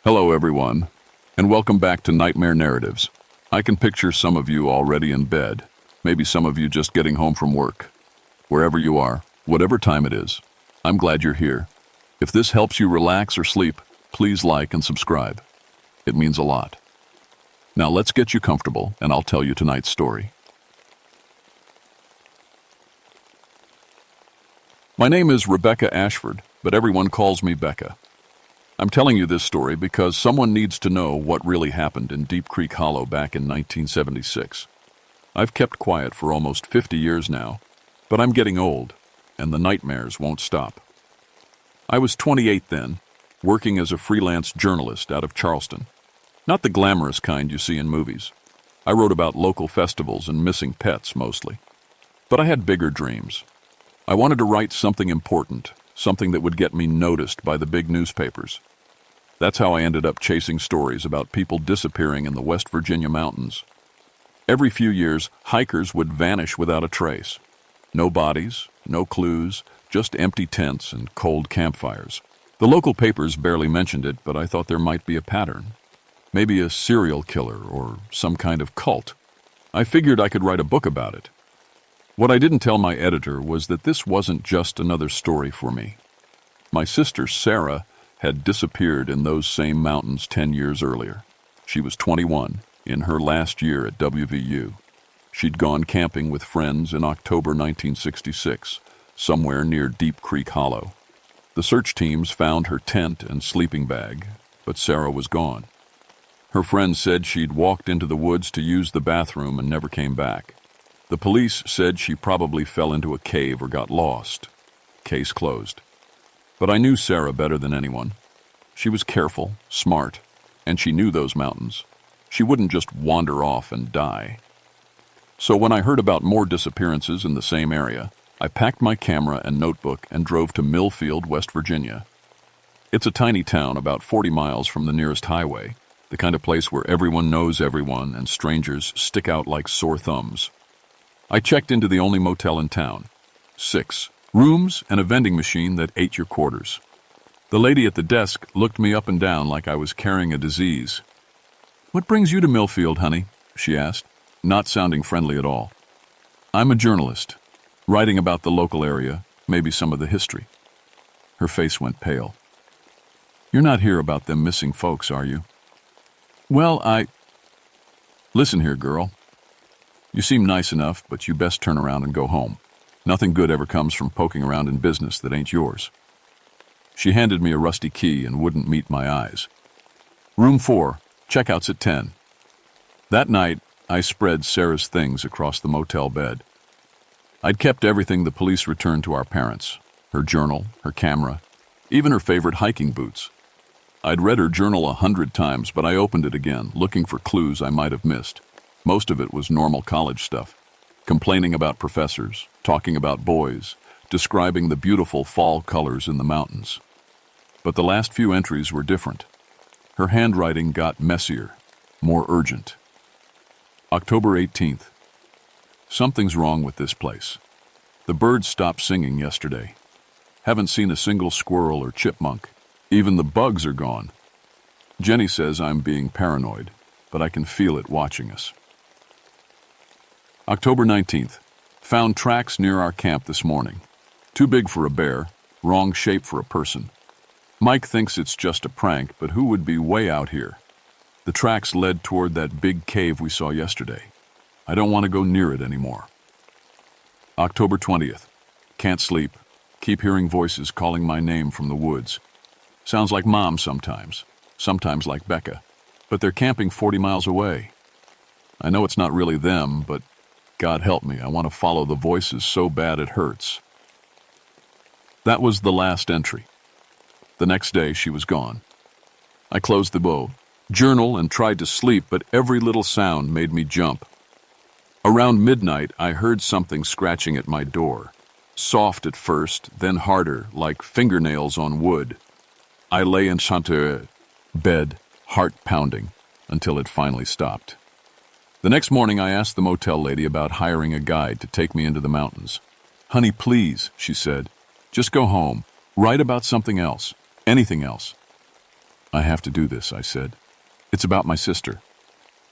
Hello, everyone, and welcome back to Nightmare Narratives. I can picture some of you already in bed, maybe some of you just getting home from work. Wherever you are, whatever time it is, I'm glad you're here. If this helps you relax or sleep, please like and subscribe. It means a lot. Now let's get you comfortable, and I'll tell you tonight's story. My name is Rebecca Ashford, but everyone calls me Becca. I'm telling you this story because someone needs to know what really happened in Deep Creek Hollow back in 1976. I've kept quiet for almost 50 years now, but I'm getting old, and the nightmares won't stop. I was 28 then, working as a freelance journalist out of Charleston. Not the glamorous kind you see in movies. I wrote about local festivals and missing pets mostly. But I had bigger dreams. I wanted to write something important, something that would get me noticed by the big newspapers. That's how I ended up chasing stories about people disappearing in the West Virginia mountains. Every few years, hikers would vanish without a trace. No bodies, no clues, just empty tents and cold campfires. The local papers barely mentioned it, but I thought there might be a pattern. Maybe a serial killer or some kind of cult. I figured I could write a book about it. What I didn't tell my editor was that this wasn't just another story for me. My sister, Sarah, had disappeared in those same mountains 10 years earlier. She was 21, in her last year at WVU. She'd gone camping with friends in October 1966, somewhere near Deep Creek Hollow. The search teams found her tent and sleeping bag, but Sarah was gone. Her friends said she'd walked into the woods to use the bathroom and never came back. The police said she probably fell into a cave or got lost. Case closed. But I knew Sarah better than anyone. She was careful, smart, and she knew those mountains. She wouldn't just wander off and die. So when I heard about more disappearances in the same area, I packed my camera and notebook and drove to Millfield, West Virginia. It's a tiny town about 40 miles from the nearest highway, the kind of place where everyone knows everyone and strangers stick out like sore thumbs. I checked into the only motel in town. 6 rooms and a vending machine that ate your quarters. The lady at the desk looked me up and down like I was carrying a disease. "What brings you to Millfield, honey?" she asked, not sounding friendly at all. "I'm a journalist, writing about the local area, maybe some of the history." Her face went pale. "You're not here about them missing folks, are you?" "Well, Listen here, girl. You seem nice enough, but you best turn around and go home. Nothing good ever comes from poking around in business that ain't yours." She handed me a rusty key and wouldn't meet my eyes. "Room 4, checkout's at 10. That night, I spread Sarah's things across the motel bed. I'd kept everything the police returned to our parents, her journal, her camera, even her favorite hiking boots. I'd read her journal 100 times, but I opened it again, looking for clues I might have missed. Most of it was normal college stuff. Complaining about professors, talking about boys, describing the beautiful fall colors in the mountains. But the last few entries were different. Her handwriting got messier, more urgent. October 18th. Something's wrong with this place. The birds stopped singing yesterday. Haven't seen a single squirrel or chipmunk. Even the bugs are gone. Jenny says I'm being paranoid, but I can feel it watching us. October 19th. Found tracks near our camp this morning. Too big for a bear, wrong shape for a person. Mike thinks it's just a prank, but who would be way out here? The tracks led toward that big cave we saw yesterday. I don't want to go near it anymore. October 20th. Can't sleep. Keep hearing voices calling my name from the woods. Sounds like Mom sometimes like Becca. But they're camping 40 miles away. I know it's not really them, but God help me, I want to follow the voices so bad it hurts. That was the last entry. The next day, she was gone. I closed the journal and tried to sleep, but every little sound made me jump. Around midnight, I heard something scratching at my door. Soft at first, then harder, like fingernails on wood. I lay in bed, heart pounding, until it finally stopped. The next morning, I asked the motel lady about hiring a guide to take me into the mountains. "Honey, please," she said, "just go home. Write about something else. Anything else." I have to do this, I said. It's about my sister.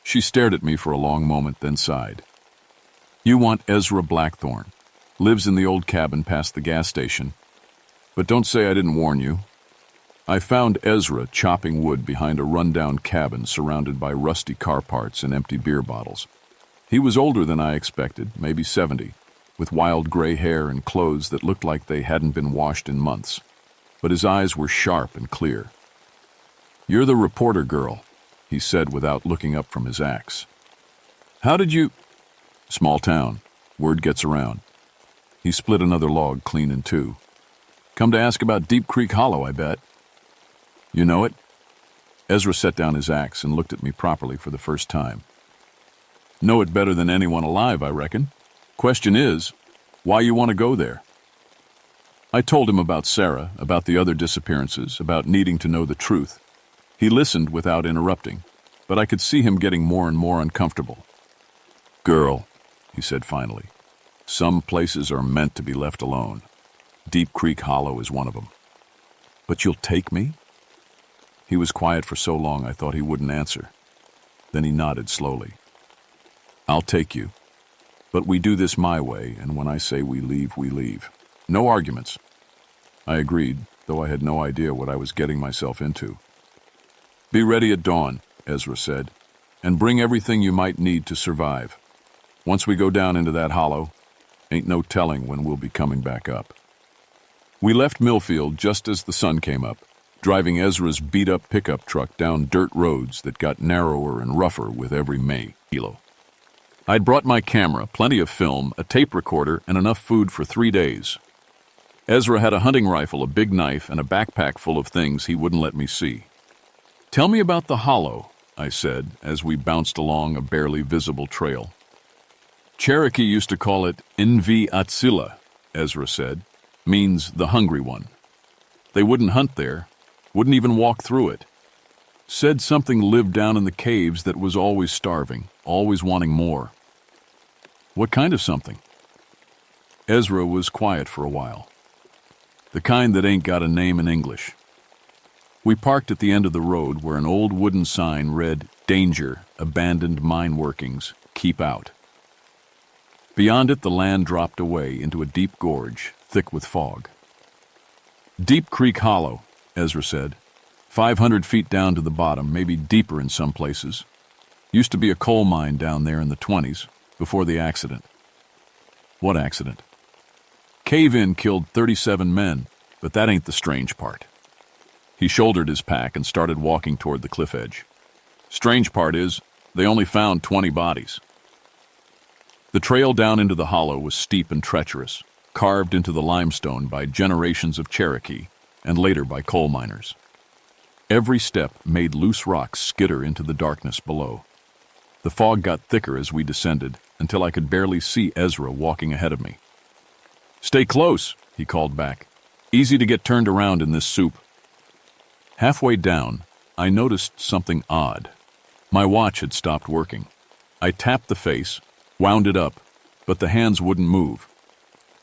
She stared at me for a long moment, then sighed. You want Ezra Blackthorne. Lives in the old cabin past the gas station. But don't say I didn't warn you. I found Ezra chopping wood behind a rundown cabin surrounded by rusty car parts and empty beer bottles. He was older than I expected, maybe 70, with wild gray hair and clothes that looked like they hadn't been washed in months. But his eyes were sharp and clear. You're the reporter girl, he said without looking up from his axe. How did you... Small town. Word gets around. He split another log clean in two. Come to ask about Deep Creek Hollow, I bet. You know it? Ezra set down his axe and looked at me properly for the first time. Know it better than anyone alive, I reckon. Question is, why you want to go there? I told him about Sarah, about the other disappearances, about needing to know the truth. He listened without interrupting, but I could see him getting more and more uncomfortable. Girl, he said finally, some places are meant to be left alone. Deep Creek Hollow is one of them. But you'll take me? He was quiet for so long I thought he wouldn't answer. Then he nodded slowly. I'll take you. But we do this my way, and when I say we leave, we leave. No arguments. I agreed, though I had no idea what I was getting myself into. Be ready at dawn, Ezra said, and bring everything you might need to survive. Once we go down into that hollow, ain't no telling when we'll be coming back up. We left Millfield just as the sun came up, driving Ezra's beat-up pickup truck down dirt roads that got narrower and rougher with every kilo. I'd brought my camera, plenty of film, a tape recorder, and enough food for 3 days. Ezra had a hunting rifle, a big knife, and a backpack full of things he wouldn't let me see. Tell me about the hollow, I said, as we bounced along a barely visible trail. Cherokee used to call it Invi Atsila, Ezra said, means the hungry one. They wouldn't hunt there, wouldn't even walk through it. Said something lived down in the caves that was always starving, always wanting more. What kind of something? Ezra was quiet for a while. The kind that ain't got a name in English. We parked at the end of the road where an old wooden sign read, Danger, Abandoned Mine Workings, Keep Out. Beyond it, the land dropped away into a deep gorge, thick with fog. Deep Creek Hollow, Ezra said. 500 feet down to the bottom, maybe deeper in some places. Used to be a coal mine down there in the 20s, before the accident. What accident? Cave-in killed 37 men, but that ain't the strange part. He shouldered his pack and started walking toward the cliff edge. Strange part is, they only found 20 bodies. The trail down into the hollow was steep and treacherous, carved into the limestone by generations of Cherokee, and later by coal miners. Every step made loose rocks skitter into the darkness below. The fog got thicker as we descended, until I could barely see Ezra walking ahead of me. Stay close, he called back. Easy to get turned around in this soup. Halfway down, I noticed something odd. My watch had stopped working. I tapped the face, wound it up, but the hands wouldn't move.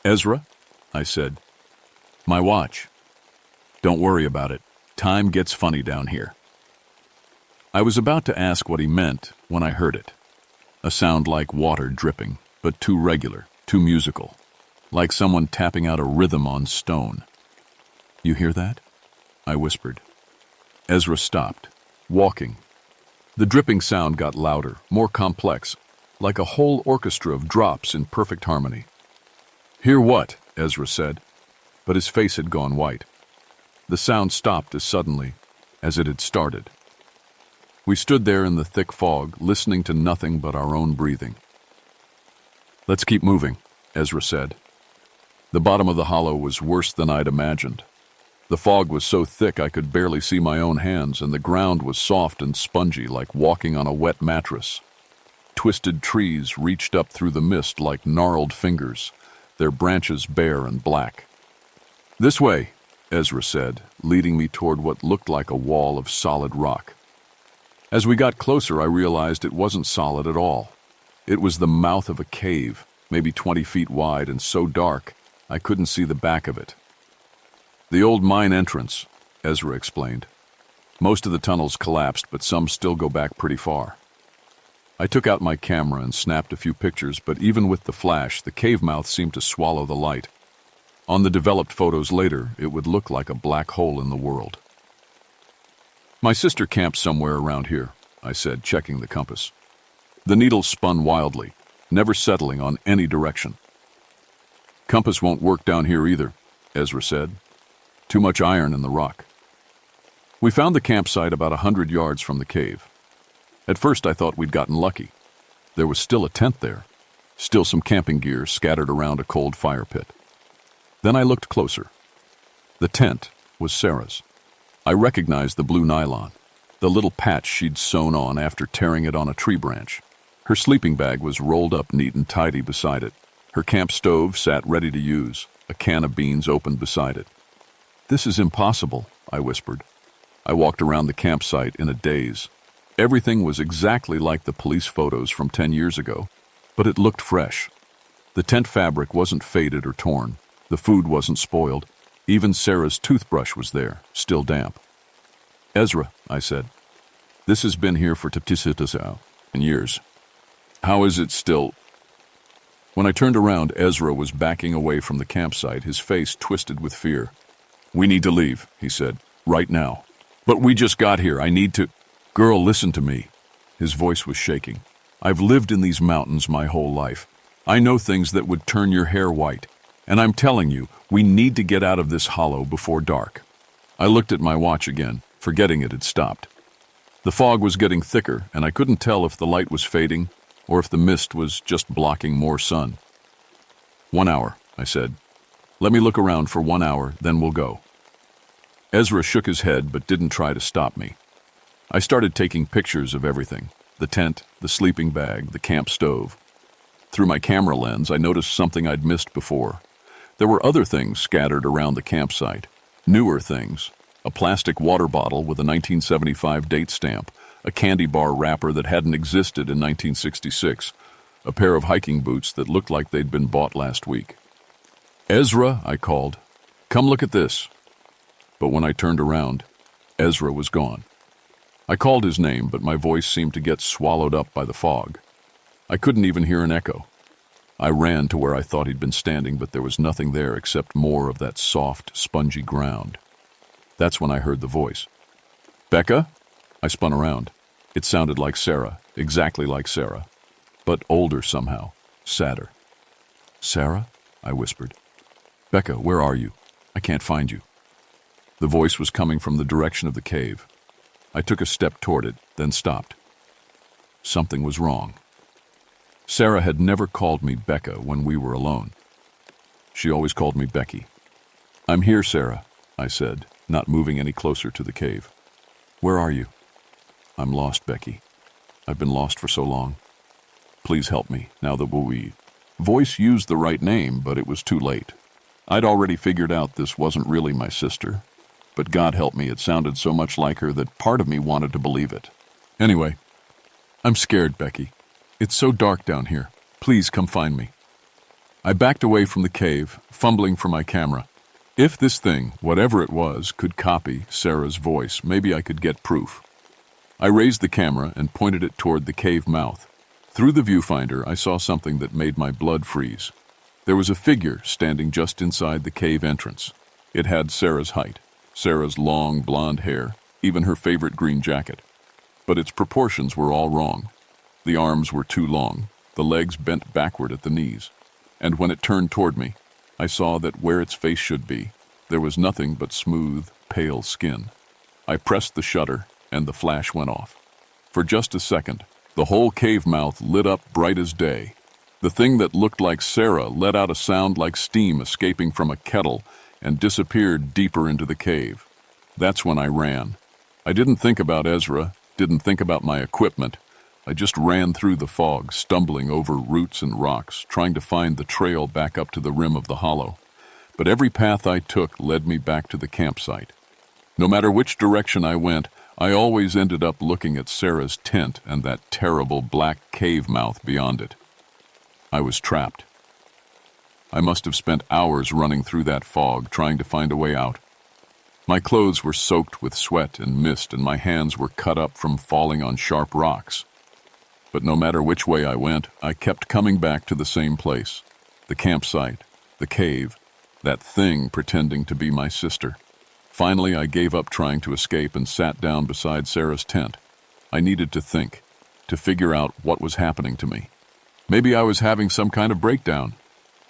Ezra, I said. My watch. Don't worry about it. Time gets funny down here. I was about to ask what he meant when I heard it. A sound like water dripping, but too regular, too musical. Like someone tapping out a rhythm on stone. You hear that? I whispered. Ezra stopped, walking. The dripping sound got louder, more complex, like a whole orchestra of drops in perfect harmony. Hear what? Ezra said, but his face had gone white. The sound stopped as suddenly as it had started. We stood there in the thick fog, listening to nothing but our own breathing. Let's keep moving, Ezra said. The bottom of the hollow was worse than I'd imagined. The fog was so thick I could barely see my own hands, and the ground was soft and spongy like walking on a wet mattress. Twisted trees reached up through the mist like gnarled fingers, their branches bare and black. This way, Ezra said, leading me toward what looked like a wall of solid rock. As we got closer, I realized it wasn't solid at all. It was the mouth of a cave, maybe 20 feet wide and so dark I couldn't see the back of it. The old mine entrance, Ezra explained. Most of the tunnels collapsed, but some still go back pretty far. I took out my camera and snapped a few pictures, but even with the flash, the cave mouth seemed to swallow the light. On the developed photos later, it would look like a black hole in the world. My sister camped somewhere around here, I said, checking the compass. The needle spun wildly, never settling on any direction. Compass won't work down here either, Ezra said. Too much iron in the rock. We found the campsite about 100 yards from the cave. At first I thought we'd gotten lucky. There was still a tent there, still some camping gear scattered around a cold fire pit. Then I looked closer. The tent was Sarah's. I recognized the blue nylon, the little patch she'd sewn on after tearing it on a tree branch. Her sleeping bag was rolled up neat and tidy beside it. Her camp stove sat ready to use, a can of beans opened beside it. "This is impossible," I whispered. I walked around the campsite in a daze. Everything was exactly like the police photos from 10 years ago, but it looked fresh. The tent fabric wasn't faded or torn. The food wasn't spoiled. Even Sarah's toothbrush was there, still damp. "Ezra," I said, "this has been here for in years. How is it still?" When I turned around, Ezra was backing away from the campsite, his face twisted with fear. "We need to leave," he said, "right now. But we just got here. I need to—" "Girl, listen to me." His voice was shaking. "I've lived in these mountains my whole life. I know things that would turn your hair white. And I'm telling you, we need to get out of this hollow before dark." I looked at my watch again, forgetting it had stopped. The fog was getting thicker, and I couldn't tell if the light was fading or if the mist was just blocking more sun. 1 hour, I said. "Let me look around for 1 hour, then we'll go." Ezra shook his head but didn't try to stop me. I started taking pictures of everything: the tent, the sleeping bag, the camp stove. Through my camera lens, I noticed something I'd missed before. There were other things scattered around the campsite, newer things: a plastic water bottle with a 1975 date stamp, a candy bar wrapper that hadn't existed in 1966, a pair of hiking boots that looked like they'd been bought last week. "Ezra," I called, "come look at this." But when I turned around, Ezra was gone. I called his name, but my voice seemed to get swallowed up by the fog. I couldn't even hear an echo. I ran to where I thought he'd been standing, but there was nothing there except more of that soft, spongy ground. That's when I heard the voice. "Becca?" I spun around. It sounded like Sarah, exactly like Sarah, but older somehow, sadder. "Sarah?" I whispered. "Becca, where are you? I can't find you." The voice was coming from the direction of the cave. I took a step toward it, then stopped. Something was wrong. Sarah had never called me Becca when we were alone. She always called me Becky. "I'm here, Sarah," I said, not moving any closer to the cave. "Where are you?" "I'm lost, Becky. I've been lost for so long. Please help me, now that we—" Voice used the right name, but it was too late. I'd already figured out this wasn't really my sister. But God help me, it sounded so much like her that part of me wanted to believe it. "Anyway, I'm scared, Becky. It's so dark down here. Please come find me." I backed away from the cave, fumbling for my camera. If this thing, whatever it was, could copy Sarah's voice, maybe I could get proof. I raised the camera and pointed it toward the cave mouth. Through the viewfinder, I saw something that made my blood freeze. There was a figure standing just inside the cave entrance. It had Sarah's height, Sarah's long blonde hair, even her favorite green jacket. But its proportions were all wrong. The arms were too long, the legs bent backward at the knees. And when it turned toward me, I saw that where its face should be, there was nothing but smooth, pale skin. I pressed the shutter, and the flash went off. For just a second, the whole cave mouth lit up bright as day. The thing that looked like Sarah let out a sound like steam escaping from a kettle and disappeared deeper into the cave. That's when I ran. I didn't think about Ezra, didn't think about my equipment. I just ran through the fog, stumbling over roots and rocks, trying to find the trail back up to the rim of the hollow. But every path I took led me back to the campsite. No matter which direction I went, I always ended up looking at Sarah's tent and that terrible black cave mouth beyond it. I was trapped. I must have spent hours running through that fog, trying to find a way out. My clothes were soaked with sweat and mist, and my hands were cut up from falling on sharp rocks. But no matter which way I went, I kept coming back to the same place. The campsite, the cave, that thing pretending to be my sister. Finally, I gave up trying to escape and sat down beside Sarah's tent. I needed to think, to figure out what was happening to me. Maybe I was having some kind of breakdown.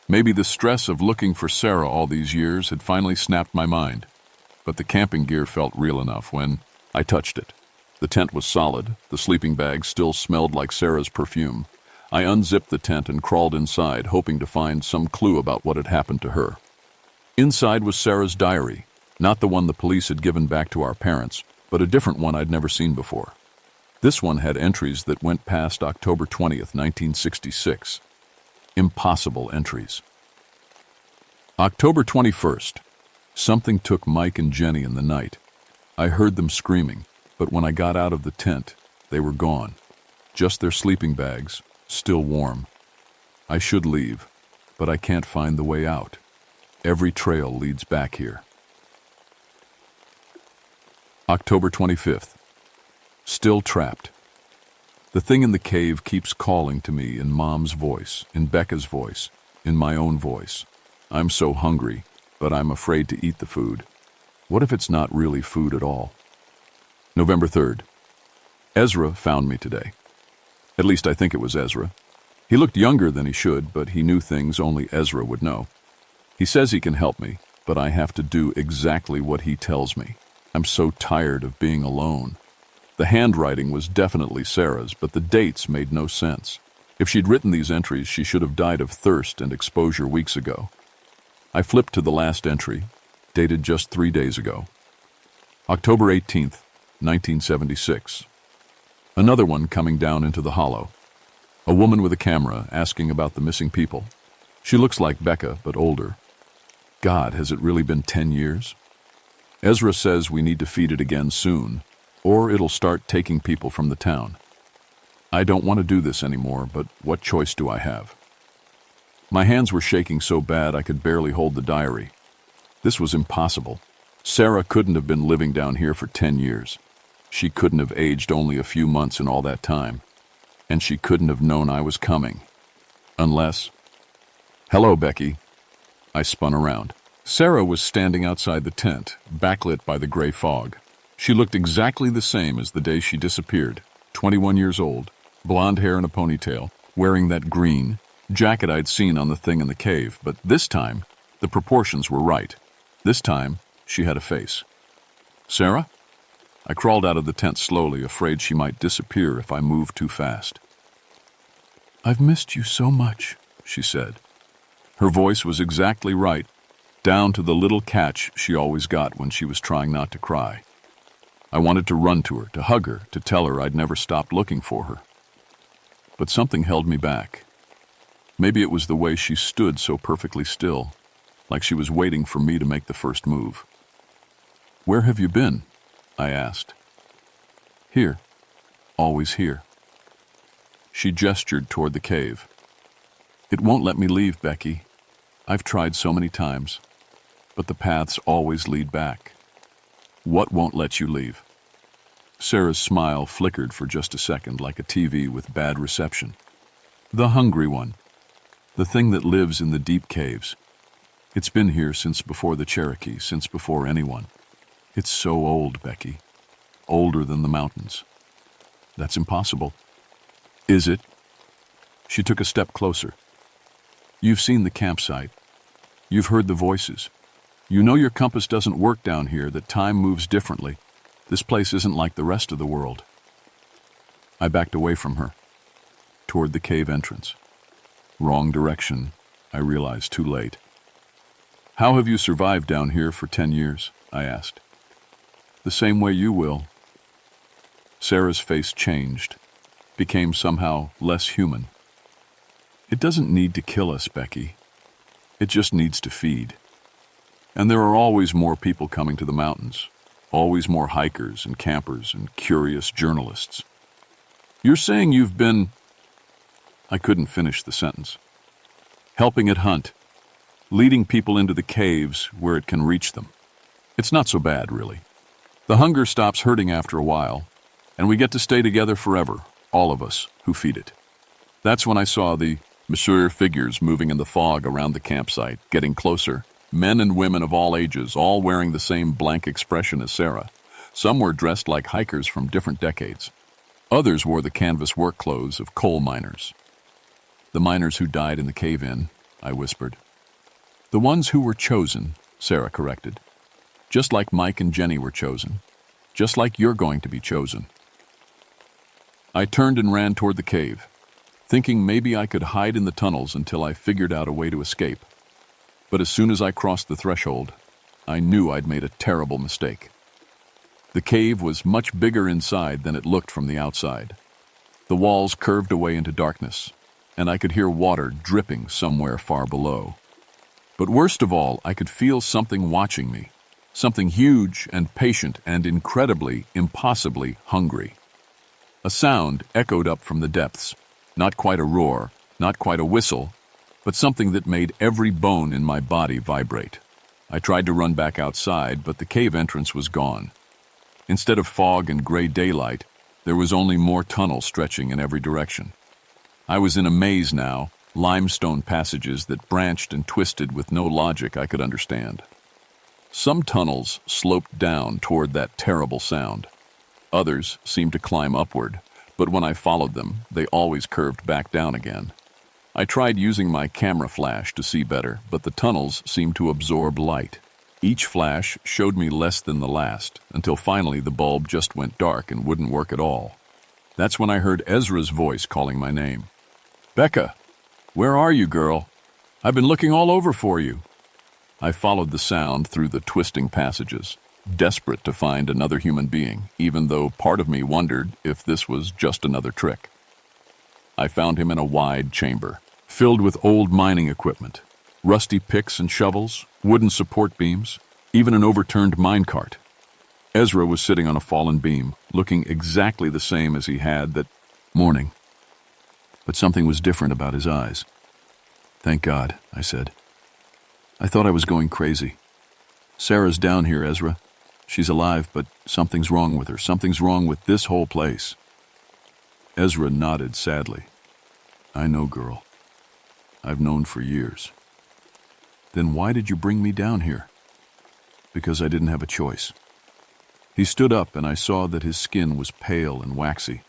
Maybe the stress of looking for Sarah all these years had finally snapped my mind. But the camping gear felt real enough when I touched it. The tent was solid. The sleeping bag still smelled like Sarah's perfume. I unzipped the tent and crawled inside, hoping to find some clue about what had happened to her. Inside was Sarah's diary, not the one the police had given back to our parents, but a different one I'd never seen before. This one had entries that went past October 20th, 1966. Impossible entries. October 21st. Something took Mike and Jenny in the night. I heard them screaming, but when I got out of the tent, they were gone. Just their sleeping bags, still warm. I should leave, but I can't find the way out. Every trail leads back here. October 25th. Still trapped. The thing in the cave keeps calling to me in Mom's voice, in Becca's voice, in my own voice. I'm so hungry, but I'm afraid to eat the food. What if it's not really food at all? November 3rd. Ezra found me today. At least I think it was Ezra. He looked younger than he should, but he knew things only Ezra would know. He says he can help me, but I have to do exactly what he tells me. I'm so tired of being alone. The handwriting was definitely Sarah's, but the dates made no sense. If she'd written these entries, she should have died of thirst and exposure weeks ago. I flipped to the last entry, dated just 3 days ago. October 18th, 1976. Another one coming down into the hollow. A woman with a camera asking about the missing people. She looks like Becca, but older. God, has it really been 10 years? Ezra says we need to feed it again soon, or it'll start taking people from the town. I don't want to do this anymore, but what choice do I have? My hands were shaking so bad I could barely hold the diary. This was impossible. Sarah couldn't have been living down here for 10 years. She couldn't have aged only a few months in all that time. And she couldn't have known I was coming. Unless... Hello, Becky. I spun around. Sarah was standing outside the tent, backlit by the gray fog. She looked exactly the same as the day she disappeared, 21 years old, blonde hair in a ponytail, wearing that green jacket I'd seen on the thing in the cave, but this time, the proportions were right. This time, she had a face. Sarah? I crawled out of the tent slowly, afraid she might disappear if I moved too fast. I've missed you so much, she said. Her voice was exactly right, down to the little catch she always got when she was trying not to cry. I wanted to run to her, to hug her, to tell her I'd never stopped looking for her. But something held me back. Maybe it was the way she stood so perfectly still, like she was waiting for me to make the first move. Where have you been? I asked. Here. Always here. She gestured toward the cave. It won't let me leave, Becky. I've tried so many times, but the paths always lead back. What won't let you leave? Sarah's smile flickered for just a second, like a TV with bad reception. The hungry one. The thing that lives in the deep caves. It's been here since before the Cherokee, since before anyone. It's so old, Becky. Older than the mountains. That's impossible. Is it? She took a step closer. You've seen the campsite. You've heard the voices. You know your compass doesn't work down here, that time moves differently. This place isn't like the rest of the world. I backed away from her, toward the cave entrance. Wrong direction, I realized too late. How have you survived down here for 10 years? I asked. The same way you will. Sarah's face changed, became somehow less human. It doesn't need to kill us, Becky. It just needs to feed. And there are always more people coming to the mountains, always more hikers and campers and curious journalists. You're saying you've been... I couldn't finish the sentence. Helping it hunt, leading people into the caves where it can reach them. It's not so bad, really. The hunger stops hurting after a while, and we get to stay together forever, all of us who feed it. That's when I saw the monsieur figures moving in the fog around the campsite, getting closer. Men and women of all ages, all wearing the same blank expression as Sarah. Some were dressed like hikers from different decades. Others wore the canvas work clothes of coal miners. The miners who died in the cave-in, I whispered. The ones who were chosen, Sarah corrected. Just like Mike and Jenny were chosen. Just like you're going to be chosen. I turned and ran toward the cave, thinking maybe I could hide in the tunnels until I figured out a way to escape. But as soon as I crossed the threshold, I knew I'd made a terrible mistake. The cave was much bigger inside than it looked from the outside. The walls curved away into darkness, and I could hear water dripping somewhere far below. But worst of all, I could feel something watching me. Something huge and patient and incredibly, impossibly hungry. A sound echoed up from the depths. Not quite a roar, not quite a whistle, but something that made every bone in my body vibrate. I tried to run back outside, but the cave entrance was gone. Instead of fog and gray daylight, there was only more tunnel stretching in every direction. I was in a maze now, limestone passages that branched and twisted with no logic I could understand. Some tunnels sloped down toward that terrible sound. Others seemed to climb upward, but when I followed them, they always curved back down again. I tried using my camera flash to see better, but the tunnels seemed to absorb light. Each flash showed me less than the last, until finally the bulb just went dark and wouldn't work at all. That's when I heard Ezra's voice calling my name. "Becca, where are you, girl? I've been looking all over for you." I followed the sound through the twisting passages, desperate to find another human being, even though part of me wondered if this was just another trick. I found him in a wide chamber, filled with old mining equipment, rusty picks and shovels, wooden support beams, even an overturned minecart. Ezra was sitting on a fallen beam, looking exactly the same as he had that morning. But something was different about his eyes. "Thank God," I said. "I thought I was going crazy. Sarah's down here, Ezra. She's alive, but something's wrong with her. Something's wrong with this whole place." Ezra nodded sadly. "I know, girl. I've known for years." "Then why did you bring me down here?" "Because I didn't have a choice." He stood up, and I saw that his skin was pale and waxy,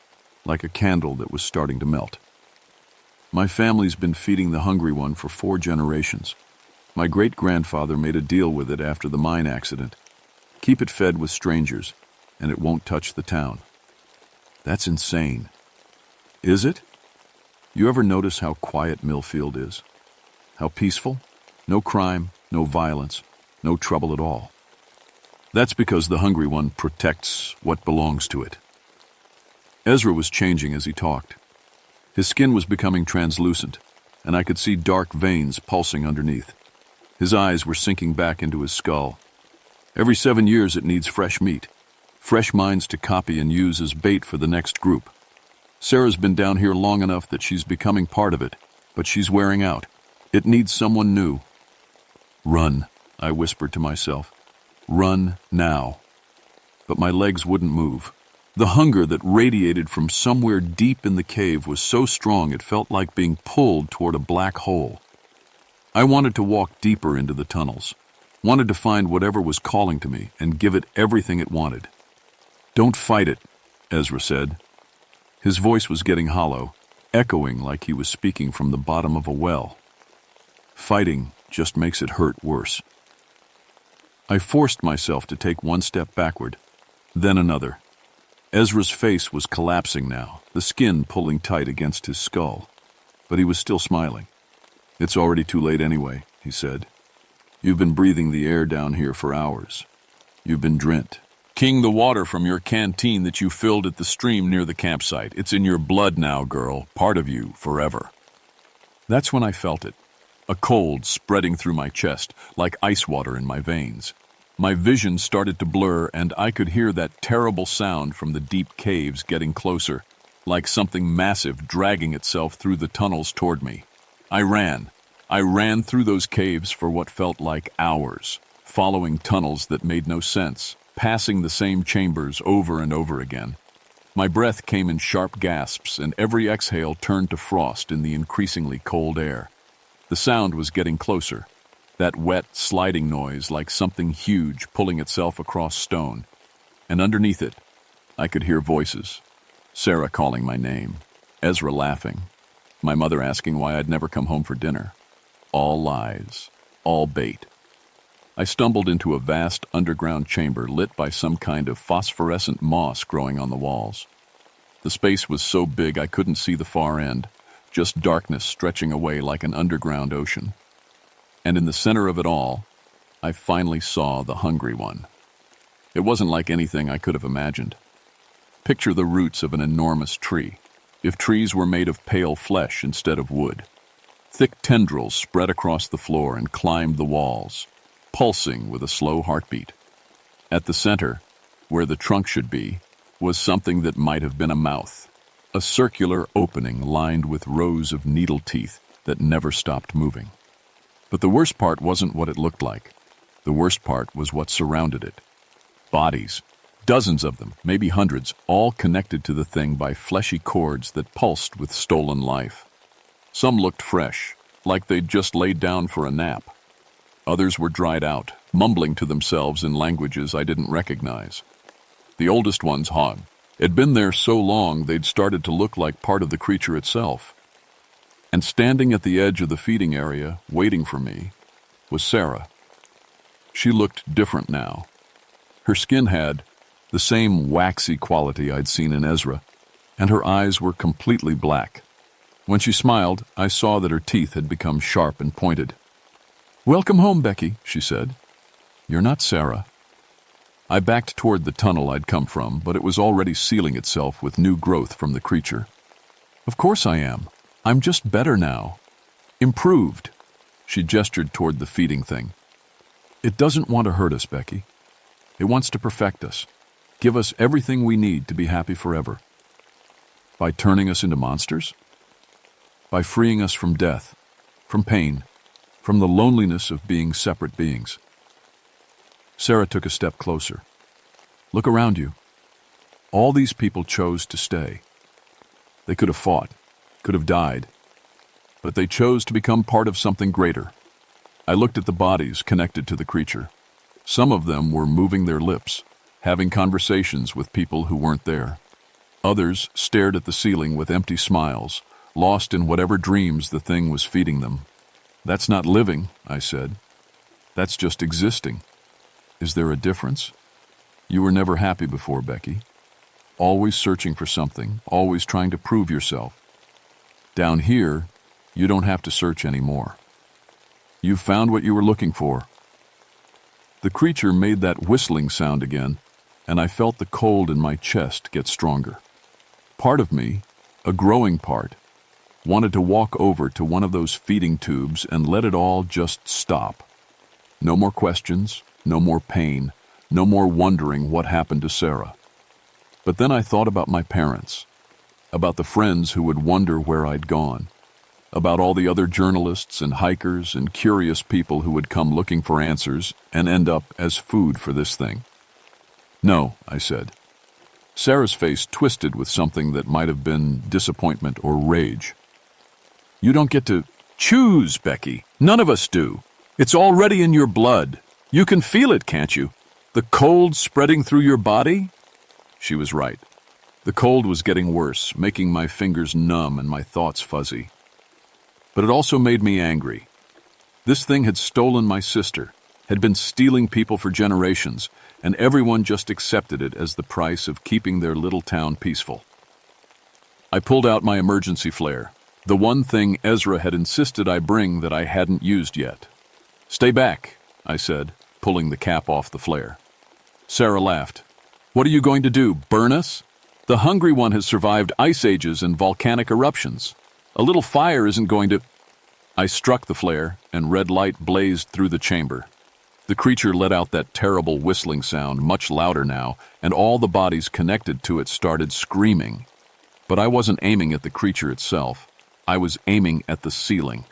like a candle that was starting to melt. "My family's been feeding the hungry one for 4 generations. My great-grandfather made a deal with it after the mine accident. Keep it fed with strangers, and it won't touch the town." "That's insane." "Is it? You ever notice how quiet Millfield is? How peaceful? No crime, no violence, no trouble at all. That's because the hungry one protects what belongs to it." Ezra was changing as he talked. His skin was becoming translucent, and I could see dark veins pulsing underneath. His eyes were sinking back into his skull. "Every 7 years it needs fresh meat, fresh minds to copy and use as bait for the next group. Sarah's been down here long enough that she's becoming part of it, but she's wearing out. It needs someone new." "Run," I whispered to myself. "Run now." But my legs wouldn't move. The hunger that radiated from somewhere deep in the cave was so strong it felt like being pulled toward a black hole. I wanted to walk deeper into the tunnels, wanted to find whatever was calling to me and give it everything it wanted. "Don't fight it," Ezra said. His voice was getting hollow, echoing like he was speaking from the bottom of a well. "Fighting just makes it hurt worse." I forced myself to take one step backward, then another. Ezra's face was collapsing now, the skin pulling tight against his skull, but he was still smiling. "It's already too late anyway," he said. "You've been breathing the air down here for hours. You've been drenched. King the water from your canteen that you filled at the stream near the campsite. It's in your blood now, girl, part of you forever." That's when I felt it, a cold spreading through my chest, like ice water in my veins. My vision started to blur, and I could hear that terrible sound from the deep caves getting closer, like something massive dragging itself through the tunnels toward me. I ran through those caves for what felt like hours, following tunnels that made no sense, passing the same chambers over and over again. My breath came in sharp gasps, and every exhale turned to frost in the increasingly cold air. The sound was getting closer, that wet, sliding noise like something huge pulling itself across stone. And underneath it, I could hear voices. Sarah calling my name, Ezra laughing, my mother asking why I'd never come home for dinner. All lies, all bait. I stumbled into a vast underground chamber lit by some kind of phosphorescent moss growing on the walls. The space was so big I couldn't see the far end, just darkness stretching away like an underground ocean. And in the center of it all, I finally saw the Hungry One. It wasn't like anything I could have imagined. Picture the roots of an enormous tree, if trees were made of pale flesh instead of wood. Thick tendrils spread across the floor and climbed the walls, pulsing with a slow heartbeat. At the center, where the trunk should be, was something that might have been a mouth, a circular opening lined with rows of needle teeth that never stopped moving. But the worst part wasn't what it looked like. The worst part was what surrounded it. Bodies. Dozens of them, maybe hundreds, all connected to the thing by fleshy cords that pulsed with stolen life. Some looked fresh, like they'd just laid down for a nap. Others were dried out, mumbling to themselves in languages I didn't recognize. The oldest ones, Hog, had been there so long they'd started to look like part of the creature itself. And standing at the edge of the feeding area, waiting for me, was Sarah. She looked different now. Her skin had the same waxy quality I'd seen in Ezra, and her eyes were completely black. When she smiled, I saw that her teeth had become sharp and pointed. "Welcome home, Becky," she said. "You're not Sarah." I backed toward the tunnel I'd come from, but it was already sealing itself with new growth from the creature. "Of course I am. I'm just better now. Improved." She gestured toward the feeding thing. "It doesn't want to hurt us, Becky. It wants to perfect us. Give us everything we need to be happy forever. By turning us into monsters? By freeing us from death, from pain, from the loneliness of being separate beings." Sarah took a step closer. "Look around you. All these people chose to stay. They could have fought, could have died, but they chose to become part of something greater." I looked at the bodies connected to the creature. Some of them were moving their lips, having conversations with people who weren't there. Others stared at the ceiling with empty smiles, lost in whatever dreams the thing was feeding them. "That's not living," I said. "That's just existing. Is there a difference? You were never happy before, Becky. Always searching for something, always trying to prove yourself. Down here, you don't have to search anymore. You've found what you were looking for." The creature made that whistling sound again, and I felt the cold in my chest get stronger. Part of me, a growing part, wanted to walk over to one of those feeding tubes and let it all just stop. No more questions, no more pain, no more wondering what happened to Sarah. But then I thought about my parents, about the friends who would wonder where I'd gone, about all the other journalists and hikers and curious people who would come looking for answers and end up as food for this thing. "No," I said. Sarah's face twisted with something that might have been disappointment or rage. "You don't get to choose, Becky. None of us do. It's already in your blood. You can feel it, can't you? The cold spreading through your body?" She was right. The cold was getting worse, making my fingers numb and my thoughts fuzzy. But it also made me angry. This thing had stolen my sister, had been stealing people for generations, and everyone just accepted it as the price of keeping their little town peaceful. I pulled out my emergency flare, the one thing Ezra had insisted I bring that I hadn't used yet. "Stay back," I said, pulling the cap off the flare. Sarah laughed. "What are you going to do, burn us? The Hungry One has survived ice ages and volcanic eruptions. A little fire isn't going to—" I struck the flare, and red light blazed through the chamber. The creature let out that terrible whistling sound, much louder now, and all the bodies connected to it started screaming. But I wasn't aiming at the creature itself. I was aiming at the ceiling.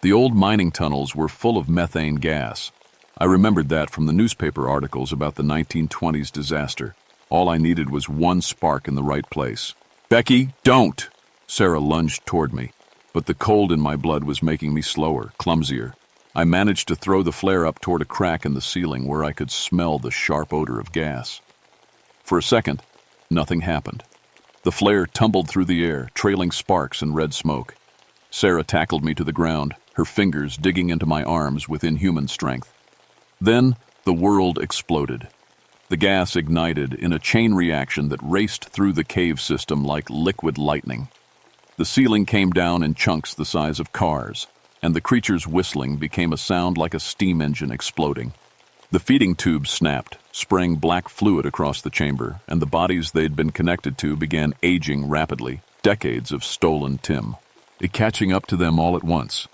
The old mining tunnels were full of methane gas. I remembered that from the newspaper articles about the 1920s disaster. All I needed was one spark in the right place. "Becky, don't!" Sarah lunged toward me, but the cold in my blood was making me slower, clumsier. I managed to throw the flare up toward a crack in the ceiling where I could smell the sharp odor of gas. For a second, nothing happened. The flare tumbled through the air, trailing sparks and red smoke. Sarah tackled me to the ground, her fingers digging into my arms with inhuman strength. Then, the world exploded. The gas ignited in a chain reaction that raced through the cave system like liquid lightning. The ceiling came down in chunks the size of cars, and the creature's whistling became a sound like a steam engine exploding. The feeding tubes snapped, spraying black fluid across the chamber, and the bodies they'd been connected to began aging rapidly, decades of stolen Tim. It catching up to them all at once.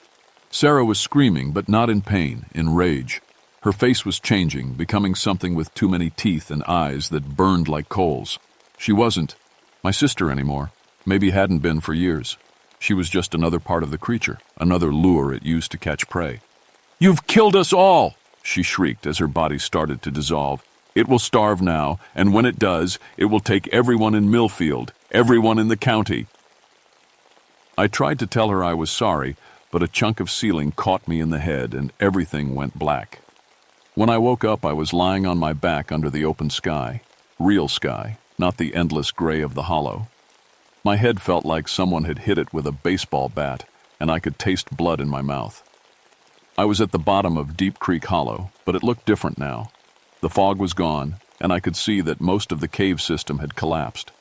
Sarah was screaming, but not in pain, in rage. Her face was changing, becoming something with too many teeth and eyes that burned like coals. She wasn't my sister anymore, maybe hadn't been for years. She was just another part of the creature, another lure it used to catch prey. "You've killed us all!" she shrieked as her body started to dissolve. "It will starve now, and when it does, it will take everyone in Millfield, everyone in the county." I tried to tell her I was sorry, but a chunk of ceiling caught me in the head and everything went black. When I woke up, I was lying on my back under the open sky. Real sky, not the endless gray of the hollow. My head felt like someone had hit it with a baseball bat, and I could taste blood in my mouth. I was at the bottom of Deep Creek Hollow, but it looked different now. The fog was gone, and I could see that most of the cave system had collapsed.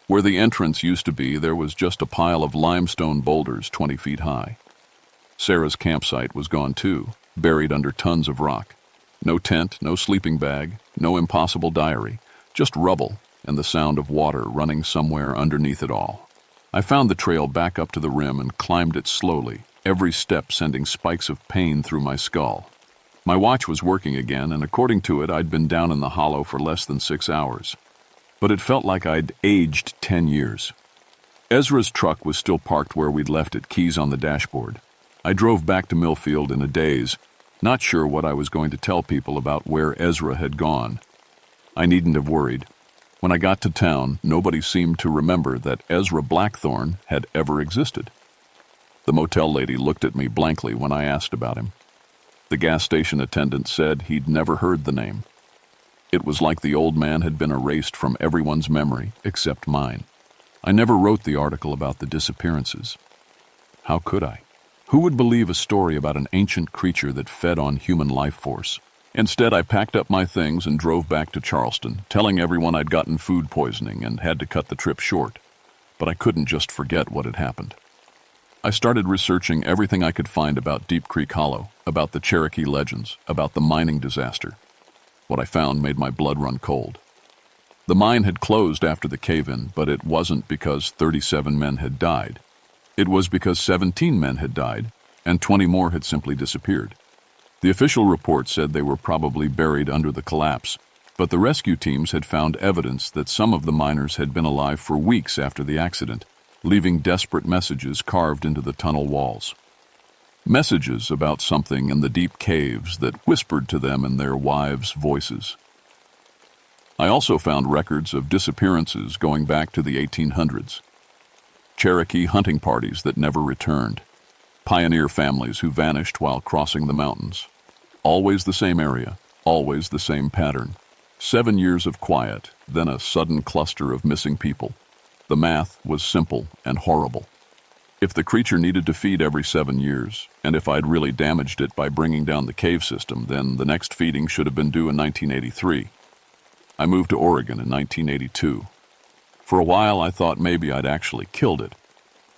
Where the entrance used to be, there was just a pile of limestone boulders 20 feet high. Sarah's campsite was gone too, buried under tons of rock. No tent, no sleeping bag, no impossible diary, just rubble and the sound of water running somewhere underneath it all. I found the trail back up to the rim and climbed it slowly, every step sending spikes of pain through my skull. My watch was working again, and according to it, I'd been down in the hollow for less than 6 hours. But it felt like I'd aged 10 years. Ezra's truck was still parked where we'd left it, keys on the dashboard. I drove back to Millfield in a daze, not sure what I was going to tell people about where Ezra had gone. I needn't have worried. When I got to town, nobody seemed to remember that Ezra Blackthorne had ever existed. The motel lady looked at me blankly when I asked about him. The gas station attendant said he'd never heard the name. It was like the old man had been erased from everyone's memory except mine. I never wrote the article about the disappearances. How could I? Who would believe a story about an ancient creature that fed on human life force? Instead, I packed up my things and drove back to Charleston, telling everyone I'd gotten food poisoning and had to cut the trip short. But I couldn't just forget what had happened. I started researching everything I could find about Deep Creek Hollow, about the Cherokee legends, about the mining disaster. What I found made my blood run cold. The mine had closed after the cave-in, but it wasn't because 37 men had died. It was because 17 men had died, and 20 more had simply disappeared. The official report said they were probably buried under the collapse, but the rescue teams had found evidence that some of the miners had been alive for weeks after the accident, leaving desperate messages carved into the tunnel walls. Messages about something in the deep caves that whispered to them in their wives' voices. I also found records of disappearances going back to the 1800s. Cherokee hunting parties that never returned. Pioneer families who vanished while crossing the mountains. Always the same area, always the same pattern. 7 years of quiet, then a sudden cluster of missing people. The math was simple and horrible. If the creature needed to feed every 7 years, and if I'd really damaged it by bringing down the cave system, then the next feeding should have been due in 1983. I moved to Oregon in 1982. For a while, I thought maybe I'd actually killed it.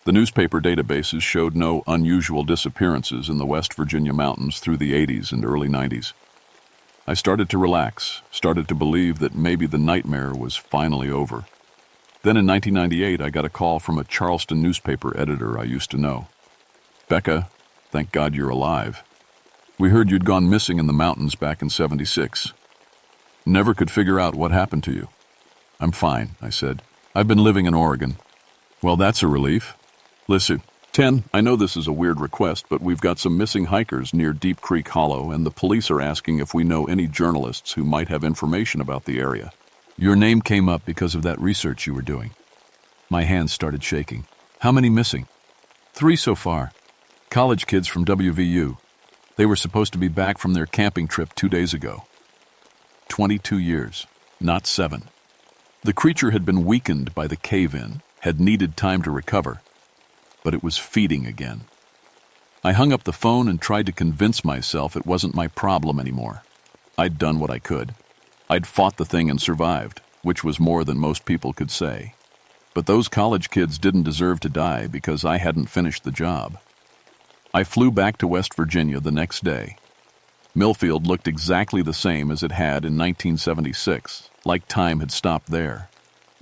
The newspaper databases showed no unusual disappearances in the West Virginia mountains through the 80s and early 90s. I started to relax, started to believe that maybe the nightmare was finally over. Then in 1998, I got a call from a Charleston newspaper editor I used to know. "Becca, thank God you're alive. We heard you'd gone missing in the mountains back in '76. Never could figure out what happened to you." "I'm fine," I said. "I've been living in Oregon." "Well, that's a relief. Listen, 10. I know this is a weird request, but we've got some missing hikers near Deep Creek Hollow, and the police are asking if we know any journalists who might have information about the area. Your name came up because of that research you were doing. My hands started shaking. How many missing? 3 so far. College kids from WVU. They were supposed to be back from their camping trip 2 days ago. 22 years, not 7. The creature had been weakened by the cave-in, had needed time to recover, but it was feeding again. I hung up the phone and tried to convince myself it wasn't my problem anymore. I'd done what I could. I'd fought the thing and survived, which was more than most people could say. But those college kids didn't deserve to die because I hadn't finished the job. I flew back to West Virginia the next day. Millfield looked exactly the same as it had in 1976, like time had stopped there.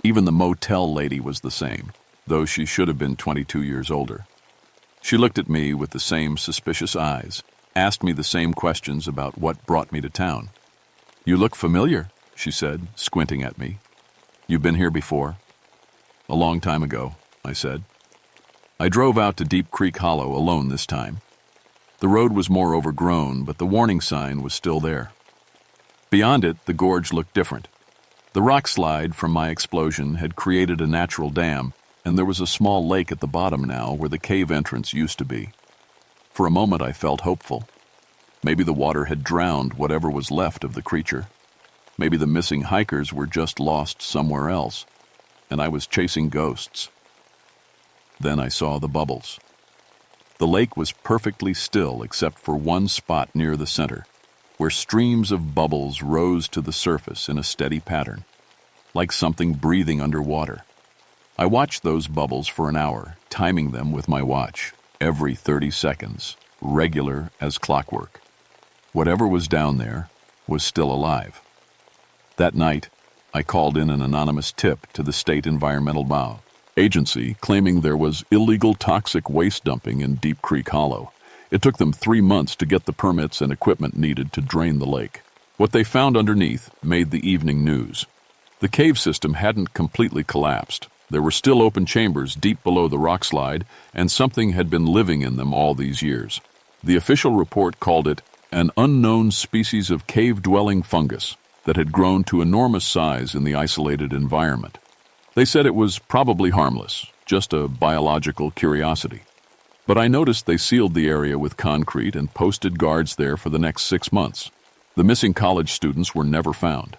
Even the motel lady was the same, though she should have been 22 years older. She looked at me with the same suspicious eyes, asked me the same questions about what brought me to town. You look familiar, she said, squinting at me. You've been here before? A long time ago, I said. I drove out to Deep Creek Hollow alone this time. The road was more overgrown, but the warning sign was still there. Beyond it, the gorge looked different. The rock slide from my explosion had created a natural dam, and there was a small lake at the bottom now where the cave entrance used to be. For a moment I felt hopeful. Maybe the water had drowned whatever was left of the creature. Maybe the missing hikers were just lost somewhere else, and I was chasing ghosts. Then I saw the bubbles. The lake was perfectly still except for one spot near the center, where streams of bubbles rose to the surface in a steady pattern, like something breathing underwater. I watched those bubbles for an hour, timing them with my watch, every 30 seconds, regular as clockwork. Whatever was down there was still alive. That night, I called in an anonymous tip to the State Environmental Agency claiming there was illegal toxic waste dumping in Deep Creek Hollow. It took them 3 months to get the permits and equipment needed to drain the lake. What they found underneath made the evening news. The cave system hadn't completely collapsed. There were still open chambers deep below the rock slide, and something had been living in them all these years. The official report called it an unknown species of cave-dwelling fungus that had grown to enormous size in the isolated environment. They said it was probably harmless, just a biological curiosity. But I noticed they sealed the area with concrete and posted guards there for the next 6 months. The missing college students were never found.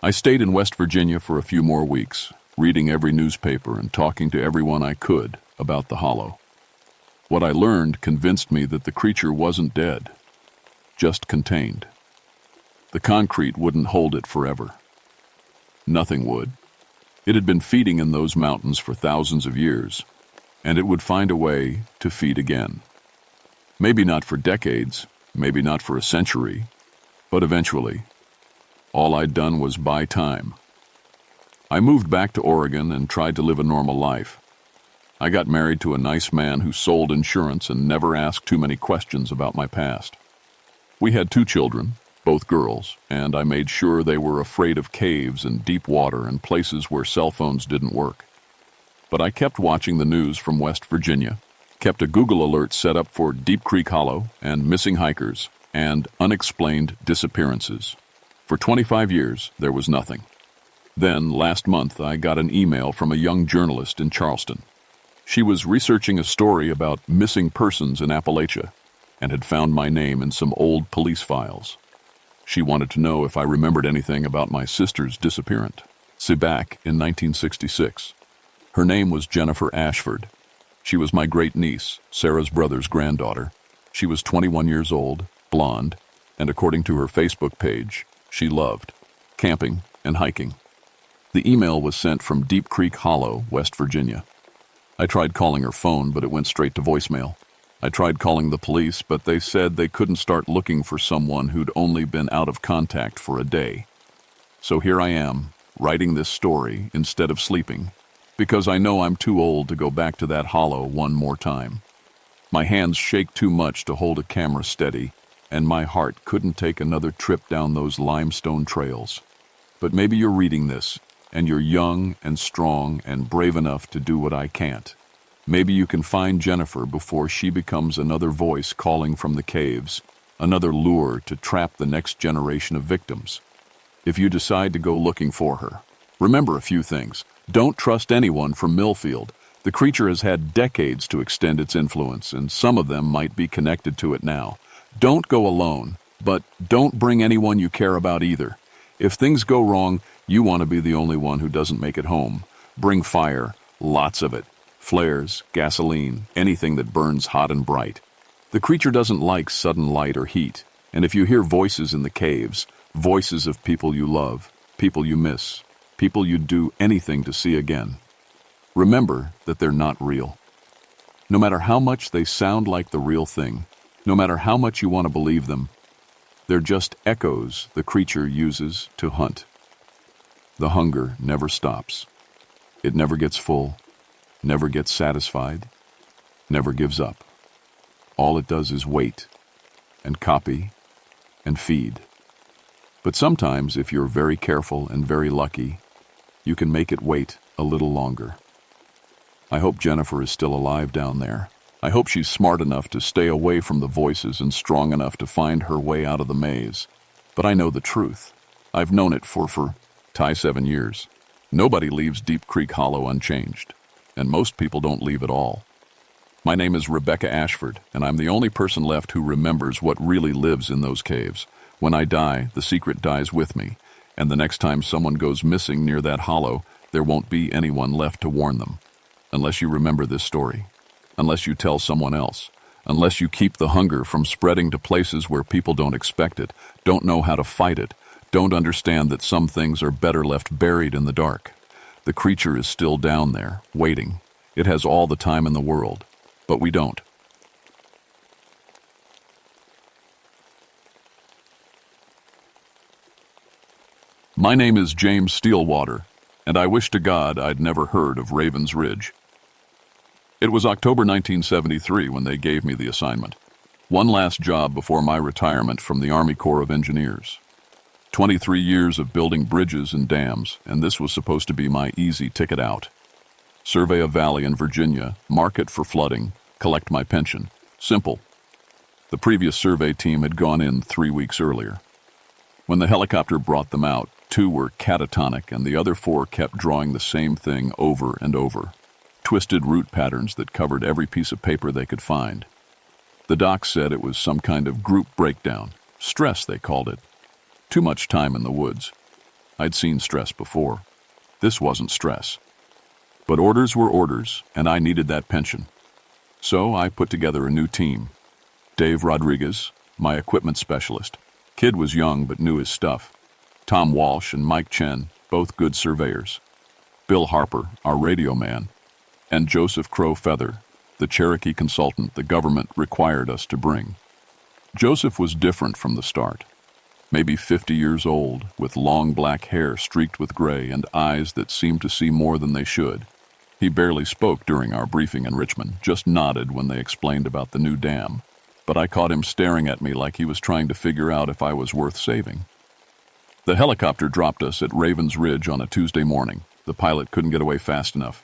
I stayed in West Virginia for a few more weeks, reading every newspaper and talking to everyone I could about the hollow. What I learned convinced me that the creature wasn't dead, just contained. The concrete wouldn't hold it forever. Nothing would. It had been feeding in those mountains for thousands of years, and it would find a way to feed again. Maybe not for decades, maybe not for a century, but eventually. All I'd done was buy time. I moved back to Oregon and tried to live a normal life. I got married to a nice man who sold insurance and never asked too many questions about my past. We had 2 children, both girls, and I made sure they were afraid of caves and deep water and places where cell phones didn't work. But I kept watching the news from West Virginia, kept a Google alert set up for Deep Creek Hollow and missing hikers and unexplained disappearances. For 25 years, there was nothing. Then, last month, I got an email from a young journalist in Charleston. She was researching a story about missing persons in Appalachia and had found my name in some old police files. She wanted to know if I remembered anything about my sister's disappearance. Back in 1966. Her name was Jennifer Ashford. She was my great-niece, Sarah's brother's granddaughter. She was 21 years old, blonde, and according to her Facebook page, she loved camping and hiking. The email was sent from Deep Creek Hollow, West Virginia. I tried calling her phone, but it went straight to voicemail. I tried calling the police, but they said they couldn't start looking for someone who'd only been out of contact for a day. So here I am, writing this story instead of sleeping, because I know I'm too old to go back to that hollow one more time. My hands shake too much to hold a camera steady, and my heart couldn't take another trip down those limestone trails. But maybe you're reading this, and you're young and strong and brave enough to do what I can't. Maybe you can find Jennifer before she becomes another voice calling from the caves, another lure to trap the next generation of victims. If you decide to go looking for her, remember a few things. Don't trust anyone from Millfield. The creature has had decades to extend its influence, and some of them might be connected to it now. Don't go alone, but don't bring anyone you care about either. If things go wrong, you want to be the only one who doesn't make it home. Bring fire, lots of it. Flares, gasoline, anything that burns hot and bright. The creature doesn't like sudden light or heat, and if you hear voices in the caves, voices of people you love, people you miss, people you'd do anything to see again, remember that they're not real. No matter how much they sound like the real thing, no matter how much you want to believe them, they're just echoes the creature uses to hunt. The hunger never stops. It never gets full, never gets satisfied, never gives up. All it does is wait, and copy, and feed. But sometimes, if you're very careful and very lucky, you can make it wait a little longer. I hope Jennifer is still alive down there. I hope she's smart enough to stay away from the voices and strong enough to find her way out of the maze. But I know the truth. I've known it for 7 years. Nobody leaves Deep Creek Hollow unchanged, and most people don't leave at all. My name is Rebecca Ashford, and I'm the only person left who remembers what really lives in those caves. When I die, the secret dies with me, and the next time someone goes missing near that hollow, there won't be anyone left to warn them. Unless you remember this story, unless you tell someone else, unless you keep the hunger from spreading to places where people don't expect it, don't know how to fight it, don't understand that some things are better left buried in the dark. The creature is still down there, waiting. It has all the time in the world, but we don't. My name is James Steelwater, and I wish to God I'd never heard of Raven's Ridge. It was October 1973 when they gave me the assignment. One last job before my retirement from the Army Corps of Engineers. 23 years of building bridges and dams, and this was supposed to be my easy ticket out. Survey a valley in Virginia, mark it for flooding, collect my pension. Simple. The previous survey team had gone in 3 weeks earlier. When the helicopter brought them out, 2 were catatonic and the other 4 kept drawing the same thing over and over. Twisted route patterns that covered every piece of paper they could find. The doc said it was some kind of group breakdown. Stress, they called it. Too much time in the woods. I'd seen stress before. This wasn't stress. But orders were orders, and I needed that pension. So I put together a new team. Dave Rodriguez, my equipment specialist. Kid was young but knew his stuff. Tom Walsh and Mike Chen, both good surveyors. Bill Harper, our radio man. And Joseph Crow Feather, the Cherokee consultant the government required us to bring. Joseph was different from the start. Maybe 50 years old, with long black hair streaked with gray and eyes that seemed to see more than they should. He barely spoke during our briefing in Richmond, just nodded when they explained about the new dam. But I caught him staring at me like he was trying to figure out if I was worth saving. The helicopter dropped us at Raven's Ridge on a Tuesday morning. The pilot couldn't get away fast enough.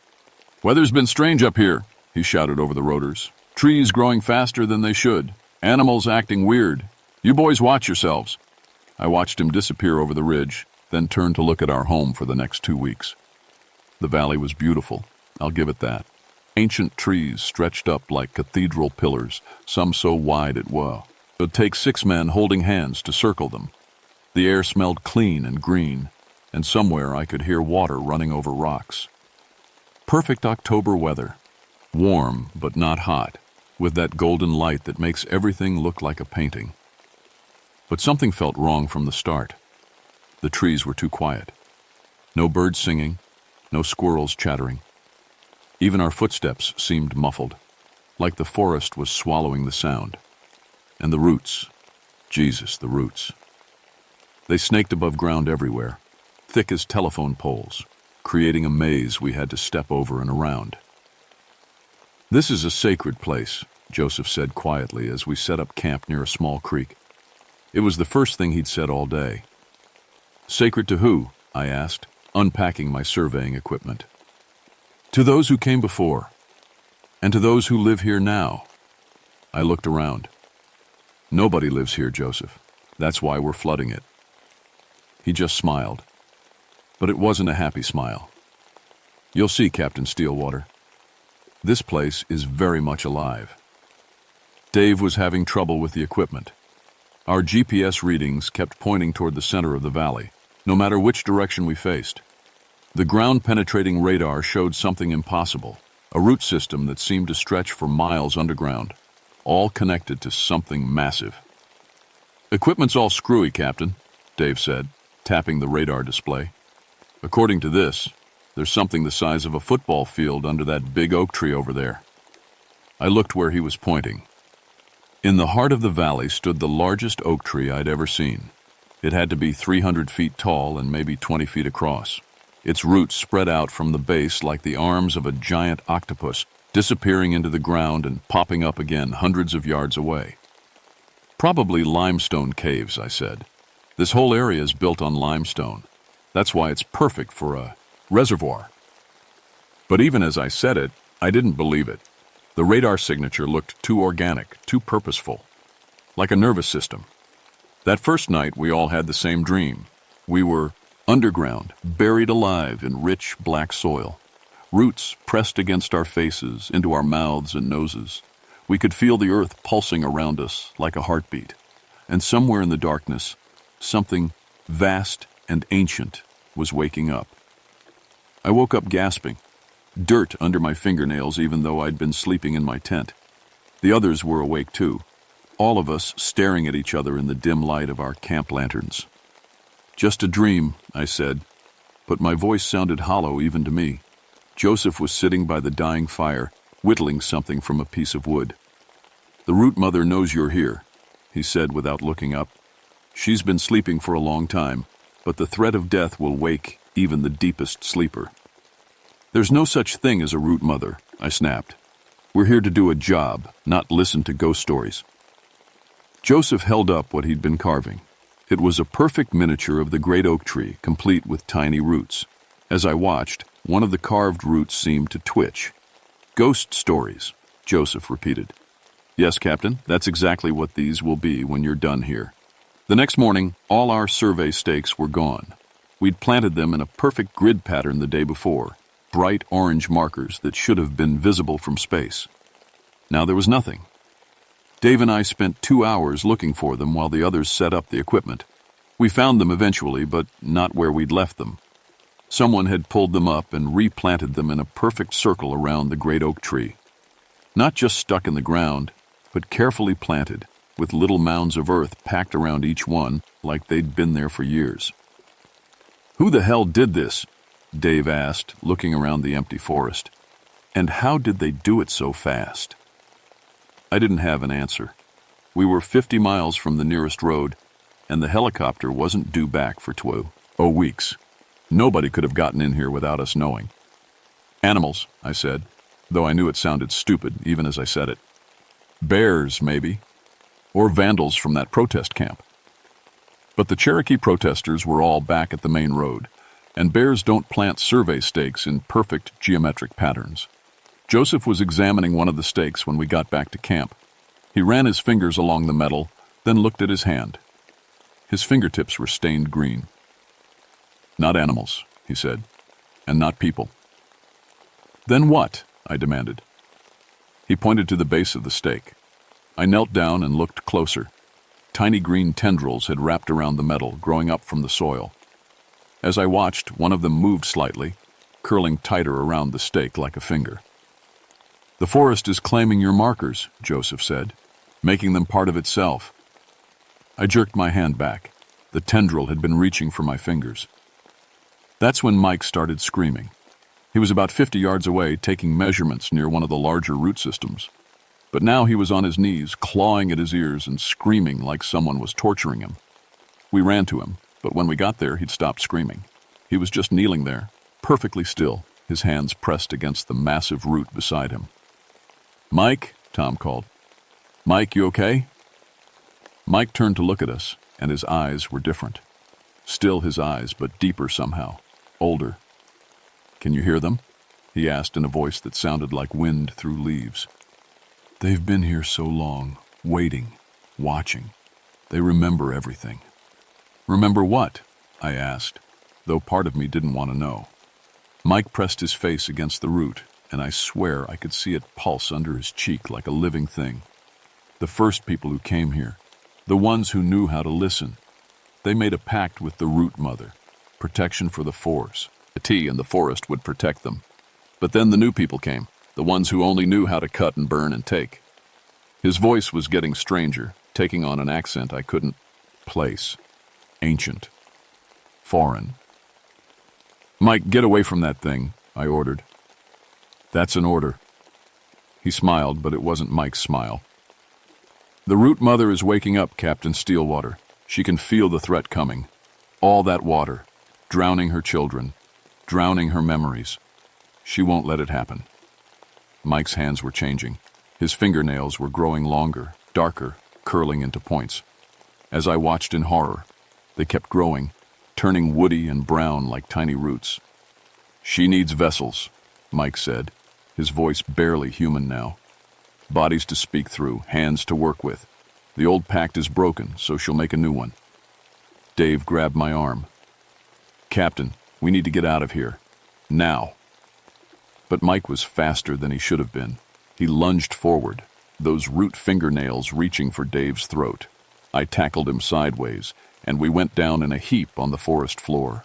"Weather's been strange up here," he shouted over the rotors. "Trees growing faster than they should. Animals acting weird. You boys watch yourselves." I watched him disappear over the ridge, then turned to look at our home for the next 2 weeks. The valley was beautiful, I'll give it that. Ancient trees stretched up like cathedral pillars, some so wide it would take 6 men holding hands to circle them. The air smelled clean and green, and somewhere I could hear water running over rocks. Perfect October weather, warm but not hot, with that golden light that makes everything look like a painting. But something felt wrong from the start. The trees were too quiet. No birds singing, no squirrels chattering. Even our footsteps seemed muffled, like the forest was swallowing the sound. And the roots, Jesus, the roots. They snaked above ground everywhere, thick as telephone poles, creating a maze we had to step over and around. "This is a sacred place," Joseph said quietly as we set up camp near a small creek. It was the first thing he'd said all day. "Sacred to who?" I asked, unpacking my surveying equipment. "To those who came before." And to those who live here now. I looked around. Nobody lives here, Joseph. That's why we're flooding it. He just smiled. But it wasn't a happy smile. You'll see, Captain Stillwater. This place is very much alive. Dave was having trouble with the equipment. Our GPS readings kept pointing toward the center of the valley, no matter which direction we faced. The ground-penetrating radar showed something impossible, a root system that seemed to stretch for miles underground, all connected to something massive. Equipment's all screwy, Captain, Dave said, tapping the radar display. According to this, there's something the size of a football field under that big oak tree over there. I looked where he was pointing. In the heart of the valley stood the largest oak tree I'd ever seen. It had to be 300 feet tall and maybe 20 feet across. Its roots spread out from the base like the arms of a giant octopus, disappearing into the ground and popping up again hundreds of yards away. Probably limestone caves, I said. This whole area is built on limestone. That's why it's perfect for a reservoir. But even as I said it, I didn't believe it. The radar signature looked too organic, too purposeful, like a nervous system. That first night, we all had the same dream. We were underground, buried alive in rich black soil. Roots pressed against our faces, into our mouths and noses. We could feel the earth pulsing around us like a heartbeat. And somewhere in the darkness, something vast and ancient was waking up. I woke up gasping. Dirt under my fingernails even though I'd been sleeping in my tent. The others were awake too, all of us staring at each other in the dim light of our camp lanterns. Just a dream, I said, but my voice sounded hollow even to me. Joseph was sitting by the dying fire, whittling something from a piece of wood. The root mother knows you're here, he said without looking up. She's been sleeping for a long time, but the threat of death will wake even the deepest sleeper. There's no such thing as a root mother, I snapped. We're here to do a job, not listen to ghost stories. Joseph held up what he'd been carving. It was a perfect miniature of the great oak tree, complete with tiny roots. As I watched, one of the carved roots seemed to twitch. Ghost stories, Joseph repeated. Yes, Captain, that's exactly what these will be when you're done here. The next morning, all our survey stakes were gone. We'd planted them in a perfect grid pattern the day before. Bright orange markers that should have been visible from space. Now there was nothing. Dave and I spent 2 hours looking for them while the others set up the equipment. We found them eventually, but not where we'd left them. Someone had pulled them up and replanted them in a perfect circle around the great oak tree. Not just stuck in the ground, but carefully planted, with little mounds of earth packed around each one like they'd been there for years. Who the hell did this? Dave asked, looking around the empty forest. And how did they do it so fast? I didn't have an answer. We were 50 miles from the nearest road, and the helicopter wasn't due back for 2 weeks. Nobody could have gotten in here without us knowing. Animals, I said, though I knew it sounded stupid even as I said it. Bears, maybe. Or vandals from that protest camp. But the Cherokee protesters were all back at the main road, and bears don't plant survey stakes in perfect geometric patterns. Joseph was examining one of the stakes when we got back to camp. He ran his fingers along the metal, then looked at his hand. His fingertips were stained green. Not animals, he said, and not people. Then what? I demanded. He pointed to the base of the stake. I knelt down and looked closer. Tiny green tendrils had wrapped around the metal, growing up from the soil. As I watched, one of them moved slightly, curling tighter around the stake like a finger. The forest is claiming your markers, Joseph said, making them part of itself. I jerked my hand back. The tendril had been reaching for my fingers. That's when Mike started screaming. He was about 50 yards away, taking measurements near one of the larger root systems. But now he was on his knees, clawing at his ears and screaming like someone was torturing him. We ran to him. But when we got there, he'd stopped screaming. He was just kneeling there, perfectly still, his hands pressed against the massive root beside him. Mike, Tom called. Mike, you okay? Mike turned to look at us, and his eyes were different. Still his eyes, but deeper somehow, older. Can you hear them? he asked in a voice that sounded like wind through leaves. They've been here so long, waiting, watching. They remember everything. Remember what? I asked, though part of me didn't want to know. Mike pressed his face against the root, and I swear I could see it pulse under his cheek like a living thing. The first people who came here, the ones who knew how to listen, they made a pact with the root mother, protection for the fours. A tea in the forest would protect them. But then the new people came, the ones who only knew how to cut and burn and take. His voice was getting stranger, taking on an accent I couldn't place. Ancient. Foreign. Mike, get away from that thing, I ordered. That's an order. He smiled, but it wasn't Mike's smile. The root mother is waking up, Captain Steelwater. She can feel the threat coming. All that water, drowning her children, drowning her memories. She won't let it happen. Mike's hands were changing. His fingernails were growing longer, darker, curling into points. As I watched in horror, they kept growing, turning woody and brown like tiny roots. She needs vessels, Mike said, his voice barely human now. Bodies to speak through, hands to work with. The old pact is broken, so she'll make a new one. Dave grabbed my arm. Captain, we need to get out of here. Now. But Mike was faster than he should have been. He lunged forward, those root fingernails reaching for Dave's throat. I tackled him sideways, and we went down in a heap on the forest floor.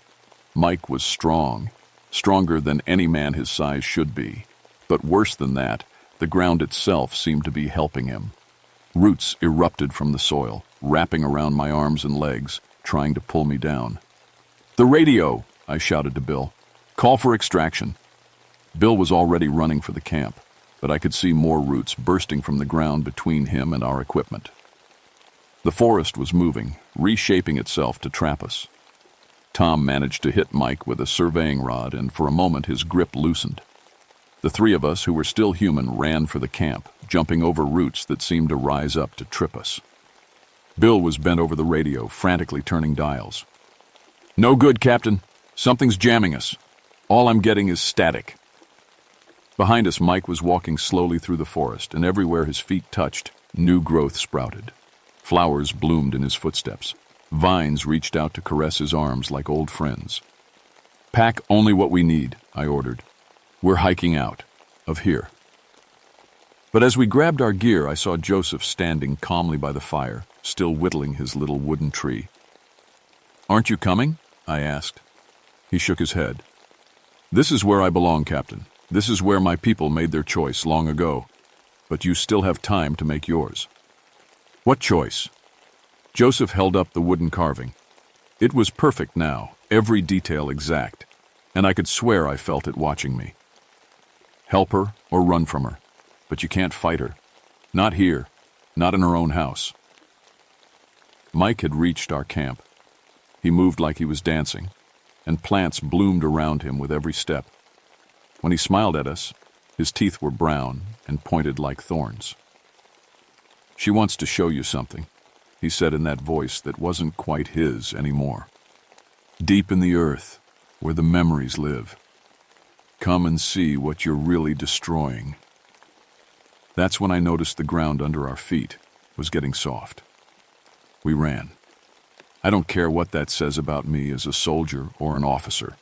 Mike was strong, stronger than any man his size should be. But worse than that, the ground itself seemed to be helping him. Roots erupted from the soil, wrapping around my arms and legs, trying to pull me down. The radio, I shouted to Bill. Call for extraction. Bill was already running for the camp, but I could see more roots bursting from the ground between him and our equipment. The forest was moving, reshaping itself to trap us. Tom managed to hit Mike with a surveying rod, and for a moment his grip loosened. The three of us who were still human ran for the camp, jumping over roots that seemed to rise up to trip us. Bill was bent over the radio, frantically turning dials. No good, Captain. Something's jamming us. All I'm getting is static. Behind us, Mike was walking slowly through the forest, and everywhere his feet touched, new growth sprouted. Flowers bloomed in his footsteps. Vines reached out to caress his arms like old friends. Pack only what we need, I ordered. We're hiking out. Of here. But as we grabbed our gear, I saw Joseph standing calmly by the fire, still whittling his little wooden tree. Aren't you coming? I asked. He shook his head. This is where I belong, Captain. This is where my people made their choice long ago. But you still have time to make yours. What choice? Joseph held up the wooden carving. It was perfect now, every detail exact, and I could swear I felt it watching me. Help her or run from her, but you can't fight her. Not here, not in her own house. Mike had reached our camp. He moved like he was dancing, and plants bloomed around him with every step. When he smiled at us, his teeth were brown and pointed like thorns. She wants to show you something, he said in that voice that wasn't quite his anymore. Deep in the earth, where the memories live. Come and see what you're really destroying. That's when I noticed the ground under our feet was getting soft. We ran. I don't care what that says about me as a soldier or an officer.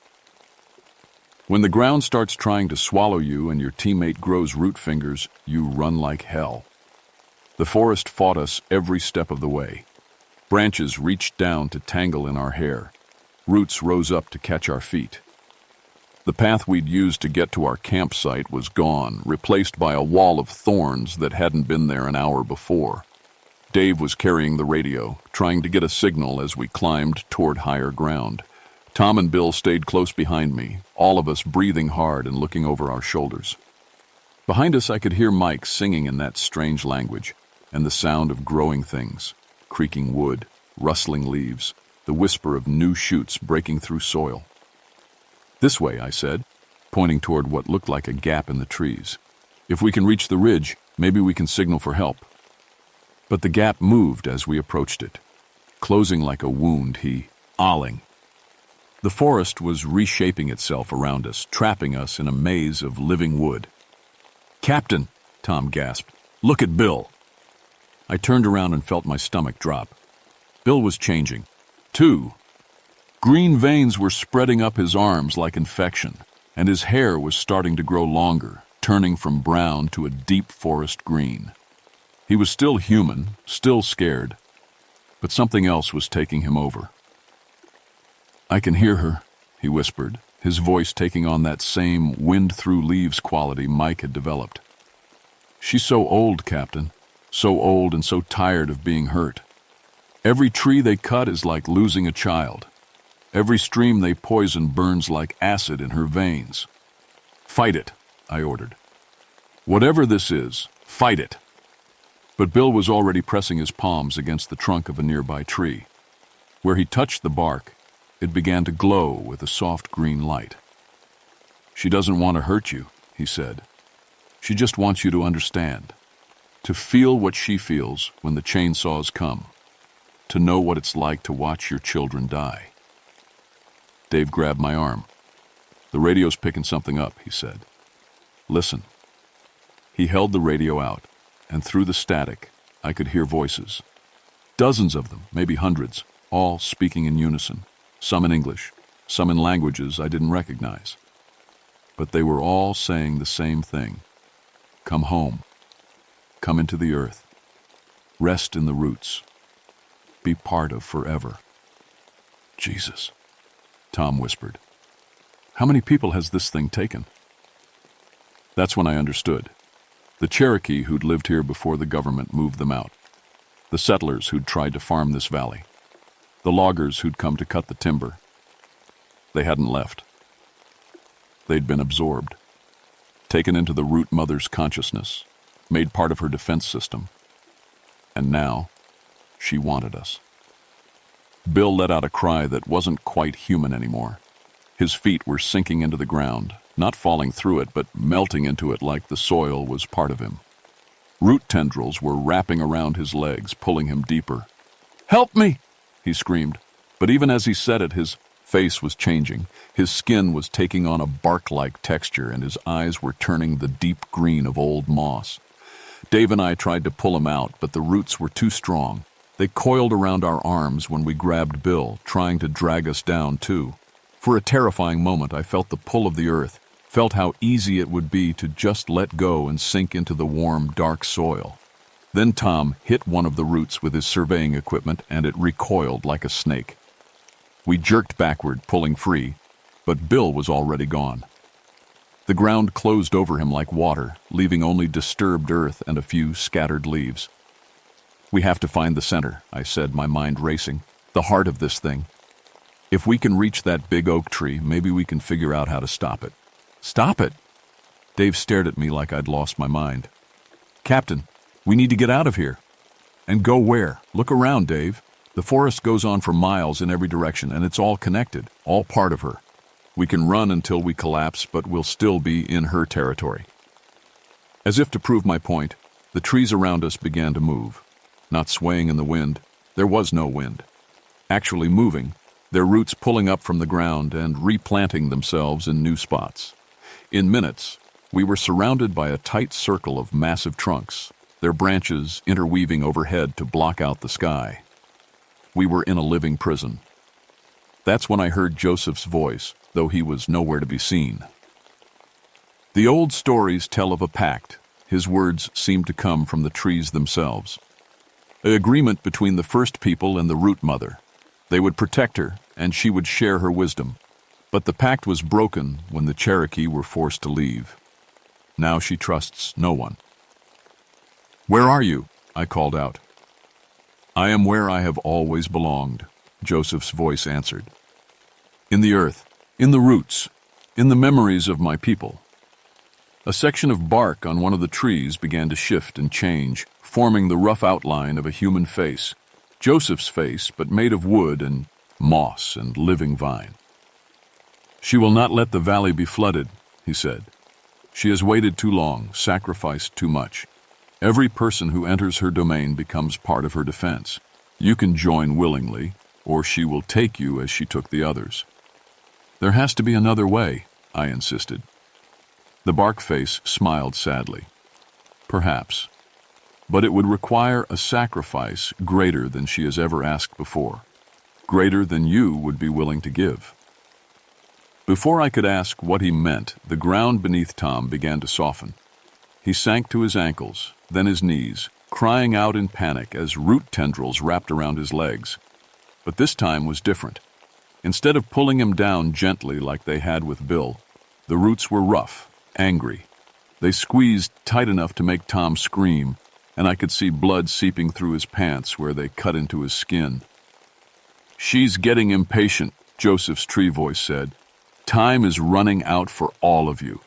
When the ground starts trying to swallow you and your teammate grows root fingers, you run like hell. The forest fought us every step of the way. Branches reached down to tangle in our hair. Roots rose up to catch our feet. The path we'd used to get to our campsite was gone, replaced by a wall of thorns that hadn't been there an hour before. Dave was carrying the radio, trying to get a signal as we climbed toward higher ground. Tom and Bill stayed close behind me, all of us breathing hard and looking over our shoulders. Behind us, I could hear Mike singing in that strange language, and the sound of growing things, creaking wood, rustling leaves, the whisper of new shoots breaking through soil. This way, I said, pointing toward what looked like a gap in the trees. If we can reach the ridge, maybe we can signal for help. But the gap moved as we approached it, closing like a wound, owling. The forest was reshaping itself around us, trapping us in a maze of living wood. "Captain," Tom gasped, "look at Bill." I turned around and felt my stomach drop. Bill was changing. Too. Green veins were spreading up his arms like infection, and his hair was starting to grow longer, turning from brown to a deep forest green. He was still human, still scared, but something else was taking him over. "I can hear her," he whispered, his voice taking on that same wind-through-leaves quality Mike had developed. "She's so old, Captain, so old and so tired of being hurt. Every tree they cut is like losing a child. Every stream they poison burns like acid in her veins." "Fight it," I ordered. "Whatever this is, fight it." But Bill was already pressing his palms against the trunk of a nearby tree. Where he touched the bark, it began to glow with a soft green light. "She doesn't want to hurt you," he said. "She just wants you to understand, to feel what she feels when the chainsaws come, to know what it's like to watch your children die." Dave grabbed my arm. "The radio's picking something up," he said. "Listen." He held the radio out, and through the static, I could hear voices. Dozens of them, maybe hundreds, all speaking in unison, some in English, some in languages I didn't recognize. But they were all saying the same thing. Come home. Come into the earth. Rest in the roots. Be part of forever. "Jesus," Tom whispered. "How many people has this thing taken?" That's when I understood. The Cherokee who'd lived here before the government moved them out. The settlers who'd tried to farm this valley. The loggers who'd come to cut the timber. They hadn't left. They'd been absorbed, taken into the root mother's consciousness, made part of her defense system. And now, she wanted us. Bill let out a cry that wasn't quite human anymore. His feet were sinking into the ground, not falling through it, but melting into it like the soil was part of him. Root tendrils were wrapping around his legs, pulling him deeper. "Help me!" he screamed. But even as he said it, his face was changing. His skin was taking on a bark-like texture, and his eyes were turning the deep green of old moss. Dave and I tried to pull him out, but the roots were too strong. They coiled around our arms when we grabbed Bill, trying to drag us down too. For a terrifying moment, I felt the pull of the earth, felt how easy it would be to just let go and sink into the warm, dark soil. Then Tom hit one of the roots with his surveying equipment, and it recoiled like a snake. We jerked backward, pulling free, but Bill was already gone. The ground closed over him like water, leaving only disturbed earth and a few scattered leaves. "We have to find the center," I said, my mind racing. "The heart of this thing. If we can reach that big oak tree, maybe we can figure out how to stop it." "Stop it?" Dave stared at me like I'd lost my mind. "Captain, we need to get out of here." "And go where? Look around, Dave. The forest goes on for miles in every direction, and it's all connected, all part of her. We can run until we collapse, but we'll still be in her territory." As if to prove my point, the trees around us began to move. Not swaying in the wind. There was no wind. Actually moving, their roots pulling up from the ground and replanting themselves in new spots. In minutes, we were surrounded by a tight circle of massive trunks, their branches interweaving overhead to block out the sky. We were in a living prison. That's when I heard Joseph's voice, though he was nowhere to be seen. "The old stories tell of a pact." His words seemed to come from the trees themselves. An agreement between the first people and the root mother. They would protect her, and she would share her wisdom. But the pact was broken when the Cherokee were forced to leave. Now she trusts no one. "Where are you?" I called out. "I am where I have always belonged," Joseph's voice answered. "In the earth, in the roots, in the memories of my people." A section of bark on one of the trees began to shift and change, forming the rough outline of a human face. Joseph's face, but made of wood and moss and living vine. "She will not let the valley be flooded," he said. "She has waited too long, sacrificed too much. Every person who enters her domain becomes part of her defense. You can join willingly, or she will take you as she took the others." There has to be another way, I insisted. The bark face smiled sadly. Perhaps. But it would require a sacrifice greater than she has ever asked before, greater than you would be willing to give. Before I could ask what he meant, the ground beneath Tom began to soften. He sank to his ankles, then his knees, crying out in panic as root tendrils wrapped around his legs. But this time was different. Instead of pulling him down gently like they had with Bill, the roots were rough, angry. They squeezed tight enough to make Tom scream, and I could see blood seeping through his pants where they cut into his skin. "She's getting impatient," Joseph's tree voice said. "Time is running out for all of you."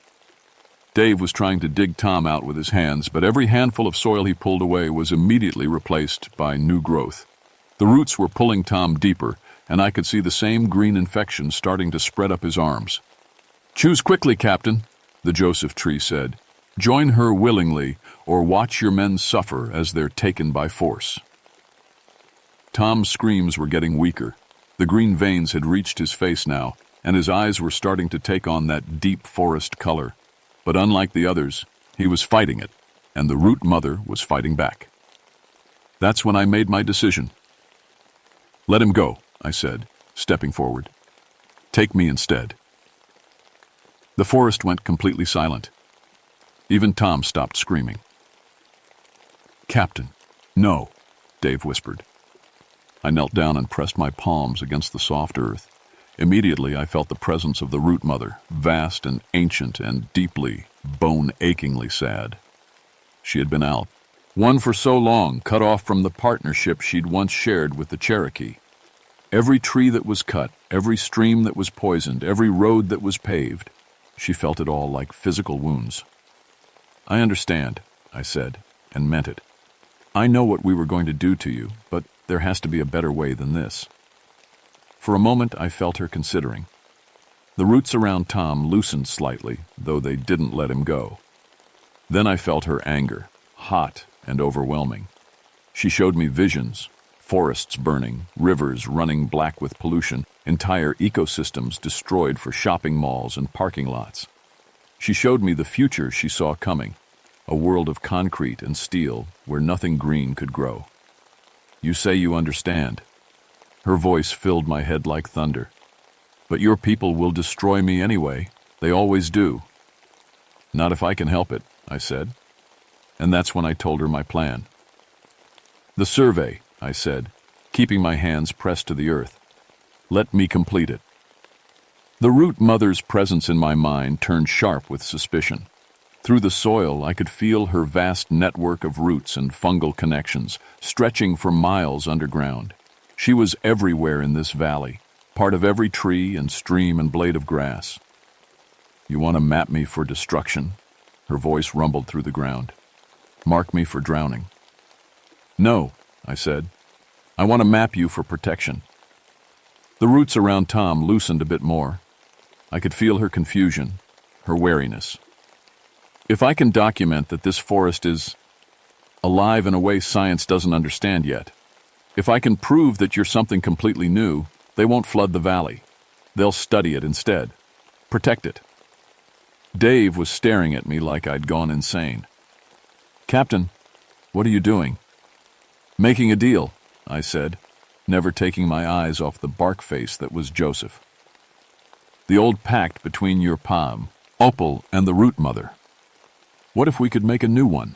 Dave was trying to dig Tom out with his hands, but every handful of soil he pulled away was immediately replaced by new growth. The roots were pulling Tom deeper, and I could see the same green infection starting to spread up his arms. "Choose quickly, Captain," the Joseph tree said. "Join her willingly, or watch your men suffer as they're taken by force." Tom's screams were getting weaker. The green veins had reached his face now, and his eyes were starting to take on that deep forest color. But unlike the others, he was fighting it, and the root mother was fighting back. That's when I made my decision. "Let him go," I said, stepping forward. "Take me instead." The forest went completely silent. Even Tom stopped screaming. "Captain, no," Dave whispered. I knelt down and pressed my palms against the soft earth. Immediately, I felt the presence of the root mother, vast and ancient and deeply, bone-achingly sad. She had been out, one for so long, cut off from the partnership she'd once shared with the Cherokee. Every tree that was cut, every stream that was poisoned, every road that was paved, she felt it all like physical wounds. "I understand," I said, and meant it. "I know what we were going to do to you, but there has to be a better way than this." For a moment, I felt her considering. The roots around Tom loosened slightly, though they didn't let him go. Then I felt her anger, hot and overwhelming. She showed me visions, forests burning, rivers running black with pollution, entire ecosystems destroyed for shopping malls and parking lots. She showed me the future she saw coming, a world of concrete and steel where nothing green could grow. "You say you understand." Her voice filled my head like thunder. "But your people will destroy me anyway. They always do." "Not if I can help it," I said. And that's when I told her my plan. "The survey," I said, keeping my hands pressed to the earth. "Let me complete it." The root mother's presence in my mind turned sharp with suspicion. Through the soil, I could feel her vast network of roots and fungal connections, stretching for miles underground. She was everywhere in this valley, part of every tree and stream and blade of grass. "You want to map me for destruction?" Her voice rumbled through the ground. "Mark me for drowning." "No," I said. "I want to map you for protection." The roots around Tom loosened a bit more. I could feel her confusion, her wariness. "If I can document that this forest is alive in a way science doesn't understand yet, if I can prove that you're something completely new, they won't flood the valley. They'll study it instead. Protect it." Dave was staring at me like I'd gone insane. "Captain, what are you doing?" "Making a deal," I said, never taking my eyes off the bark face that was Joseph. "The old pact between your palm, Opal, and the root mother. What if we could make a new one?"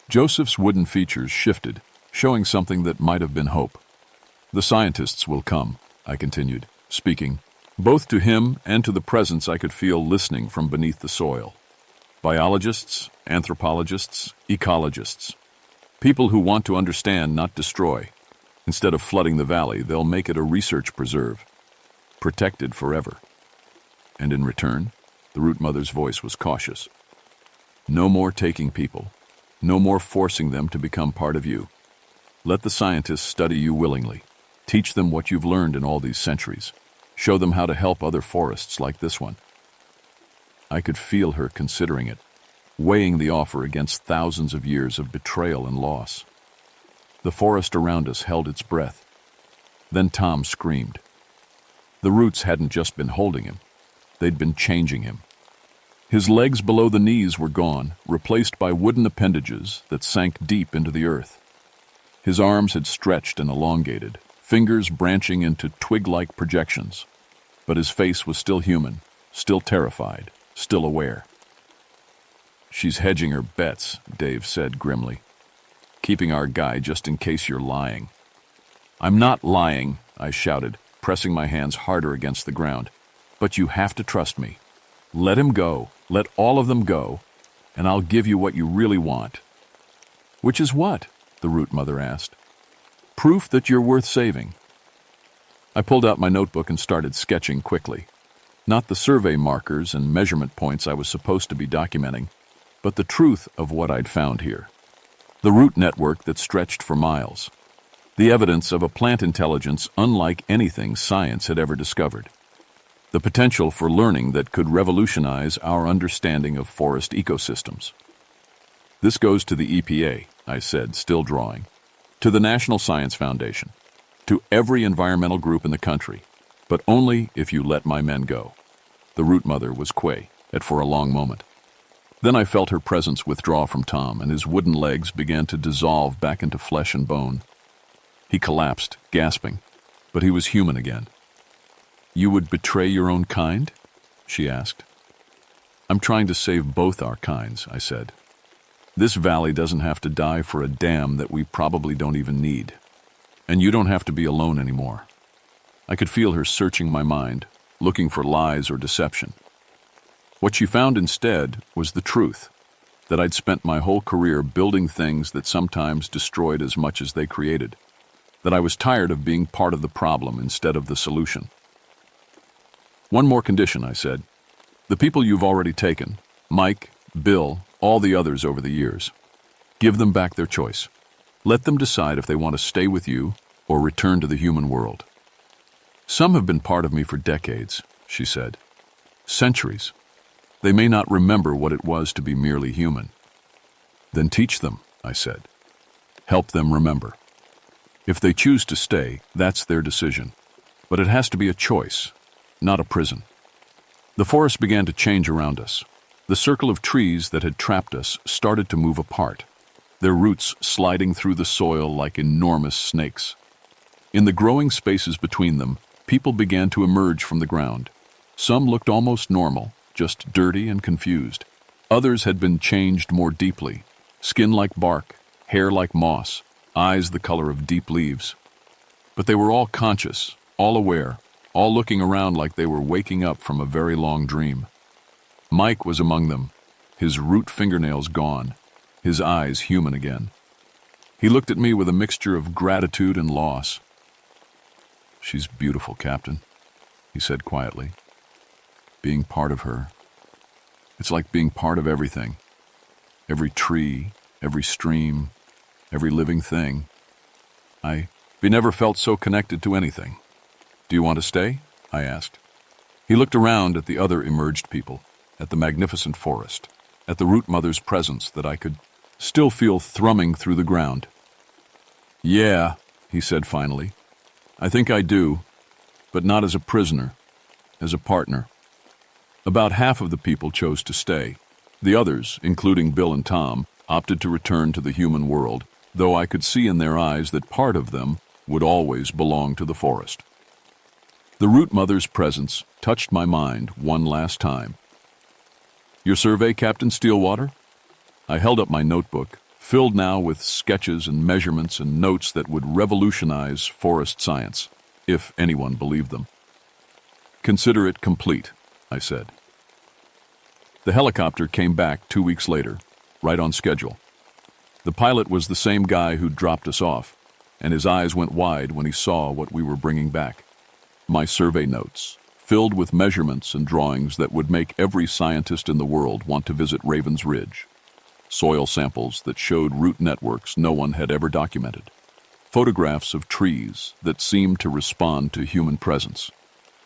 Joseph's wooden features shifted, showing something that might have been hope. "The scientists will come," I continued, speaking, both to him and to the presence I could feel listening from beneath the soil. Biologists, anthropologists, ecologists. People who want to understand, not destroy. Instead of flooding the valley, they'll make it a research preserve, protected forever. And in return, the root mother's voice was cautious. "No more taking people. No more forcing them to become part of you. Let the scientists study you willingly. Teach them what you've learned in all these centuries. Show them how to help other forests like this one." I could feel her considering it, weighing the offer against thousands of years of betrayal and loss. The forest around us held its breath. Then Tom screamed. The roots hadn't just been holding him. They'd been changing him. His legs below the knees were gone, replaced by wooden appendages that sank deep into the earth. His arms had stretched and elongated, fingers branching into twig-like projections. But his face was still human, still terrified, still aware. "She's hedging her bets," Dave said grimly. "Keeping our guy just in case you're lying." "I'm not lying," I shouted, pressing my hands harder against the ground. "But you have to trust me. Let him go, let all of them go, and I'll give you what you really want." "Which is what?" the root mother asked. "Proof that you're worth saving." I pulled out my notebook and started sketching quickly. Not the survey markers and measurement points I was supposed to be documenting, but the truth of what I'd found here. The root network that stretched for miles. The evidence of a plant intelligence unlike anything science had ever discovered. The potential for learning that could revolutionize our understanding of forest ecosystems. "This goes to the EPA," I said, still drawing, "to the National Science Foundation, to every environmental group in the country, but only if you let my men go." The root mother was quiet for a long moment. Then I felt her presence withdraw from Tom, and his wooden legs began to dissolve back into flesh and bone. He collapsed, gasping, but he was human again. "You would betray your own kind?" she asked. "I'm trying to save both our kinds," I said. "This valley doesn't have to die for a dam that we probably don't even need. And you don't have to be alone anymore." I could feel her searching my mind, looking for lies or deception. What she found instead was the truth, that I'd spent my whole career building things that sometimes destroyed as much as they created, that I was tired of being part of the problem instead of the solution. "One more condition," I said. "The people you've already taken, Mike, Bill, all the others over the years, give them back their choice. Let them decide if they want to stay with you or return to the human world." "Some have been part of me for decades," she said. "Centuries. They may not remember what it was to be merely human." "Then teach them," I said. "Help them remember. If they choose to stay, that's their decision. But it has to be a choice, not a prison." The forest began to change around us. The circle of trees that had trapped us started to move apart, their roots sliding through the soil like enormous snakes. In the growing spaces between them, people began to emerge from the ground. Some looked almost normal, just dirty and confused. Others had been changed more deeply, skin like bark, hair like moss, eyes the color of deep leaves. But they were all conscious, all aware, all looking around like they were waking up from a very long dream. Mike was among them, his root fingernails gone, his eyes human again. He looked at me with a mixture of gratitude and loss. "She's beautiful, Captain," he said quietly. "Being part of her, it's like being part of everything. Every tree, every stream, every living thing. We never felt so connected to anything. Do you want to stay?" I asked. He looked around at the other emerged people, at the magnificent forest, at the root mother's presence that I could still feel thrumming through the ground. "Yeah," he said finally. "I think I do, but not as a prisoner, as a partner." About half of the people chose to stay. The others, including Bill and Tom, opted to return to the human world, though I could see in their eyes that part of them would always belong to the forest. The root mother's presence touched my mind one last time. "Your survey, Captain Stillwater?" I held up my notebook, filled now with sketches and measurements and notes that would revolutionize forest science, if anyone believed them. "Consider it complete," I said. The helicopter came back 2 weeks later, right on schedule. The pilot was the same guy who dropped us off, and his eyes went wide when he saw what we were bringing back. My survey notes, filled with measurements and drawings that would make every scientist in the world want to visit Raven's Ridge. Soil samples that showed root networks no one had ever documented. Photographs of trees that seemed to respond to human presence.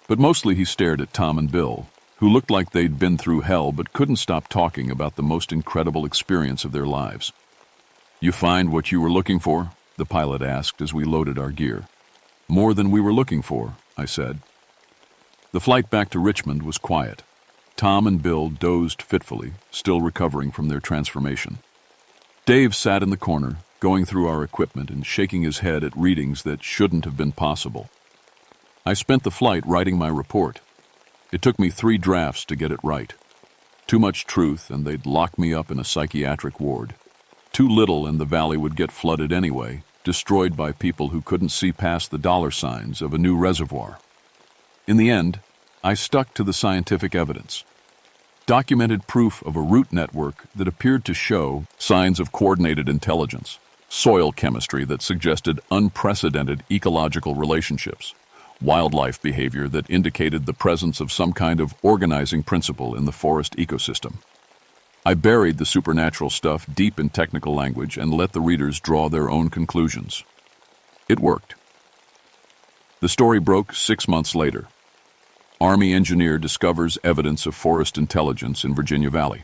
But mostly he stared at Tom and Bill, who looked like they'd been through hell but couldn't stop talking about the most incredible experience of their lives. "You find what you were looking for?" the pilot asked as we loaded our gear. "More than we were looking for," I said. The flight back to Richmond was quiet. Tom and Bill dozed fitfully, still recovering from their transformation. Dave sat in the corner, going through our equipment and shaking his head at readings that shouldn't have been possible. I spent the flight writing my report. It took me 3 drafts to get it right. Too much truth, and they'd lock me up in a psychiatric ward. Too little, and the valley would get flooded anyway, destroyed by people who couldn't see past the dollar signs of a new reservoir. In the end, I stuck to the scientific evidence. Documented proof of a root network that appeared to show signs of coordinated intelligence, soil chemistry that suggested unprecedented ecological relationships, wildlife behavior that indicated the presence of some kind of organizing principle in the forest ecosystem. I buried the supernatural stuff deep in technical language and let the readers draw their own conclusions. It worked. The story broke 6 months later. Army engineer discovers evidence of forest intelligence in Virginia Valley.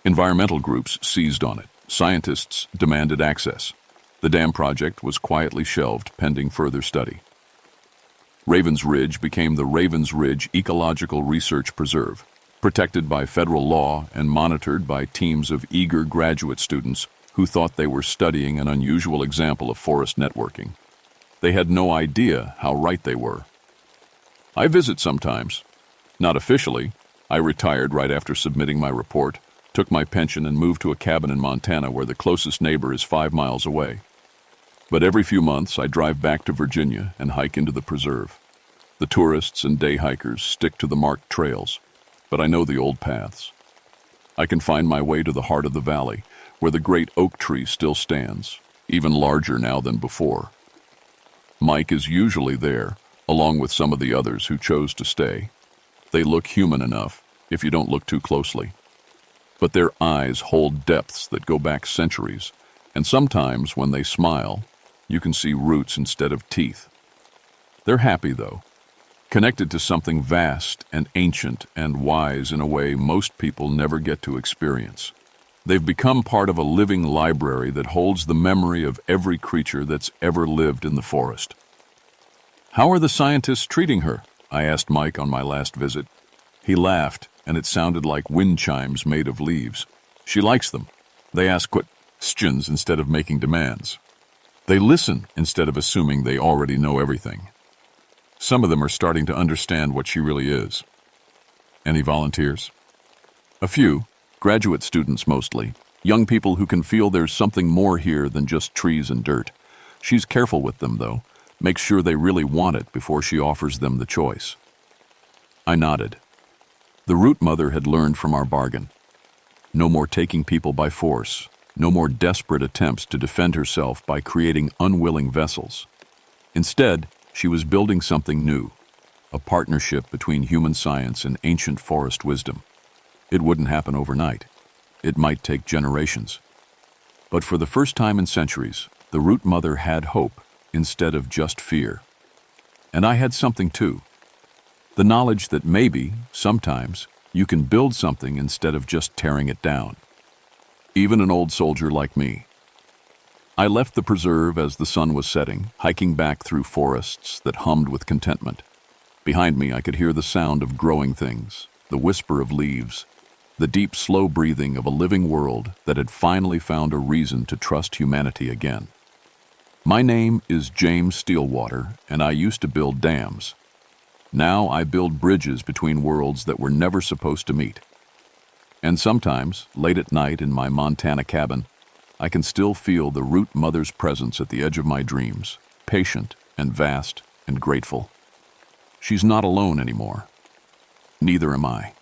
Environmental groups seized on it. Scientists demanded access. The dam project was quietly shelved pending further study. Ravens Ridge became the Ravens Ridge Ecological Research Preserve, protected by federal law and monitored by teams of eager graduate students who thought they were studying an unusual example of forest networking. They had no idea how right they were. I visit sometimes. Not officially. I retired right after submitting my report, took my pension and moved to a cabin in Montana where the closest neighbor is 5 miles away. But every few months I drive back to Virginia and hike into the preserve. The tourists and day hikers stick to the marked trails, but I know the old paths. I can find my way to the heart of the valley, where the great oak tree still stands, even larger now than before. Mike is usually there, along with some of the others who chose to stay. They look human enough, if you don't look too closely. But their eyes hold depths that go back centuries, and sometimes when they smile, you can see roots instead of teeth. They're happy, though, connected to something vast and ancient and wise in a way most people never get to experience. They've become part of a living library that holds the memory of every creature that's ever lived in the forest. "How are the scientists treating her?" I asked Mike on my last visit. He laughed, and it sounded like wind chimes made of leaves. "She likes them. They ask questions instead of making demands. They listen instead of assuming they already know everything. Some of them are starting to understand what she really is." "Any volunteers?" "A few. Graduate students mostly. Young people who can feel there's something more here than just trees and dirt. She's careful with them, though. Makes sure they really want it before she offers them the choice." I nodded. The root mother had learned from our bargain. No more taking people by force. No more desperate attempts to defend herself by creating unwilling vessels. Instead, she was building something new, a partnership between human science and ancient forest wisdom. It wouldn't happen overnight. It might take generations. But for the first time in centuries, the root mother had hope instead of just fear. And I had something too. The knowledge that maybe, sometimes, you can build something instead of just tearing it down. Even an old soldier like me. I left the preserve as the sun was setting, hiking back through forests that hummed with contentment. Behind me, I could hear the sound of growing things, the whisper of leaves, the deep, slow breathing of a living world that had finally found a reason to trust humanity again. My name is James Steelwater, and I used to build dams. Now I build bridges between worlds that were never supposed to meet. And sometimes, late at night in my Montana cabin, I can still feel the root mother's presence at the edge of my dreams, patient and vast and grateful. She's not alone anymore. Neither am I.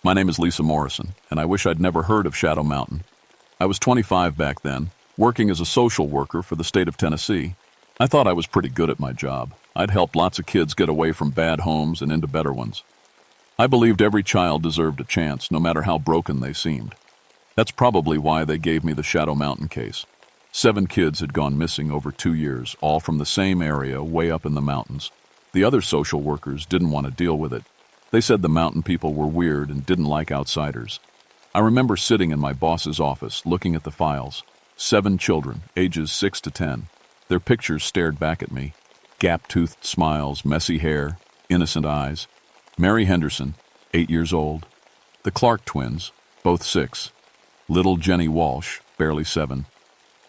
My name is Lisa Morrison, and I wish I'd never heard of Shadow Mountain. I was 25 back then, working as a social worker for the state of Tennessee. I thought I was pretty good at my job. I'd helped lots of kids get away from bad homes and into better ones. I believed every child deserved a chance, no matter how broken they seemed. That's probably why they gave me the Shadow Mountain case. 7 kids had gone missing over 2 years, all from the same area way up in the mountains. The other social workers didn't want to deal with it. They said the mountain people were weird and didn't like outsiders. I remember sitting in my boss's office, looking at the files. 7 children, ages 6 to 10. Their pictures stared back at me. Gap-toothed smiles, messy hair, innocent eyes. Mary Henderson, 8 years old. The Clark twins, both 6. Little Jenny Walsh, barely 7.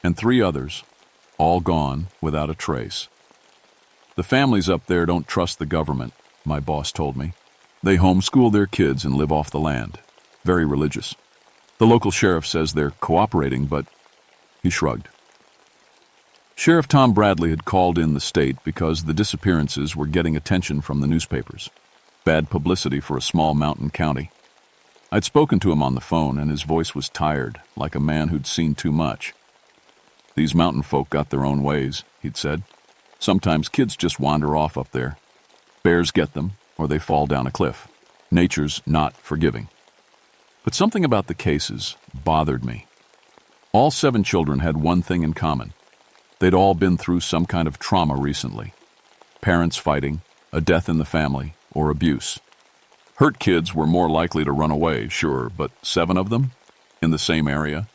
And 3 others, all gone without a trace. The families up there don't trust the government, my boss told me. They homeschool their kids and live off the land. Very religious. The local sheriff says they're cooperating, but he shrugged. Sheriff Tom Bradley had called in the state because the disappearances were getting attention from the newspapers. Bad publicity for a small mountain county. I'd spoken to him on the phone, and his voice was tired, like a man who'd seen too much. These mountain folk got their own ways, he'd said. Sometimes kids just wander off up there. Bears get them, or they fall down a cliff. Nature's not forgiving. But something about the cases bothered me. All 7 children had one thing in common. They'd all been through some kind of trauma recently. Parents fighting, a death in the family, or abuse. Hurt kids were more likely to run away, sure, but 7 of them? In the same area?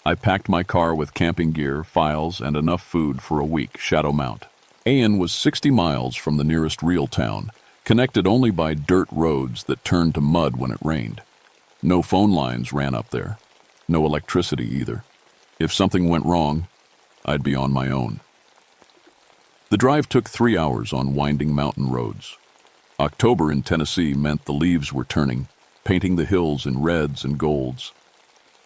I packed my car with camping gear, files, and enough food for a week, Shadow Mount. Ayan was 60 miles from the nearest real town, connected only by dirt roads that turned to mud when it rained. No phone lines ran up there. No electricity either. If something went wrong, I'd be on my own. The drive took 3 hours on winding mountain roads. October in Tennessee meant the leaves were turning, painting the hills in reds and golds.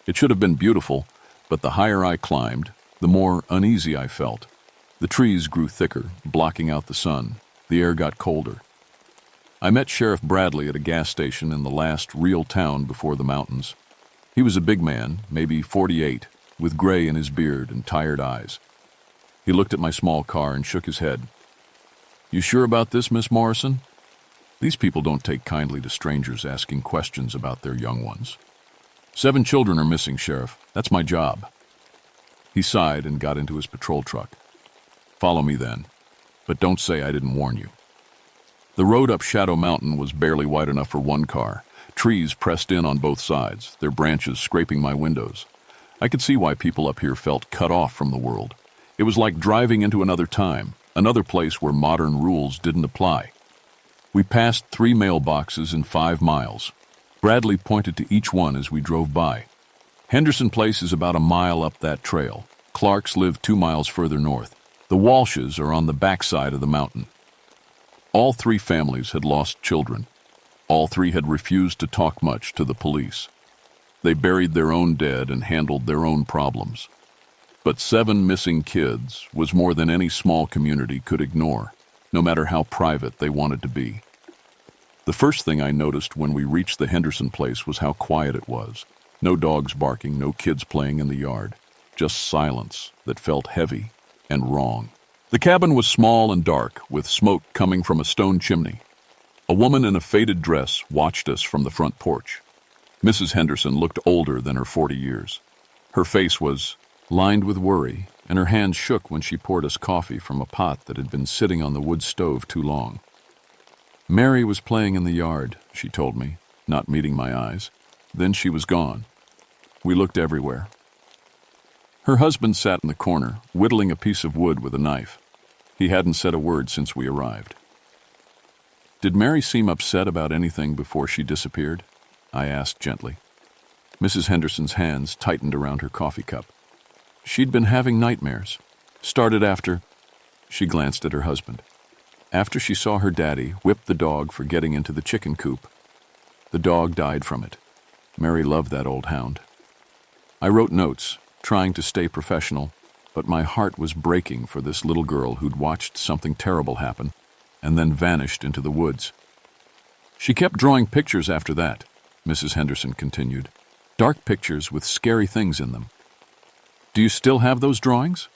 It should have been beautiful, but the higher I climbed, the more uneasy I felt. The trees grew thicker, blocking out the sun. The air got colder. I met Sheriff Bradley at a gas station in the last real town before the mountains. He was a big man, maybe 48, with gray in his beard and tired eyes. He looked at my small car and shook his head. "You sure about this, Miss Morrison? These people don't take kindly to strangers asking questions about their young ones. 7 children are missing, Sheriff. That's my job." He sighed and got into his patrol truck. "Follow me then, but don't say I didn't warn you." The road up Shadow Mountain was barely wide enough for one car. Trees pressed in on both sides, their branches scraping my windows. I could see why people up here felt cut off from the world. It was like driving into another time, another place where modern rules didn't apply. We passed 3 mailboxes in 5 miles. Bradley pointed to each one as we drove by. Henderson Place is about a mile up that trail. Clarks live 2 miles further north. The Walshes are on the backside of the mountain. All 3 families had lost children. All 3 had refused to talk much to the police. They buried their own dead and handled their own problems. But 7 missing kids was more than any small community could ignore, no matter how private they wanted to be. The first thing I noticed when we reached the Henderson place was how quiet it was. No dogs barking, no kids playing in the yard. Just silence that felt heavy and wrong. The cabin was small and dark, with smoke coming from a stone chimney. A woman in a faded dress watched us from the front porch. Mrs. Henderson looked older than her 40 years. Her face was lined with worry, and her hands shook when she poured us coffee from a pot that had been sitting on the wood stove too long. "Mary was playing in the yard," she told me, not meeting my eyes. Then she was gone. We looked everywhere. Her husband sat in the corner, whittling a piece of wood with a knife. He hadn't said a word since we arrived. "Did Mary seem upset about anything before she disappeared?" I asked gently. Mrs. Henderson's hands tightened around her coffee cup. "She'd been having nightmares. Started after—" She glanced at her husband. "After she saw her daddy whip the dog for getting into the chicken coop. The dog died from it. Mary loved that old hound." I wrote notes, trying to stay professional, but my heart was breaking for this little girl who'd watched something terrible happen and then vanished into the woods. "She kept drawing pictures after that," Mrs. Henderson continued. "Dark pictures with scary things in them. Do you still have those drawings?"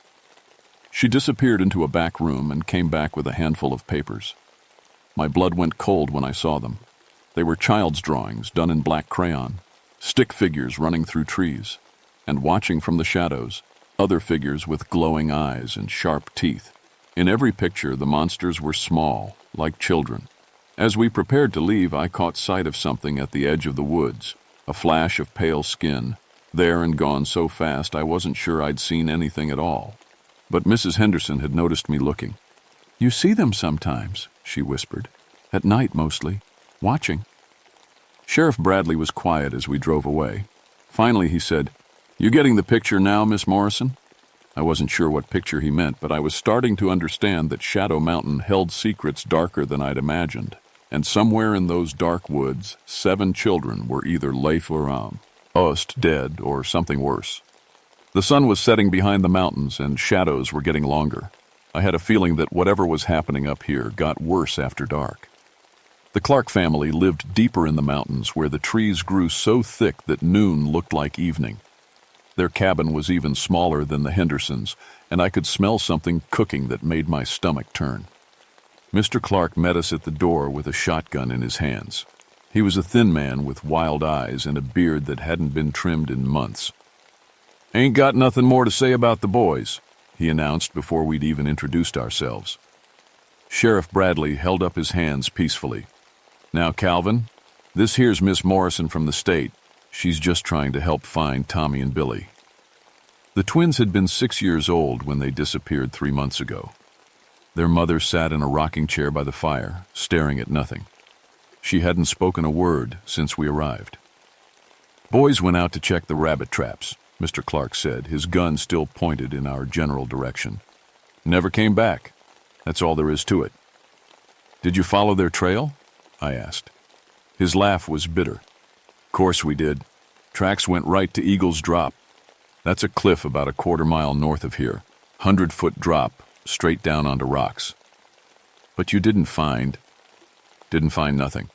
She disappeared into a back room and came back with a handful of papers. My blood went cold when I saw them. They were child's drawings done in black crayon, stick figures running through trees, and watching from the shadows, other figures with glowing eyes and sharp teeth. In every picture, the monsters were small, like children. As we prepared to leave, I caught sight of something at the edge of the woods. A flash of pale skin, there and gone so fast I wasn't sure I'd seen anything at all. But Mrs. Henderson had noticed me looking. "You see them sometimes," she whispered. "At night mostly, watching." Sheriff Bradley was quiet as we drove away. Finally he said, "You getting the picture now, Miss Morrison?" I wasn't sure what picture he meant, but I was starting to understand that Shadow Mountain held secrets darker than I'd imagined. And somewhere in those dark woods, 7 children were either Leif or Ost dead or something worse. The sun was setting behind the mountains and shadows were getting longer. I had a feeling that whatever was happening up here got worse after dark. The Clark family lived deeper in the mountains where the trees grew so thick that noon looked like evening. Their cabin was even smaller than the Hendersons, and I could smell something cooking that made my stomach turn. Mr. Clark met us at the door with a shotgun in his hands. He was a thin man with wild eyes and a beard that hadn't been trimmed in months. "Ain't got nothing more to say about the boys," he announced before we'd even introduced ourselves. Sheriff Bradley held up his hands peacefully. "Now, Calvin, this here's Miss Morrison from the state. She's just trying to help find Tommy and Billy." The twins had been 6 years old when they disappeared 3 months ago. Their mother sat in a rocking chair by the fire, staring at nothing. She hadn't spoken a word since we arrived. "Boys went out to check the rabbit traps," Mr. Clark said, his gun still pointed in our general direction. "Never came back. That's all there is to it." "Did you follow their trail?" I asked. His laugh was bitter. "Course we did. Tracks went right to Eagle's Drop. That's a cliff about a quarter-mile north of here. 100-foot drop, straight down onto rocks." "But you didn't find—" "Didn't find nothing.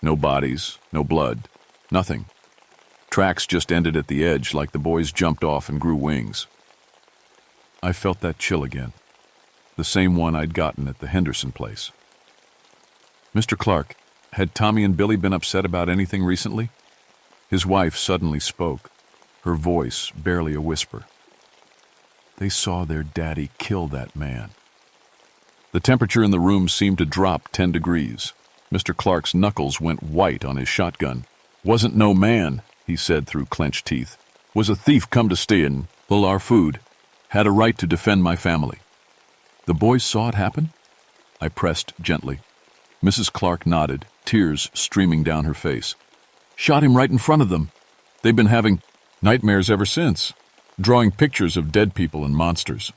No bodies, no blood, nothing. Tracks just ended at the edge like the boys jumped off and grew wings." I felt that chill again, the same one I'd gotten at the Henderson place. "Mr. Clark, had Tommy and Billy been upset about anything recently?" His wife suddenly spoke, her voice barely a whisper. "They saw their daddy kill that man." The temperature in the room seemed to drop 10 degrees. Mr. Clark's knuckles went white on his shotgun. "Wasn't no man," he said through clenched teeth. "Was a thief come to steal our food. Had a right to defend my family." "The boys saw it happen?" I pressed gently. Mrs. Clark nodded, tears streaming down her face. "Shot him right in front of them. They've been having nightmares ever since, drawing pictures of dead people and monsters."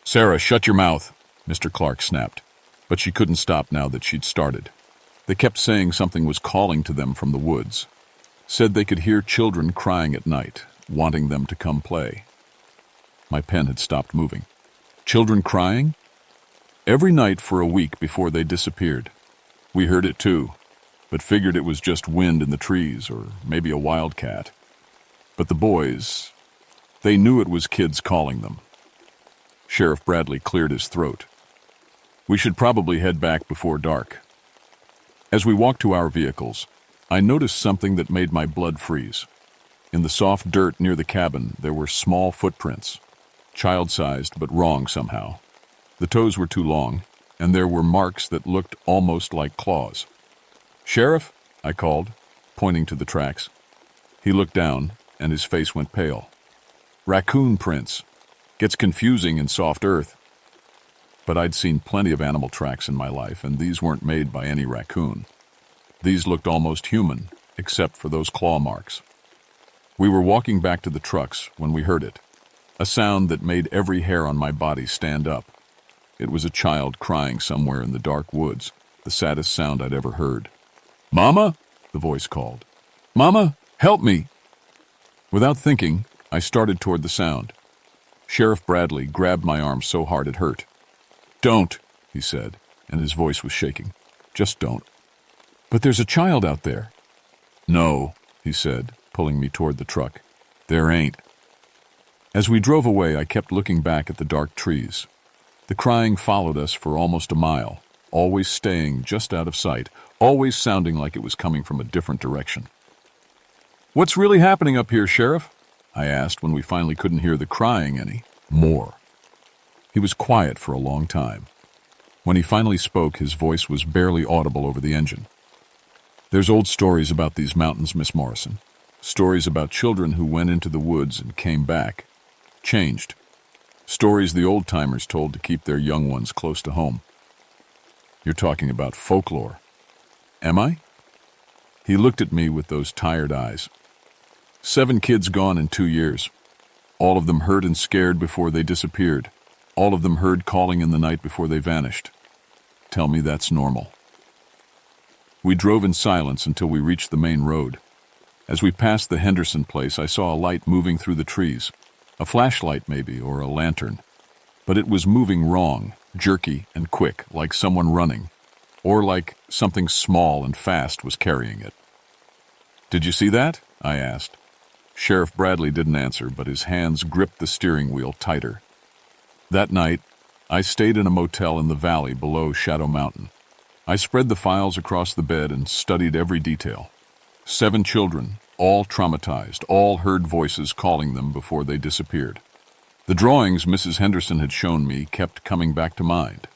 "Sarah, shut your mouth," Mr. Clark snapped. But she couldn't stop now that she'd started. They kept saying something was calling to them from the woods. Said they could hear children crying at night, wanting them to come play. My pen had stopped moving. Children crying? Every night for a week before they disappeared. We heard it too, but figured it was just wind in the trees or maybe a wildcat. But the boys, they knew it was kids calling them. Sheriff Bradley cleared his throat. "We should probably head back before dark." As we walked to our vehicles, I noticed something that made my blood freeze. In the soft dirt near the cabin, there were small footprints, child-sized but wrong somehow. The toes were too long, and there were marks that looked almost like claws. "Sheriff," I called, pointing to the tracks. He looked down, and his face went pale. "Raccoon prints. Gets confusing in soft earth." But I'd seen plenty of animal tracks in my life, and these weren't made by any raccoon. These looked almost human, except for those claw marks. We were walking back to the trucks when we heard it, a sound that made every hair on my body stand up. It was a child crying somewhere in the dark woods, the saddest sound I'd ever heard. "Mama?" the voice called. "Mama, help me!" Without thinking, I started toward the sound. Sheriff Bradley grabbed my arm so hard it hurt. "Don't," he said, and his voice was shaking. "Just don't." "But there's a child out there." "No," he said, pulling me toward the truck. "There ain't." As we drove away, I kept looking back at the dark trees. The crying followed us for almost a mile, always staying just out of sight, always sounding like it was coming from a different direction. "What's really happening up here, Sheriff?" I asked when we finally couldn't hear the crying any more. He was quiet for a long time. When he finally spoke, his voice was barely audible over the engine. "There's old stories about these mountains, Miss Morrison. Stories about children who went into the woods and came back. Changed. Stories the old-timers told to keep their young ones close to home. You're talking about folklore. Am I? He looked at me with those tired eyes. 7 kids gone in 2 years. All of them hurt and scared before they disappeared. All of them heard calling in the night before they vanished. Tell me that's normal. We drove in silence until we reached the main road. As we passed the Henderson place, I saw a light moving through the trees. A flashlight maybe, or a lantern. But it was moving wrong, jerky and quick, like someone running. Or like something small and fast was carrying it. Did you see that? I asked. Sheriff Bradley didn't answer, but his hands gripped the steering wheel tighter. That night, I stayed in a motel in the valley below Shadow Mountain. I spread the files across the bed and studied every detail. 7 children, all traumatized, all heard voices calling them before they disappeared. The drawings Mrs. Henderson had shown me kept coming back to mind.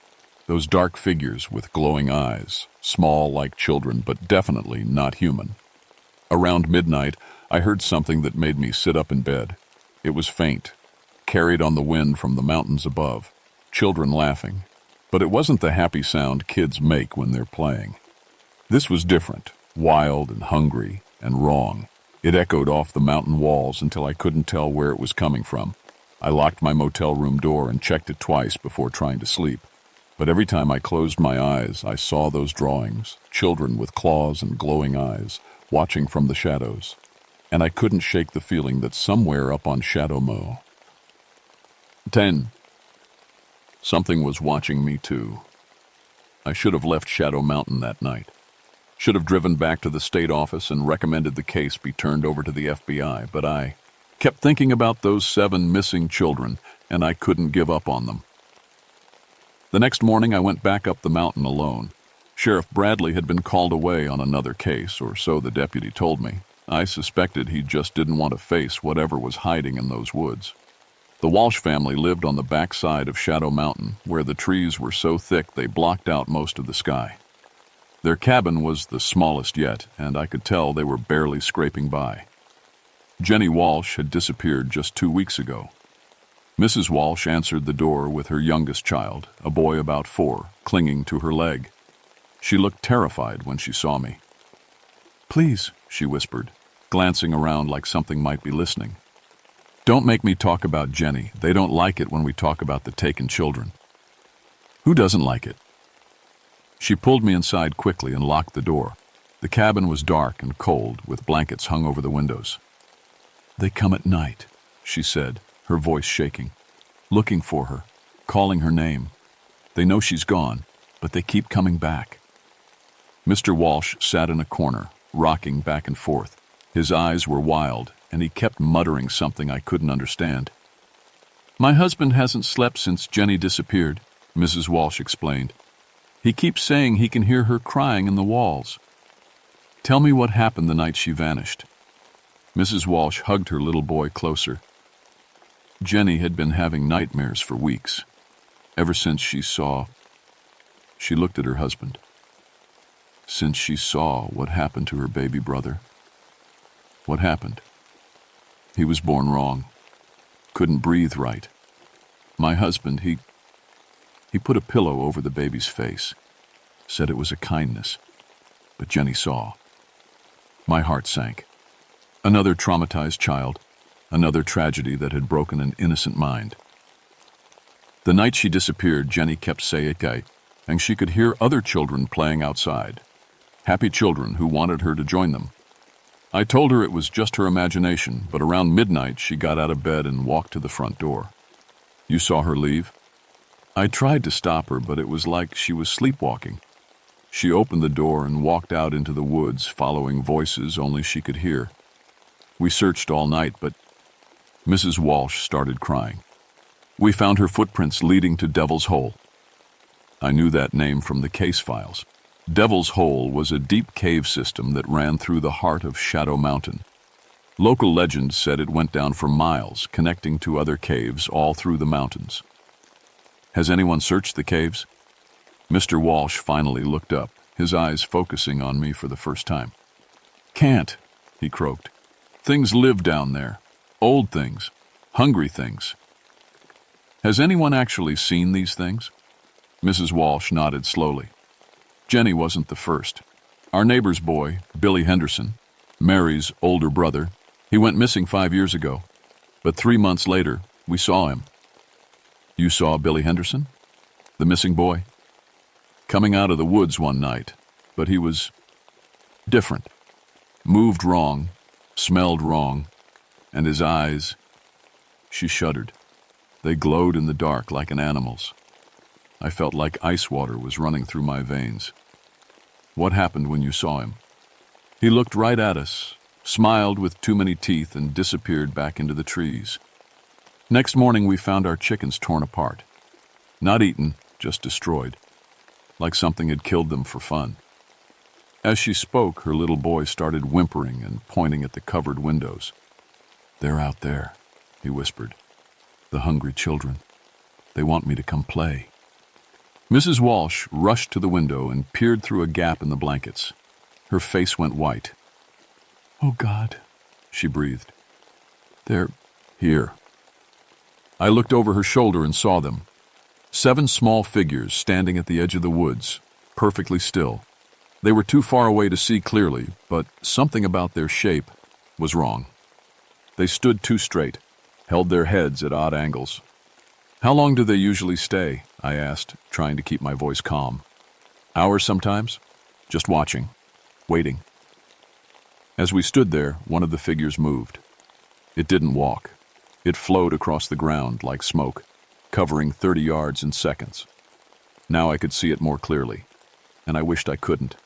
Those dark figures with glowing eyes, small like children, but definitely not human. Around midnight, I heard something that made me sit up in bed. It was faint, carried on the wind from the mountains above, children laughing. But it wasn't the happy sound kids make when they're playing. This was different, wild and hungry and wrong. It echoed off the mountain walls until I couldn't tell where it was coming from. I locked my motel room door and checked it twice before trying to sleep. But every time I closed my eyes, I saw those drawings, children with claws and glowing eyes, watching from the shadows. And I couldn't shake the feeling that somewhere up on Shadow Mow. 10. Something was watching me too. I should have left Shadow Mountain that night. Should have driven back to the state office and recommended the case be turned over to the FBI, but I kept thinking about those 7 missing children, and I couldn't give up on them. The next morning, I went back up the mountain alone. Sheriff Bradley had been called away on another case, or so the deputy told me. I suspected he just didn't want to face whatever was hiding in those woods. The Walsh family lived on the back side of Shadow Mountain, where the trees were so thick they blocked out most of the sky. Their cabin was the smallest yet, and I could tell they were barely scraping by. Jenny Walsh had disappeared just 2 weeks ago. Mrs. Walsh answered the door with her youngest child, a boy about 4, clinging to her leg. She looked terrified when she saw me. "Please," she whispered, glancing around like something might be listening. "Don't make me talk about Jenny. They don't like it when we talk about the taken children." "Who doesn't like it?" She pulled me inside quickly and locked the door. The cabin was dark and cold, with blankets hung over the windows. "They come at night," she said, her voice shaking. "Looking for her, calling her name. They know she's gone, but they keep coming back." Mr. Walsh sat in a corner, rocking back and forth. His eyes were wild, and he kept muttering something I couldn't understand. "My husband hasn't slept since Jenny disappeared," Mrs. Walsh explained. "He keeps saying he can hear her crying in the walls." "Tell me what happened the night she vanished." Mrs. Walsh hugged her little boy closer. Jenny had been having nightmares for weeks, ever since she saw... She looked at her husband. Since she saw what happened to her baby brother. What happened? He was born wrong. Couldn't breathe right. My husband, he put a pillow over the baby's face. Said it was a kindness. But Jenny saw. My heart sank. Another traumatized child. Another tragedy that had broken an innocent mind. The night she disappeared, Jenny kept saying, and she could hear other children playing outside. Happy children who wanted her to join them. I told her it was just her imagination, but around midnight she got out of bed and walked to the front door. "You saw her leave?" I tried to stop her, but it was like she was sleepwalking. She opened the door and walked out into the woods, following voices only she could hear. We searched all night, but Mrs. Walsh started crying. "We found her footprints leading to Devil's Hole." I knew that name from the case files. Devil's Hole was a deep cave system that ran through the heart of Shadow Mountain. Local legend said it went down for miles, connecting to other caves all through the mountains. "Has anyone searched the caves?" Mr. Walsh finally looked up, his eyes focusing on me for the first time. "Can't," he croaked. Things live down there. Old things. Hungry things. Has anyone actually seen these things? Mrs. Walsh nodded slowly. Jenny wasn't the first. Our neighbor's boy, Billy Henderson, Mary's older brother, he went missing 5 years ago. But 3 months later, we saw him. You saw Billy Henderson? The missing boy? Coming out of the woods one night, but he was different. Moved wrong, smelled wrong, and his eyes, she shuddered. They glowed in the dark like an animal's. I felt like ice water was running through my veins. What happened when you saw him? He looked right at us, smiled with too many teeth, and disappeared back into the trees. Next morning, we found our chickens torn apart. Not eaten, just destroyed, like something had killed them for fun. As she spoke, her little boy started whimpering and pointing at the covered windows. They're out there, he whispered. The hungry children. They want me to come play. Mrs. Walsh rushed to the window and peered through a gap in the blankets. Her face went white. Oh, God, she breathed. They're here. I looked over her shoulder and saw them. 7 small figures standing at the edge of the woods, perfectly still. They were too far away to see clearly, but something about their shape was wrong. They stood too straight, held their heads at odd angles. How long do they usually stay? I asked, trying to keep my voice calm. Hours sometimes? Just watching, waiting. As we stood there, one of the figures moved. It didn't walk. It flowed across the ground like smoke, covering 30 yards in seconds. Now I could see it more clearly, and I wished I couldn't.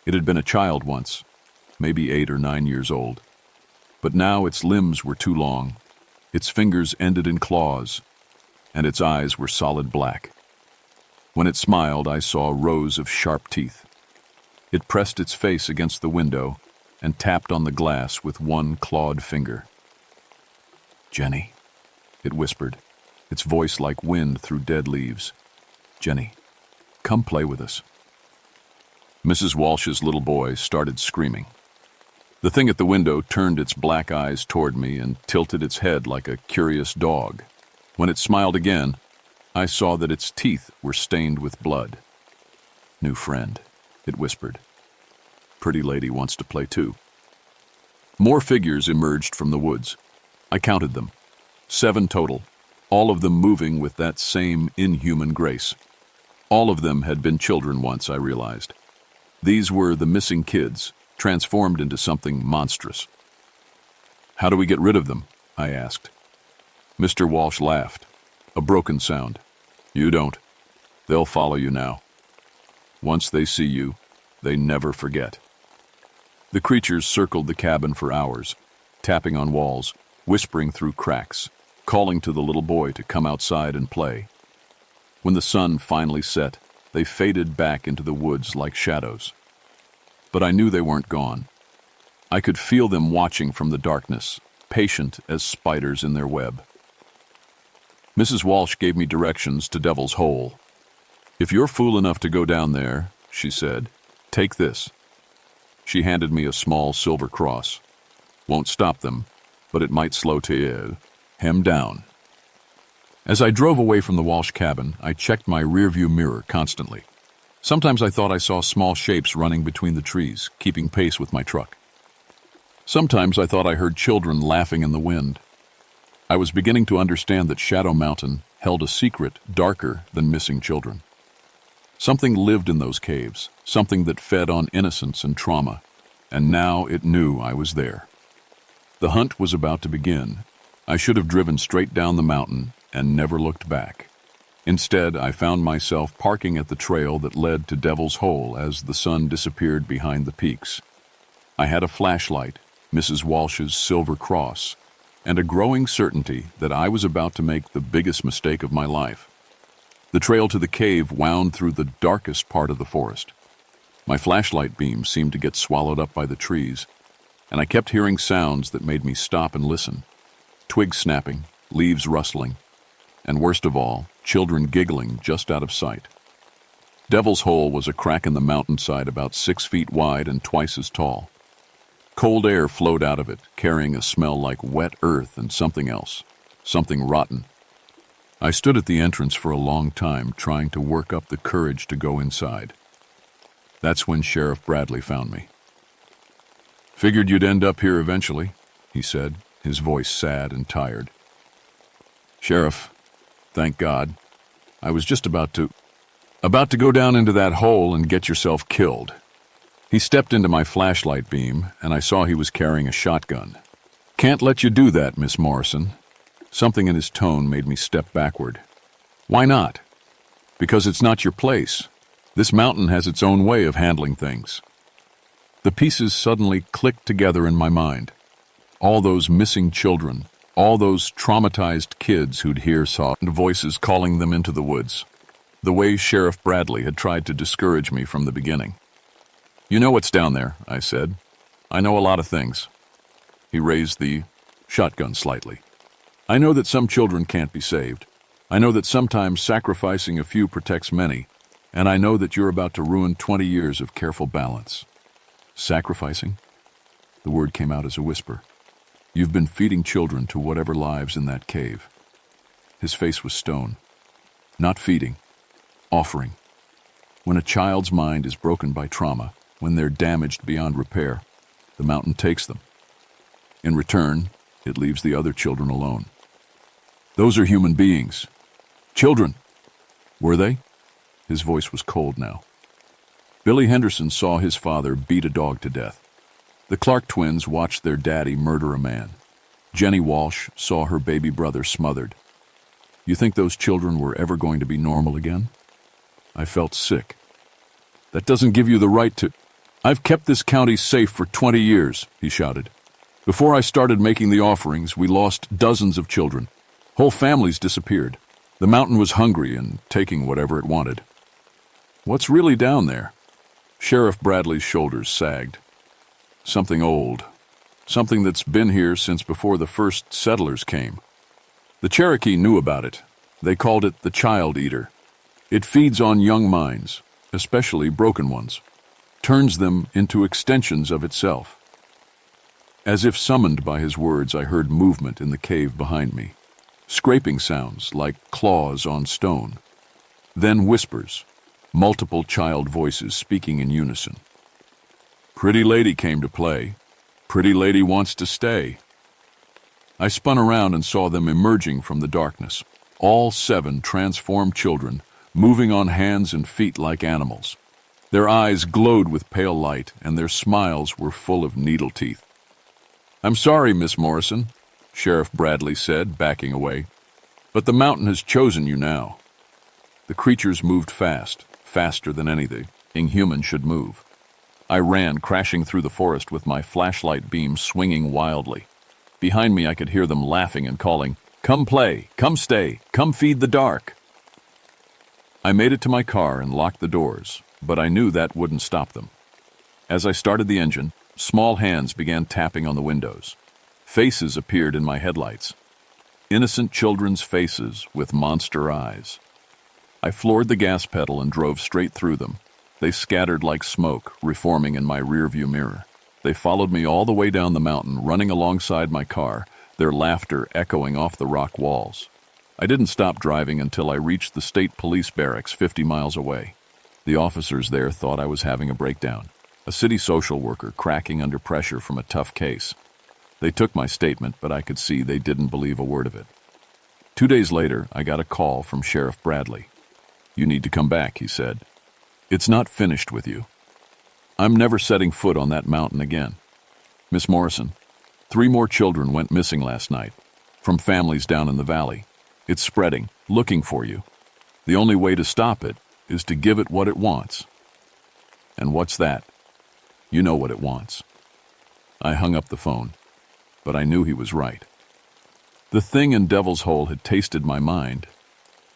It had been a child once, maybe 8 or 9 years old. But now its limbs were too long, its fingers ended in claws, and its eyes were solid black. When it smiled, I saw rows of sharp teeth. It pressed its face against the window and tapped on the glass with one clawed finger. Jenny, it whispered, its voice like wind through dead leaves. Jenny, come play with us. Mrs. Walsh's little boy started screaming. The thing at the window turned its black eyes toward me and tilted its head like a curious dog. When it smiled again, I saw that its teeth were stained with blood. New friend, it whispered. Pretty lady wants to play too. More figures emerged from the woods. I counted them. 7 total, all of them moving with that same inhuman grace. All of them had been children once, I realized. These were the missing kids, transformed into something monstrous. How do we get rid of them? I asked. Mr. Walsh laughed, a broken sound. You don't. They'll follow you now. Once they see you, they never forget. The creatures circled the cabin for hours, tapping on walls, whispering through cracks, calling to the little boy to come outside and play. When the sun finally set, they faded back into the woods like shadows. But I knew they weren't gone. I could feel them watching from the darkness, patient as spiders in their web. Mrs. Walsh gave me directions to Devil's Hole. If you're fool enough to go down there, she said, take this. She handed me a small silver cross. Won't stop them, but it might slow him down. As I drove away from the Walsh cabin, I checked my rearview mirror constantly. Sometimes I thought I saw small shapes running between the trees, keeping pace with my truck. Sometimes I thought I heard children laughing in the wind. I was beginning to understand that Shadow Mountain held a secret darker than missing children. Something lived in those caves, something that fed on innocence and trauma, and now it knew I was there. The hunt was about to begin. I should have driven straight down the mountain and never looked back. Instead, I found myself parking at the trail that led to Devil's Hole as the sun disappeared behind the peaks. I had a flashlight, Mrs. Walsh's silver cross, and a growing certainty that I was about to make the biggest mistake of my life. The trail to the cave wound through the darkest part of the forest. My flashlight beam seemed to get swallowed up by the trees, and I kept hearing sounds that made me stop and listen. Twigs snapping, leaves rustling, and worst of all, children giggling just out of sight. Devil's Hole was a crack in the mountainside about 6 feet wide and twice as tall. Cold air flowed out of it, carrying a smell like wet earth and something else, something rotten. I stood at the entrance for a long time, trying to work up the courage to go inside. That's when Sheriff Bradley found me. "Figured you'd end up here eventually," he said, his voice sad and tired. "Sheriff, thank God. I was just about to go down into that hole and get yourself killed." He stepped into my flashlight beam, and I saw he was carrying a shotgun. "Can't let you do that, Miss Morrison." Something in his tone made me step backward. "Why not?" "Because it's not your place. This mountain has its own way of handling things." The pieces suddenly clicked together in my mind. All those missing children, all those traumatized kids who'd hear soft voices calling them into the woods. The way Sheriff Bradley had tried to discourage me from the beginning. "You know what's down there," I said. "I know a lot of things." He raised the shotgun slightly. "I know that some children can't be saved. I know that sometimes sacrificing a few protects many, and I know that you're about to ruin 20 years of careful balance." "Sacrificing?" The word came out as a whisper. "You've been feeding children to whatever lives in that cave." His face was stone. "Not feeding, offering. When a child's mind is broken by trauma, when they're damaged beyond repair, the mountain takes them. In return, it leaves the other children alone. Those are human beings. Children. Were they?" His voice was cold now. "Billy Henderson saw his father beat a dog to death. The Clark twins watched their daddy murder a man. Jenny Walsh saw her baby brother smothered. You think those children were ever going to be normal again?" I felt sick. "That doesn't give you the right to—" "I've kept this county safe for 20 years, he shouted. "Before I started making the offerings, we lost dozens of children. Whole families disappeared. The mountain was hungry and taking whatever it wanted." "What's really down there?" Sheriff Bradley's shoulders sagged. "Something old. Something that's been here since before the first settlers came. The Cherokee knew about it. They called it the Child Eater. It feeds on young minds, especially broken ones. Turns them into extensions of itself." As if summoned by his words, I heard movement in the cave behind me. Scraping sounds like claws on stone. Then whispers, multiple child voices speaking in unison. "Pretty lady came to play. Pretty lady wants to stay." I spun around and saw them emerging from the darkness. All 7 transformed children, moving on hands and feet like animals. Their eyes glowed with pale light, and their smiles were full of needle teeth. "I'm sorry, Miss Morrison," Sheriff Bradley said, backing away, "but the mountain has chosen you now." The creatures moved fast, faster than anything human should move. I ran, crashing through the forest with my flashlight beam swinging wildly. Behind me I could hear them laughing and calling, "Come play, come stay, come feed the dark." I made it to my car and locked the doors, but I knew that wouldn't stop them. As I started the engine, small hands began tapping on the windows. Faces appeared in my headlights. Innocent children's faces with monster eyes. I floored the gas pedal and drove straight through them. They scattered like smoke, reforming in my rearview mirror. They followed me all the way down the mountain, running alongside my car, their laughter echoing off the rock walls. I didn't stop driving until I reached the state police barracks 50 miles away. The officers there thought I was having a breakdown, a city social worker cracking under pressure from a tough case. They took my statement, but I could see they didn't believe a word of it. 2 days later, I got a call from Sheriff Bradley. "You need to come back," he said. "It's not finished with you. I'm never setting foot on that mountain again. Miss Morrison, 3 more children went missing last night, from families down in the valley. It's spreading, looking for you. The only way to stop it is to give it what it wants." "And what's that?" "You know what it wants." I hung up the phone, but I knew he was right. The thing in Devil's Hole had tasted my mind,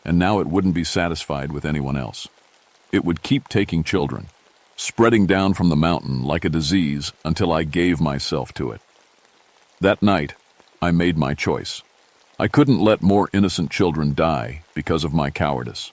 and now it wouldn't be satisfied with anyone else. It would keep taking children, spreading down from the mountain like a disease until I gave myself to it. That night, I made my choice. I couldn't let more innocent children die because of my cowardice.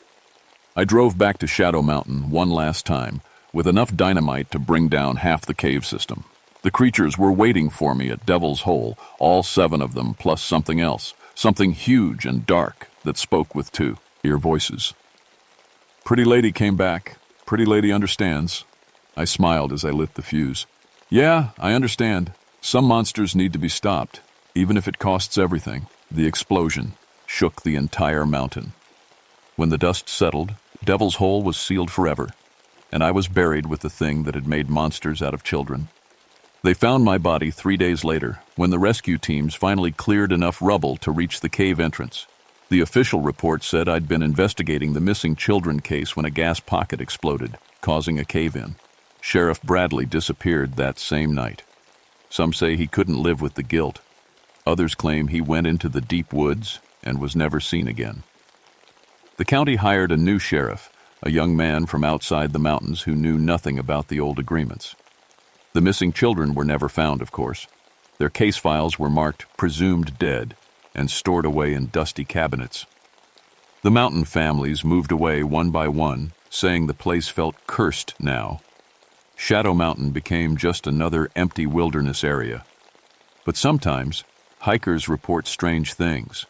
I drove back to Shadow Mountain one last time with enough dynamite to bring down half the cave system. The creatures were waiting for me at Devil's Hole, all 7 of them, plus something else, something huge and dark that spoke with 2 ear voices. Pretty lady came back. Pretty lady understands. I smiled as I lit the fuse. Yeah, I understand. Some monsters need to be stopped, even if it costs everything. The explosion shook the entire mountain. When the dust settled, Devil's Hole was sealed forever, and I was buried with the thing that had made monsters out of children. They found my body 3 days later, when the rescue teams finally cleared enough rubble to reach the cave entrance. The official report said I'd been investigating the missing children case when a gas pocket exploded, causing a cave-in. Sheriff Bradley disappeared that same night. Some say he couldn't live with the guilt. Others claim he went into the deep woods and was never seen again. The county hired a new sheriff, a young man from outside the mountains who knew nothing about the old agreements. The missing children were never found, of course. Their case files were marked presumed dead and stored away in dusty cabinets. The mountain families moved away one by one, saying the place felt cursed now. Shadow Mountain became just another empty wilderness area. But sometimes, hikers report strange things.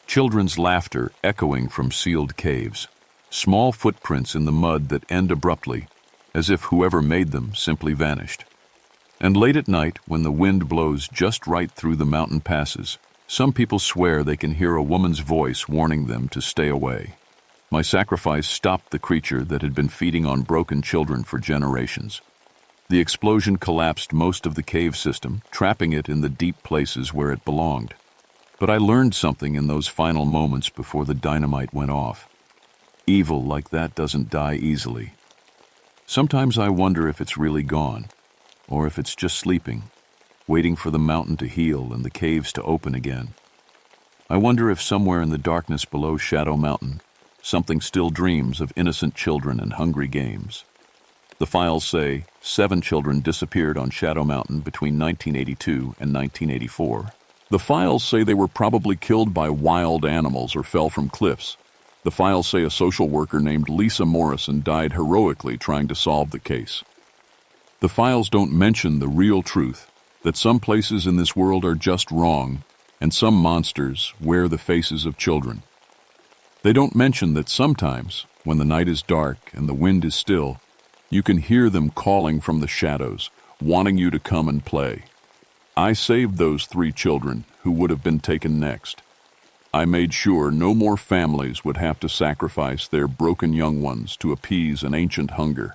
Children's laughter echoing from sealed caves. Small footprints in the mud that end abruptly, as if whoever made them simply vanished. And late at night, when the wind blows just right through the mountain passes, some people swear they can hear a woman's voice warning them to stay away. My sacrifice stopped the creature that had been feeding on broken children for generations. The explosion collapsed most of the cave system, trapping it in the deep places where it belonged. But I learned something in those final moments before the dynamite went off. Evil like that doesn't die easily. Sometimes I wonder if it's really gone, or if it's just sleeping, waiting for the mountain to heal and the caves to open again. I wonder if somewhere in the darkness below Shadow Mountain, something still dreams of innocent children and hungry games. The files say 7 children disappeared on Shadow Mountain between 1982 and 1984. The files say they were probably killed by wild animals or fell from cliffs. The files say a social worker named Lisa Morrison died heroically trying to solve the case. The files don't mention the real truth, that some places in this world are just wrong, and some monsters wear the faces of children. They don't mention that sometimes, when the night is dark and the wind is still, you can hear them calling from the shadows, wanting you to come and play. I saved those 3 children who would have been taken next. I made sure no more families would have to sacrifice their broken young ones to appease an ancient hunger.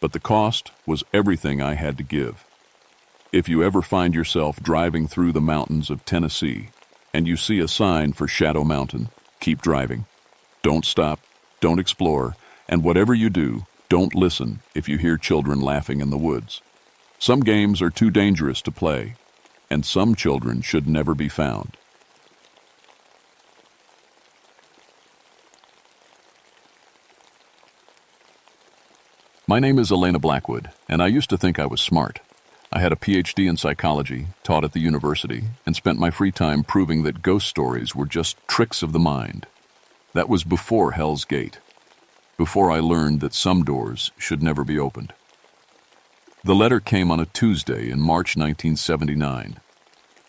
But the cost was everything I had to give. If you ever find yourself driving through the mountains of Tennessee and you see a sign for Shadow Mountain, keep driving. Don't stop, don't explore, and whatever you do, don't listen if you hear children laughing in the woods. Some games are too dangerous to play, and some children should never be found. My name is Elena Blackwood, and I used to think I was smart. I had a PhD in psychology, taught at the university, and spent my free time proving that ghost stories were just tricks of the mind. That was before Hell's Gate, before I learned that some doors should never be opened. The letter came on a Tuesday in March 1979.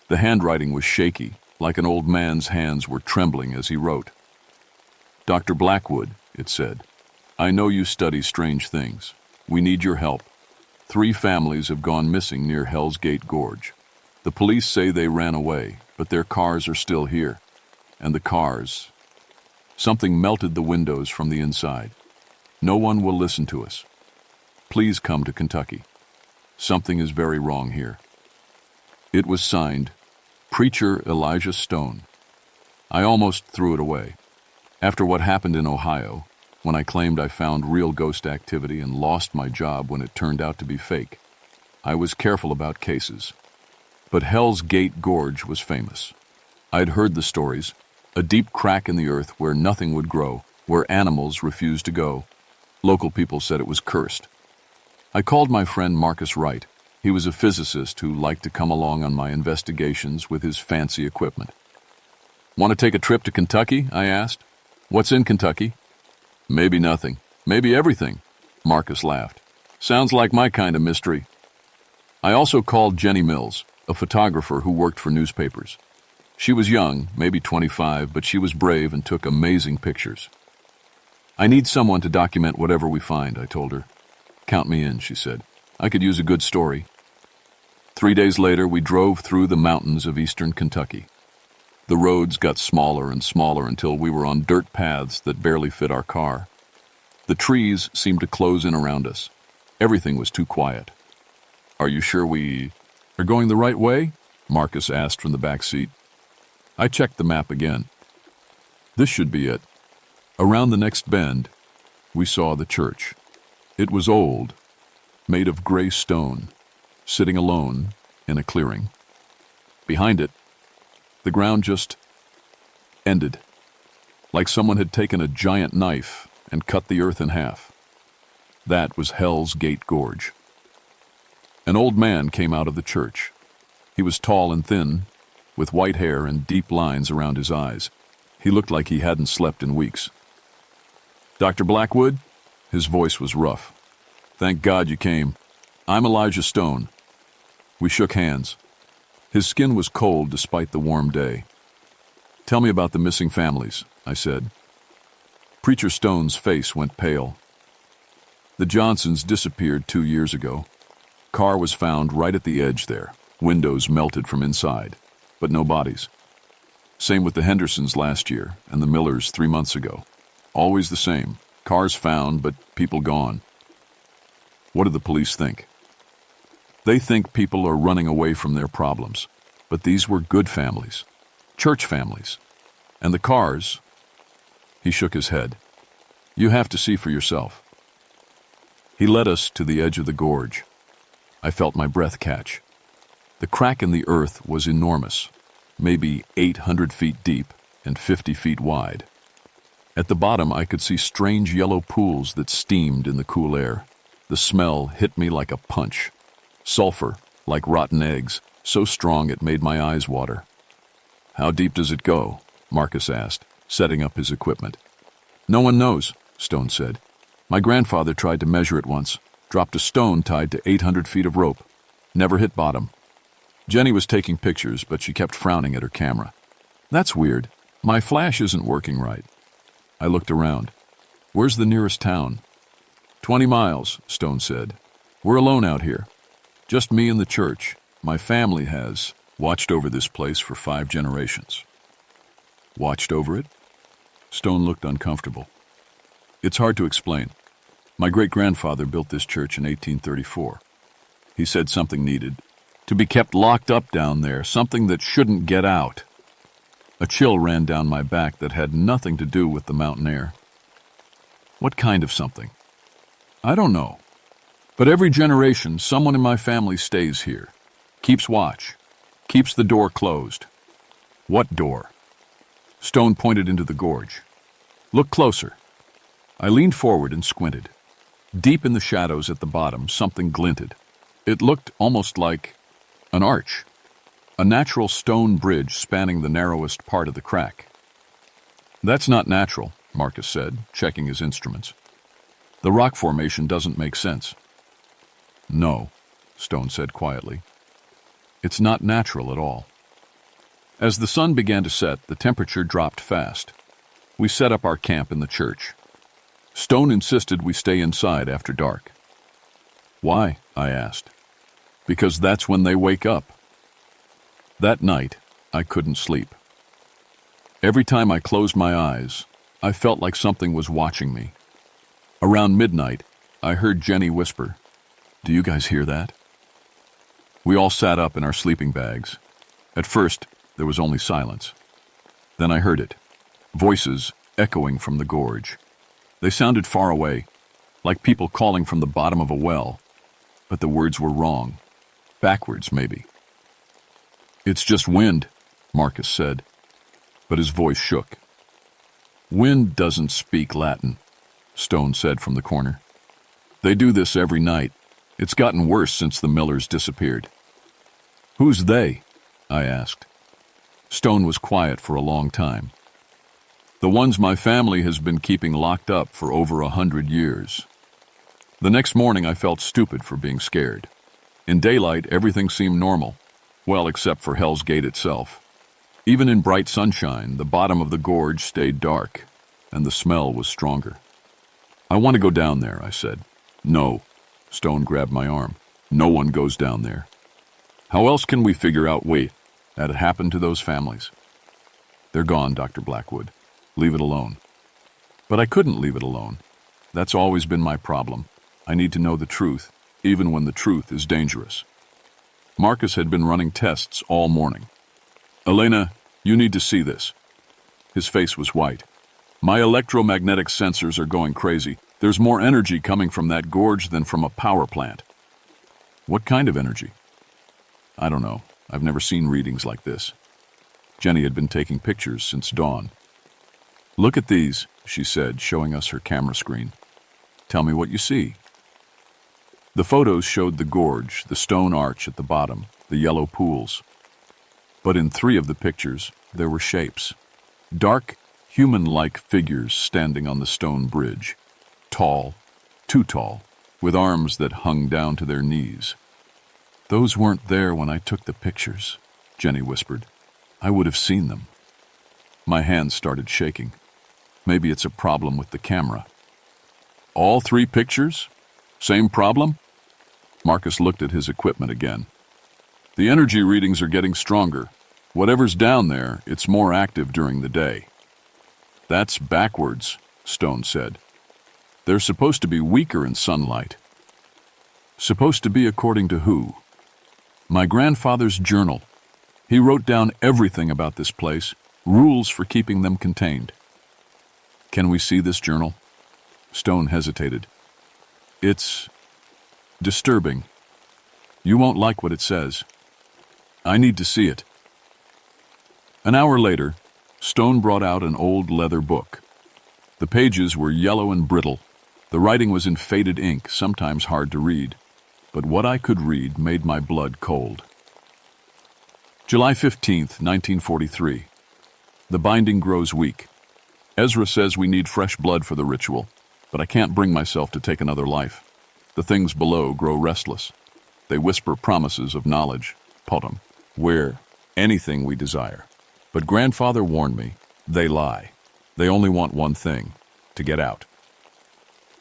The handwriting was shaky, like an old man's hands were trembling as he wrote. Dr. Blackwood, it said, I know you study strange things. We need your help. 3 families have gone missing near Hell's Gate Gorge. The police say they ran away, but their cars are still here. And the cars... Something melted the windows from the inside. No one will listen to us. Please come to Kentucky. Something is very wrong here. It was signed, Preacher Elijah Stone. I almost threw it away. After what happened in Ohio, when I claimed I found real ghost activity and lost my job when it turned out to be fake, I was careful about cases. But Hell's Gate Gorge was famous. I'd heard the stories, a deep crack in the earth where nothing would grow, where animals refused to go. Local people said it was cursed. I called my friend Marcus Wright. He was a physicist who liked to come along on my investigations with his fancy equipment. Want to take a trip to Kentucky? I asked. What's in Kentucky? Maybe nothing. Maybe everything. Marcus laughed. Sounds like my kind of mystery. I also called Jenny Mills, a photographer who worked for newspapers. She was young, maybe 25, but she was brave and took amazing pictures. I need someone to document whatever we find, I told her. Count me in, she said. I could use a good story. 3 days later, we drove through the mountains of eastern Kentucky. The roads got smaller and smaller until we were on dirt paths that barely fit our car. The trees seemed to close in around us. Everything was too quiet. Are you sure we are going the right way? Marcus asked from the back seat. I checked the map again. This should be it. Around the next bend, we saw the church. It was old, made of gray stone, sitting alone in a clearing. Behind it, the ground just ended, like someone had taken a giant knife and cut the earth in half. That was Hell's Gate Gorge. An old man came out of the church. He was tall and thin, with white hair and deep lines around his eyes. He looked like he hadn't slept in weeks. Dr. Blackwood? His voice was rough. Thank God you came. I'm Elijah Stone. We shook hands. His skin was cold despite the warm day. Tell me about the missing families, I said. Preacher Stone's face went pale. The Johnsons disappeared 2 years ago. Car was found right at the edge there. Windows melted from inside, but no bodies. Same with the Hendersons last year and the Millers 3 months ago. Always the same. Cars found, but people gone. What do the police think? They think people are running away from their problems, but these were good families, church families. And the cars, he shook his head. You have to see for yourself. He led us to the edge of the gorge. I felt my breath catch. The crack in the earth was enormous, maybe 800 feet deep and 50 feet wide. At the bottom, I could see strange yellow pools that steamed in the cool air. The smell hit me like a punch. Sulfur, like rotten eggs, so strong it made my eyes water. How deep does it go? Marcus asked, setting up his equipment. No one knows, Stone said. My grandfather tried to measure it once, dropped a stone tied to 800 feet of rope. Never hit bottom. Jenny was taking pictures, but she kept frowning at her camera. That's weird. My flash isn't working right. I looked around. Where's the nearest town? 20 miles, Stone said. We're alone out here. Just me and the church. My family has watched over this place for 5 generations. Watched over it? Stone looked uncomfortable. It's hard to explain. My great-grandfather built this church in 1834. He said something needed to be kept locked up down there, something that shouldn't get out. A chill ran down my back that had nothing to do with the mountain air. What kind of something? I don't know. But every generation, someone in my family stays here, keeps watch, keeps the door closed. What door? Stone pointed into the gorge. Look closer. I leaned forward and squinted. Deep in the shadows at the bottom, something glinted. It looked almost like an arch, a natural stone bridge spanning the narrowest part of the crack. That's not natural, Marcus said, checking his instruments. The rock formation doesn't make sense. No, Stone said quietly. It's not natural at all. As the sun began to set, the temperature dropped fast. We set up our camp in the church. Stone insisted we stay inside after dark. Why? I asked. Because that's when they wake up. That night, I couldn't sleep. Every time I closed my eyes, I felt like something was watching me. Around midnight, I heard Jenny whisper, "Do you guys hear that?" We all sat up in our sleeping bags. At first, there was only silence. Then I heard it, voices echoing from the gorge. They sounded far away, like people calling from the bottom of a well, but the words were wrong. Backwards, maybe. It's just wind, Marcus said, but his voice shook. Wind doesn't speak Latin, Stone said from the corner. They do this every night. It's gotten worse since the Millers disappeared. Who's they? I asked. Stone was quiet for a long time. The ones my family has been keeping locked up for over 100 years. The next morning I felt stupid for being scared. In daylight, everything seemed normal. Well, except for Hell's Gate itself. Even in bright sunshine, the bottom of the gorge stayed dark, and the smell was stronger. "I want to go down there," I said. "No." Stone grabbed my arm. "No one goes down there. How else can we figure out what had happened to those families?" "They're gone, Dr. Blackwood. Leave it alone." But I couldn't leave it alone. That's always been my problem. I need to know the truth, even when the truth is dangerous. Marcus had been running tests all morning. "Elena, you need to see this." His face was white. "My electromagnetic sensors are going crazy. There's more energy coming from that gorge than from a power plant." "What kind of energy?" "I don't know. I've never seen readings like this." Jenny had been taking pictures since dawn. "Look at these," she said, showing us her camera screen. "Tell me what you see." The photos showed the gorge, the stone arch at the bottom, the yellow pools. But in 3 of the pictures, there were shapes. Dark, human-like figures standing on the stone bridge. Tall, too tall, with arms that hung down to their knees. "Those weren't there when I took the pictures," Jenny whispered. "I would have seen them." My hands started shaking. Maybe it's a problem with the camera. "All 3 pictures? Same problem?" Marcus looked at his equipment again. "The energy readings are getting stronger. Whatever's down there, it's more active during the day." "That's backwards," Stone said. "They're supposed to be weaker in sunlight." "Supposed to be according to who?" "My grandfather's journal. He wrote down everything about this place, rules for keeping them contained." "Can we see this journal?" Stone hesitated. "It's disturbing. You won't like what it says. I need to see it." An hour later, Stone brought out an old leather book. The pages were yellow and brittle. The writing was in faded ink, sometimes hard to read. But what I could read made my blood cold. July 15th, 1943. The binding grows weak. Ezra says we need fresh blood for the ritual, but I can't bring myself to take another life. The things below grow restless. They whisper promises of knowledge, potom, where anything we desire. But grandfather warned me, they lie. They only want one thing, to get out.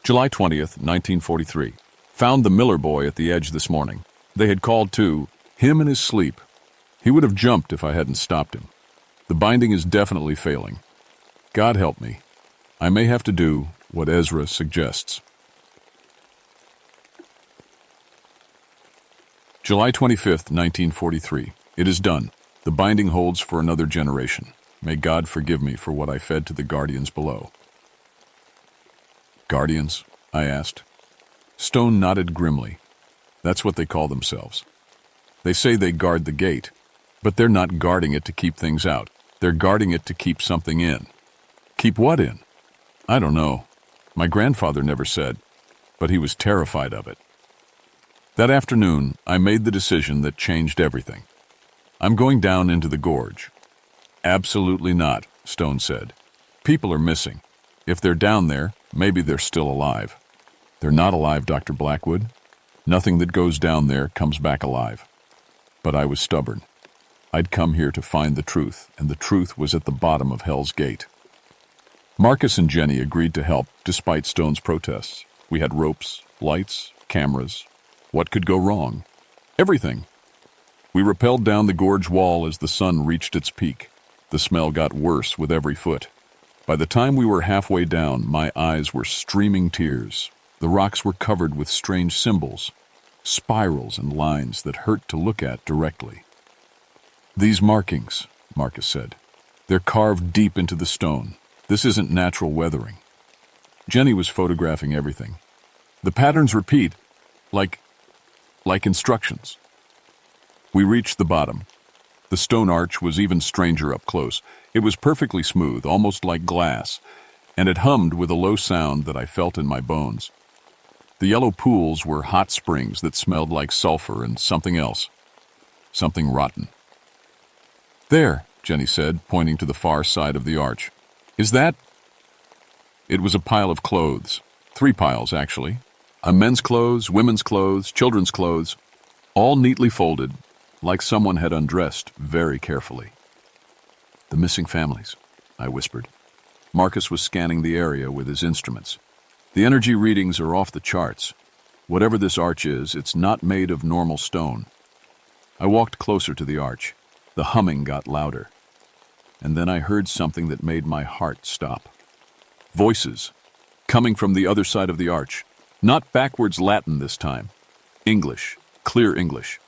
July 20th, 1943. Found the Miller boy at the edge this morning. They had called too, him in his sleep. He would have jumped if I hadn't stopped him. The binding is definitely failing. God help me. I may have to do what Ezra suggests. July 25th, 1943. It is done. The binding holds for another generation. May God forgive me for what I fed to the guardians below. "Guardians?" I asked. Stone nodded grimly. "That's what they call themselves. They say they guard the gate, but they're not guarding it to keep things out. They're guarding it to keep something in." "Keep what in?" "I don't know. My grandfather never said, but he was terrified of it." That afternoon, I made the decision that changed everything. "I'm going down into the gorge." "Absolutely not," Stone said. "People are missing. If they're down there, maybe they're still alive." "They're not alive, Dr. Blackwood. Nothing that goes down there comes back alive." But I was stubborn. I'd come here to find the truth, and the truth was at the bottom of Hell's Gate. Marcus and Jenny agreed to help, despite Stone's protests. We had ropes, lights, cameras. What could go wrong? Everything. We rappelled down the gorge wall as the sun reached its peak. The smell got worse with every foot. By the time we were halfway down, my eyes were streaming tears. The rocks were covered with strange symbols, spirals and lines that hurt to look at directly. "These markings," Marcus said. "They're carved deep into the stone. This isn't natural weathering." Jenny was photographing everything. "The patterns repeat, like instructions." We reached the bottom. The stone arch was even stranger up close. It was perfectly smooth, almost like glass, and it hummed with a low sound that I felt in my bones. The yellow pools were hot springs that smelled like sulfur and something else. Something rotten. "There," Jenny said, pointing to the far side of the arch. "Is that—" It was a pile of clothes. 3 piles, actually. Men's clothes, women's clothes, children's clothes. all neatly folded, like someone had undressed very carefully. "The missing families," I whispered. Marcus was scanning the area with his instruments. "The energy readings are off the charts. Whatever this arch is, it's not made of normal stone." I walked closer to the arch. The humming got louder. And then I heard something that made my heart stop. Voices, coming from the other side of the arch. Not backwards Latin this time. English, clear English.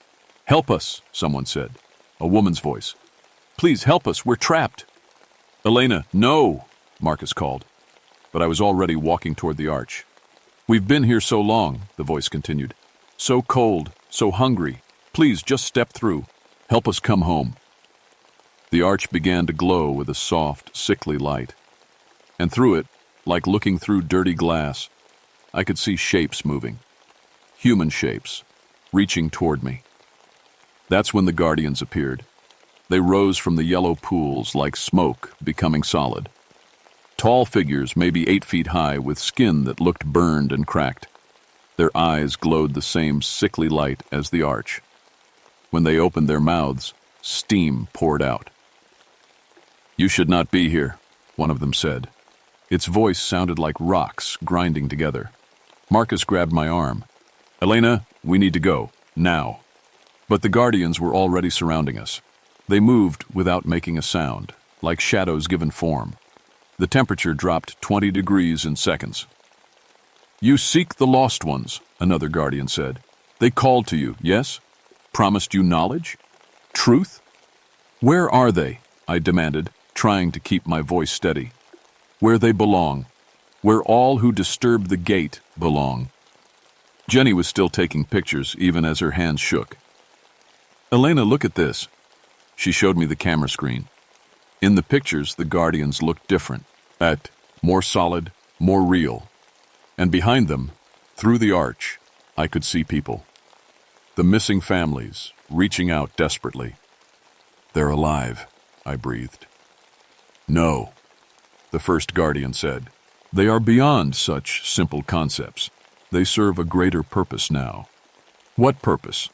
"Help us," someone said. A woman's voice. "Please help us, we're trapped." "Elena, no," Marcus called. But I was already walking toward the arch. "We've been here so long," the voice continued. "So cold, so hungry. Please just step through. Help us come home." The arch began to glow with a soft, sickly light. And through it, like looking through dirty glass, I could see shapes moving. Human shapes, reaching toward me. That's when the guardians appeared. They rose from the yellow pools like smoke, becoming solid. Tall figures, maybe 8 feet high, with skin that looked burned and cracked. Their eyes glowed the same sickly light as the arch. When they opened their mouths, steam poured out. "You should not be here," one of them said. Its voice sounded like rocks grinding together. Marcus grabbed my arm. "Elena, we need to go, now." But the guardians were already surrounding us. They moved without making a sound, like shadows given form. The temperature dropped 20 degrees in seconds. "You seek the lost ones," another guardian said. "They called to you, yes? Promised you knowledge? Truth? Where are they?" I demanded, trying to keep my voice steady. "Where they belong. Where all who disturb the gate belong." Jenny was still taking pictures, even as her hands shook. "Elena, look at this." She showed me the camera screen. In the pictures, the guardians looked different, more solid, more real. And behind them, through the arch, I could see people. The missing families, reaching out desperately. "They're alive," I breathed. "No," the first guardian said. "They are beyond such simple concepts. They serve a greater purpose now." "What purpose?"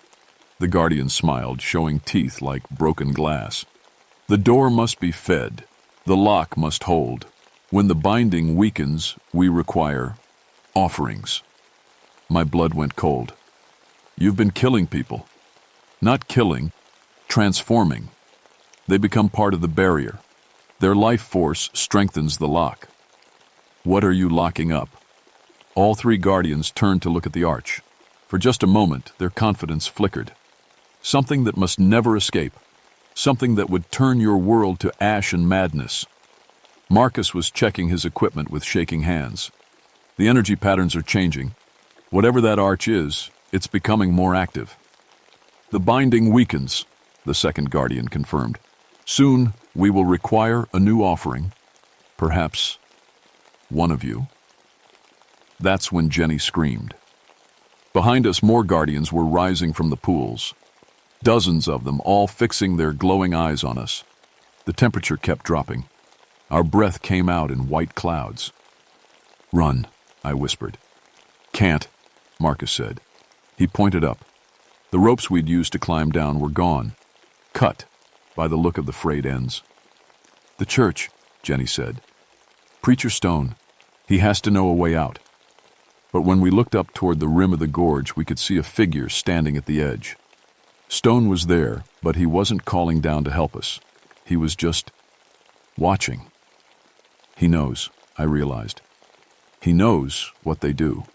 The guardian smiled, showing teeth like broken glass. "The door must be fed. The lock must hold. When the binding weakens, we require offerings." My blood went cold. "You've been killing people." "Not killing, transforming. They become part of the barrier. Their life force strengthens the lock." "What are you locking up?" All 3 guardians turned to look at the arch. For just a moment, their confidence flickered. Something that must never escape. Something that would turn your world to ash and madness. Marcus was checking his equipment with shaking hands. "The energy patterns are changing. Whatever that arch is, it's becoming more active." "The binding weakens," the second guardian confirmed. "Soon, we will require a new offering. Perhaps one of you." That's when Jenny screamed. Behind us, more guardians were rising from the pools. Dozens of them, all fixing their glowing eyes on us. The temperature kept dropping. Our breath came out in white clouds. "Run," I whispered. "Can't," Marcus said. He pointed up. The ropes we'd used to climb down were gone, cut by the look of the frayed ends. "The church," Jenny said. "Preacher Stone. He has to know a way out." But when we looked up toward the rim of the gorge, we could see a figure standing at the edge. Stone was there, but he wasn't calling down to help us. He was just watching. He knows, I realized. He knows what they do.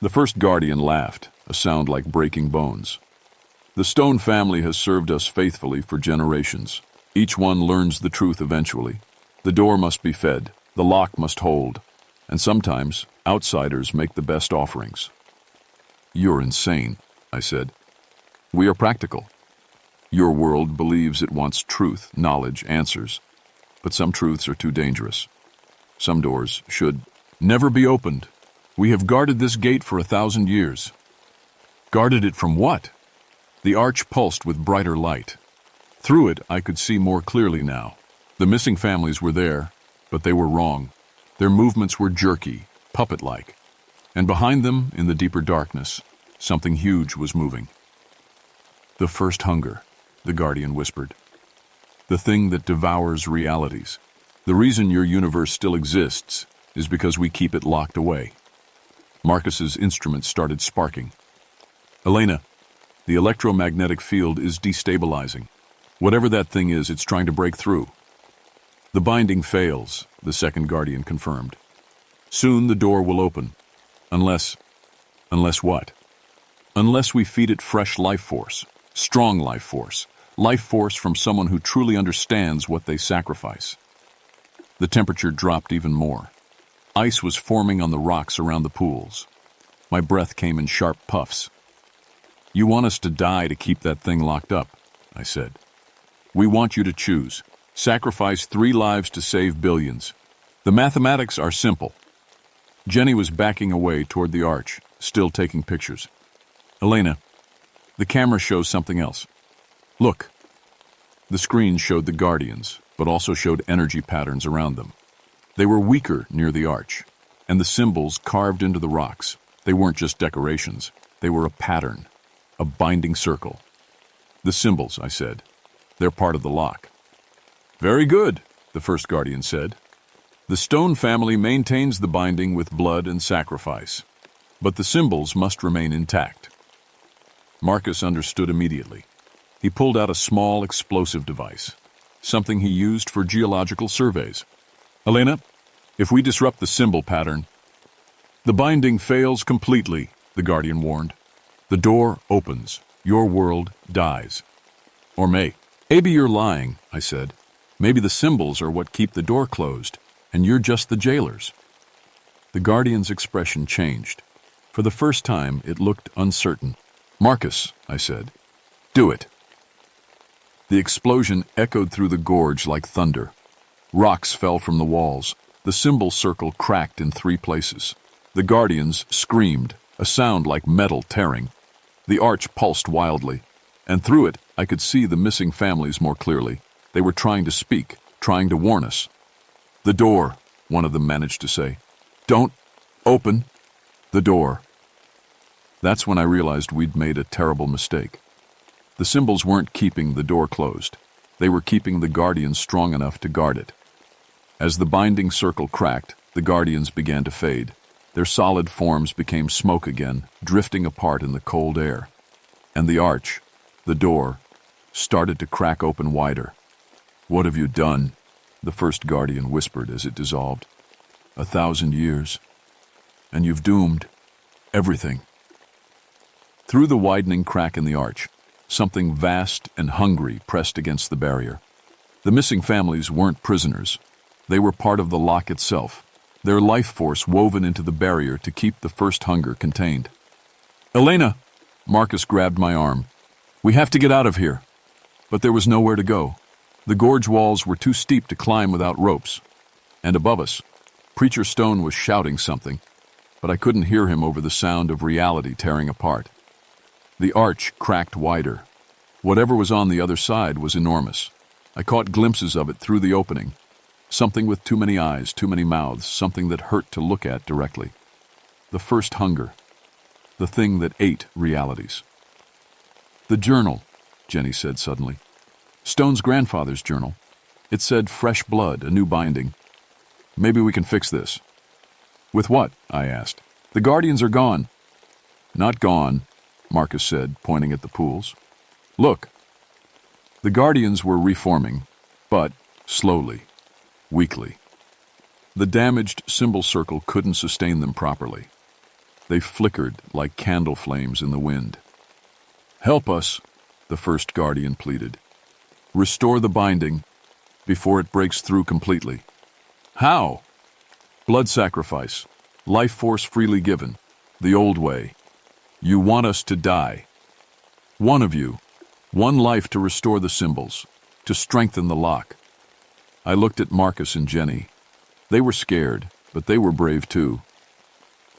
The first guardian laughed, a sound like breaking bones. "The Stone family has served us faithfully for generations. Each one learns the truth eventually. The door must be fed, the lock must hold, and sometimes outsiders make the best offerings." "You're insane," I said. "We are practical. Your world believes it wants truth, knowledge, answers. But some truths are too dangerous. Some doors should never be opened. We have guarded this gate for 1,000 years." "Guarded it from what?" The arch pulsed with brighter light. Through it, I could see more clearly now. The missing families were there, but they were wrong. Their movements were jerky, puppet-like. And behind them, in the deeper darkness, something huge was moving. The first hunger, the Guardian whispered. The thing that devours realities. The reason your universe still exists is because we keep it locked away. Marcus's instrument started sparking. Elena, the electromagnetic field is destabilizing. Whatever that thing is, it's trying to break through. The binding fails, the second Guardian confirmed. Soon the door will open. Unless what? Unless we feed it fresh life force, strong life force from someone who truly understands what they sacrifice. The temperature dropped even more. Ice was forming on the rocks around the pools. My breath came in sharp puffs. You want us to die to keep that thing locked up, I said. We want you to choose. Sacrifice 3 lives to save billions. The mathematics are simple. Jenny was backing away toward the arch, still taking pictures. Elena, the camera shows something else. Look. The screen showed the Guardians, but also showed energy patterns around them. They were weaker near the arch, and the symbols carved into the rocks. They weren't just decorations. They were a pattern, a binding circle. The symbols, I said. They're part of the lock. Very good, the first Guardian said. The Stone family maintains the binding with blood and sacrifice, but the symbols must remain intact. Marcus understood immediately. He pulled out a small explosive device, something he used for geological surveys. Elena, if we disrupt the symbol pattern, the binding fails completely, the Guardian warned. The door opens. Your world dies. Or maybe you're lying, I said. Maybe the symbols are what keep the door closed, and you're just the jailers. The Guardian's expression changed. For the first time, it looked uncertain. Marcus, I said, do it. The explosion echoed through the gorge like thunder. Rocks fell from the walls. The symbol circle cracked in 3 places. The Guardians screamed, a sound like metal tearing. The arch pulsed wildly, and through it I could see the missing families more clearly. They were trying to speak, trying to warn us. The door, one of them managed to say. Don't open the door. That's when I realized we'd made a terrible mistake. The symbols weren't keeping the door closed. They were keeping the Guardians strong enough to guard it. As the binding circle cracked, the Guardians began to fade. Their solid forms became smoke again, drifting apart in the cold air. And the arch, the door, started to crack open wider. What have you done? The first Guardian whispered as it dissolved. 1,000 years. And you've doomed everything. Through the widening crack in the arch, something vast and hungry pressed against the barrier. The missing families weren't prisoners. They were part of the lock itself, their life force woven into the barrier to keep the first hunger contained. Elena! Marcus grabbed my arm. We have to get out of here. But there was nowhere to go. The gorge walls were too steep to climb without ropes. And above us, Preacher Stone was shouting something, but I couldn't hear him over the sound of reality tearing apart. The arch cracked wider. Whatever was on the other side was enormous. I caught glimpses of it through the opening. Something with too many eyes, too many mouths, something that hurt to look at directly. The first hunger. The thing that ate realities. The journal, Jenny said suddenly. Stone's grandfather's journal. It said fresh blood, a new binding. Maybe we can fix this. With what? I asked. The Guardians are gone. Not gone, Marcus said, pointing at the pools. Look. The Guardians were reforming, but slowly, weakly. The damaged symbol circle couldn't sustain them properly. They flickered like candle flames in the wind. Help us, the first Guardian pleaded. Restore the binding before it breaks through completely. How? Blood sacrifice, life force freely given, the old way. You want us to die. One of you, one life to restore the symbols, to strengthen the lock. I looked at Marcus and Jenny. They were scared, but they were brave too.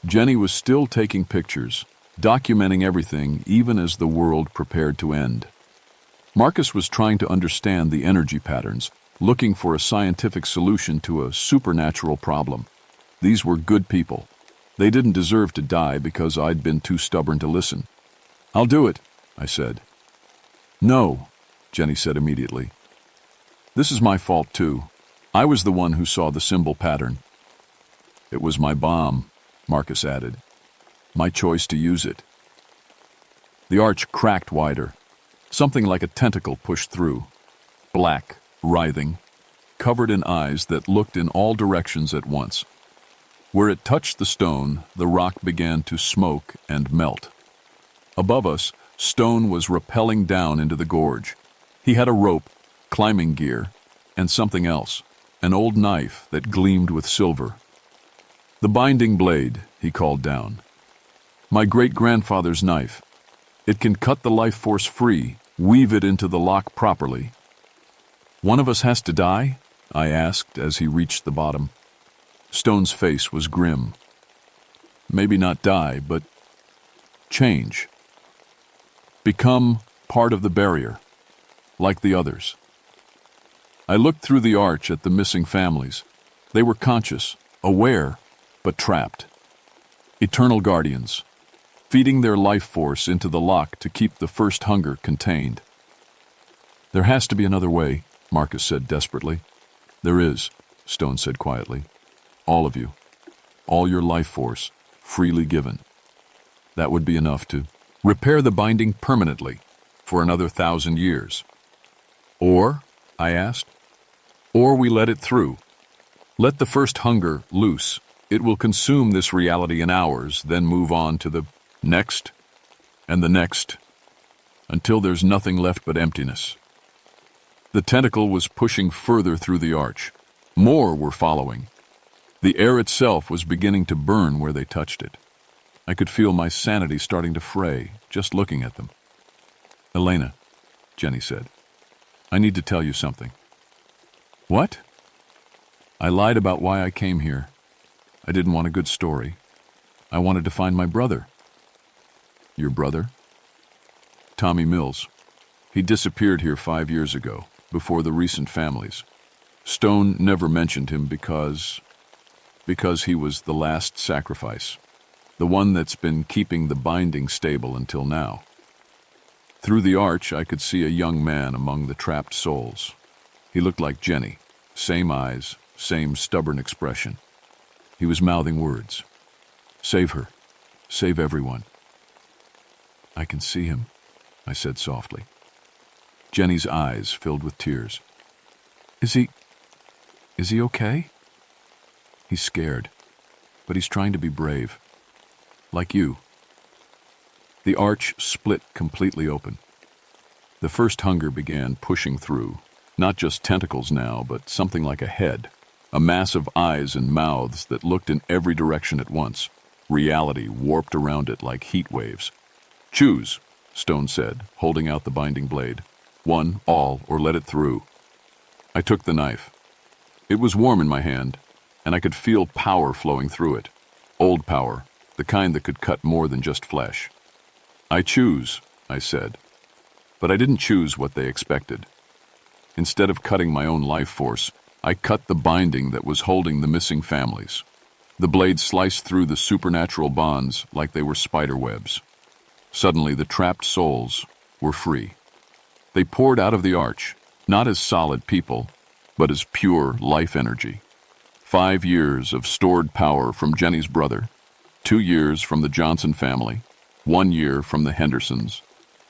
Jenny was still taking pictures, documenting everything even as the world prepared to end. Marcus was trying to understand the energy patterns, looking for a scientific solution to a supernatural problem. These were good people. They didn't deserve to die because I'd been too stubborn to listen. I'll do it, I said. No, Jenny said immediately. This is my fault too. I was the one who saw the symbol pattern. It was my bomb, Marcus added. My choice to use it. The arch cracked wider. Something like a tentacle pushed through. Black, writhing, covered in eyes that looked in all directions at once. Where it touched the stone, the rock began to smoke and melt. Above us, Stone was rappelling down into the gorge. He had a rope, climbing gear, and something else, an old knife that gleamed with silver. The binding blade, he called down. My great-grandfather's knife. It can cut the life force free, weave it into the lock properly. One of us has to die? I asked as he reached the bottom. Stone's face was grim. Maybe not die, but change. Become part of the barrier, like the others. I looked through the arch at the missing families. They were conscious, aware, but trapped. Eternal guardians, feeding their life force into the lock to keep the first hunger contained. There has to be another way, Marcus said desperately. There is, Stone said quietly. All of you. All your life force, freely given. That would be enough to repair the binding permanently for another 1,000 years. Or, I asked, or we let it through. Let the first hunger loose. It will consume this reality in hours, then move on to the next and the next, until there's nothing left but emptiness. The tentacle was pushing further through the arch. More were following. The air itself was beginning to burn where they touched it. I could feel my sanity starting to fray, just looking at them. Elena, Jenny said, I need to tell you something. What? I lied about why I came here. I didn't want a good story. I wanted to find my brother. Your brother? Tommy Mills. He disappeared here 5 years ago, before the recent families. Stone never mentioned him because he was the last sacrifice. The one that's been keeping the binding stable until now. Through the arch, I could see a young man among the trapped souls. He looked like Jenny, same eyes, same stubborn expression. He was mouthing words. Save her. Save everyone. I can see him, I said softly. Jenny's eyes filled with tears. Is he okay? He's scared, but he's trying to be brave. Like you. The arch split completely open. The first hunger began pushing through, not just tentacles now, but something like a head, a mass of eyes and mouths that looked in every direction at once, reality warped around it like heat waves. Choose, Stone said, holding out the binding blade. One, all, or let it through. I took the knife. It was warm in my hand, and I could feel power flowing through it. Old power, the kind that could cut more than just flesh. I choose, I said. But I didn't choose what they expected. Instead of cutting my own life force, I cut the binding that was holding the missing families. The blade sliced through the supernatural bonds like they were spider webs. Suddenly, the trapped souls were free. They poured out of the arch, not as solid people, but as pure life energy. 5 years of stored power from Jenny's brother, 2 years from the Johnson family, 1 year from the Hendersons,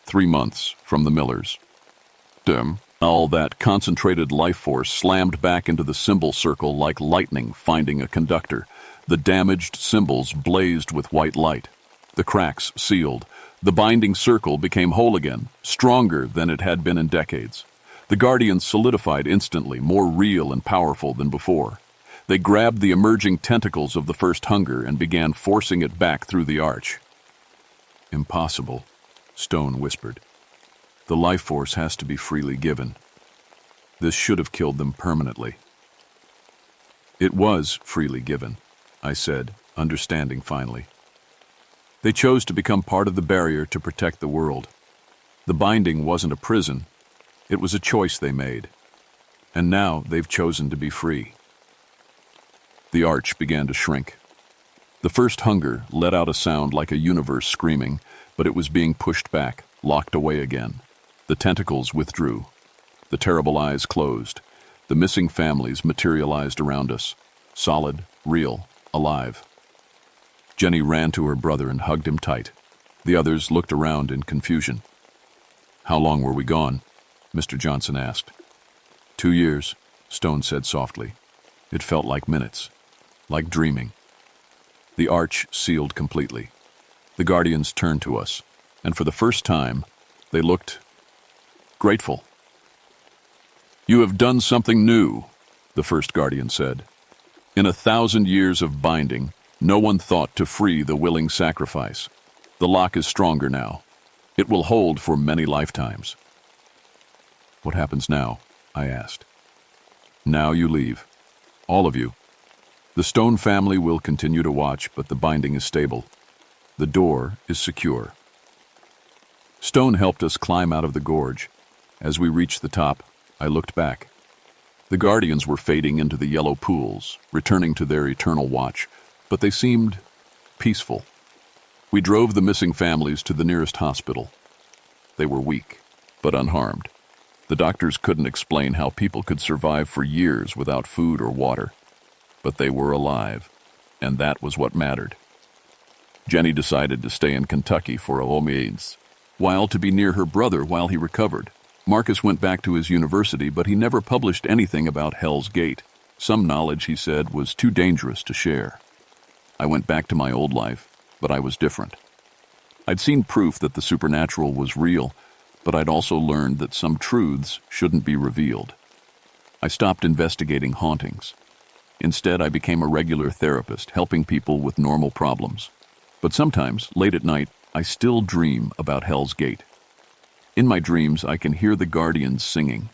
3 months from the Millers. All that concentrated life force slammed back into the symbol circle like lightning finding a conductor. The damaged symbols blazed with white light. The cracks sealed. The binding circle became whole again, stronger than it had been in decades. The Guardians solidified instantly, more real and powerful than before. They grabbed the emerging tentacles of the first hunger and began forcing it back through the arch. Impossible, Stone whispered. The life force has to be freely given. This should have killed them permanently. It was freely given, I said, understanding finally. They chose to become part of the barrier to protect the world. The binding wasn't a prison. It was a choice they made. And now they've chosen to be free. The arch began to shrink. The first hunger let out a sound like a universe screaming, but it was being pushed back, locked away again. The tentacles withdrew. The terrible eyes closed. The missing families materialized around us. Solid, real, alive. Jenny ran to her brother and hugged him tight. The others looked around in confusion. "How long were we gone?" Mr. Johnson asked. 2 years, Stone said softly. It felt like minutes, like dreaming. The arch sealed completely. The guardians turned to us, and for the first time, they looked grateful. "You have done something new," the first guardian said. "In 1,000 years of binding, no one thought to free the willing sacrifice. The lock is stronger now. It will hold for many lifetimes." "What happens now?" I asked. "Now you leave. All of you. The Stone family will continue to watch, but the binding is stable. The door is secure." Stone helped us climb out of the gorge. As we reached the top, I looked back. The guardians were fading into the yellow pools, returning to their eternal watch, but they seemed peaceful. We drove the missing families to the nearest hospital. They were weak, but unharmed. The doctors couldn't explain how people could survive for years without food or water. But they were alive, and that was what mattered. Jenny decided to stay in Kentucky for a means, while to be near her brother while he recovered. Marcus went back to his university, but he never published anything about Hell's Gate. Some knowledge, he said, was too dangerous to share. I went back to my old life, but I was different. I'd seen proof that the supernatural was real, but I'd also learned that some truths shouldn't be revealed. I stopped investigating hauntings. Instead, I became a regular therapist, helping people with normal problems. But sometimes, late at night, I still dream about Hell's Gate. In my dreams, I can hear the guardians singing,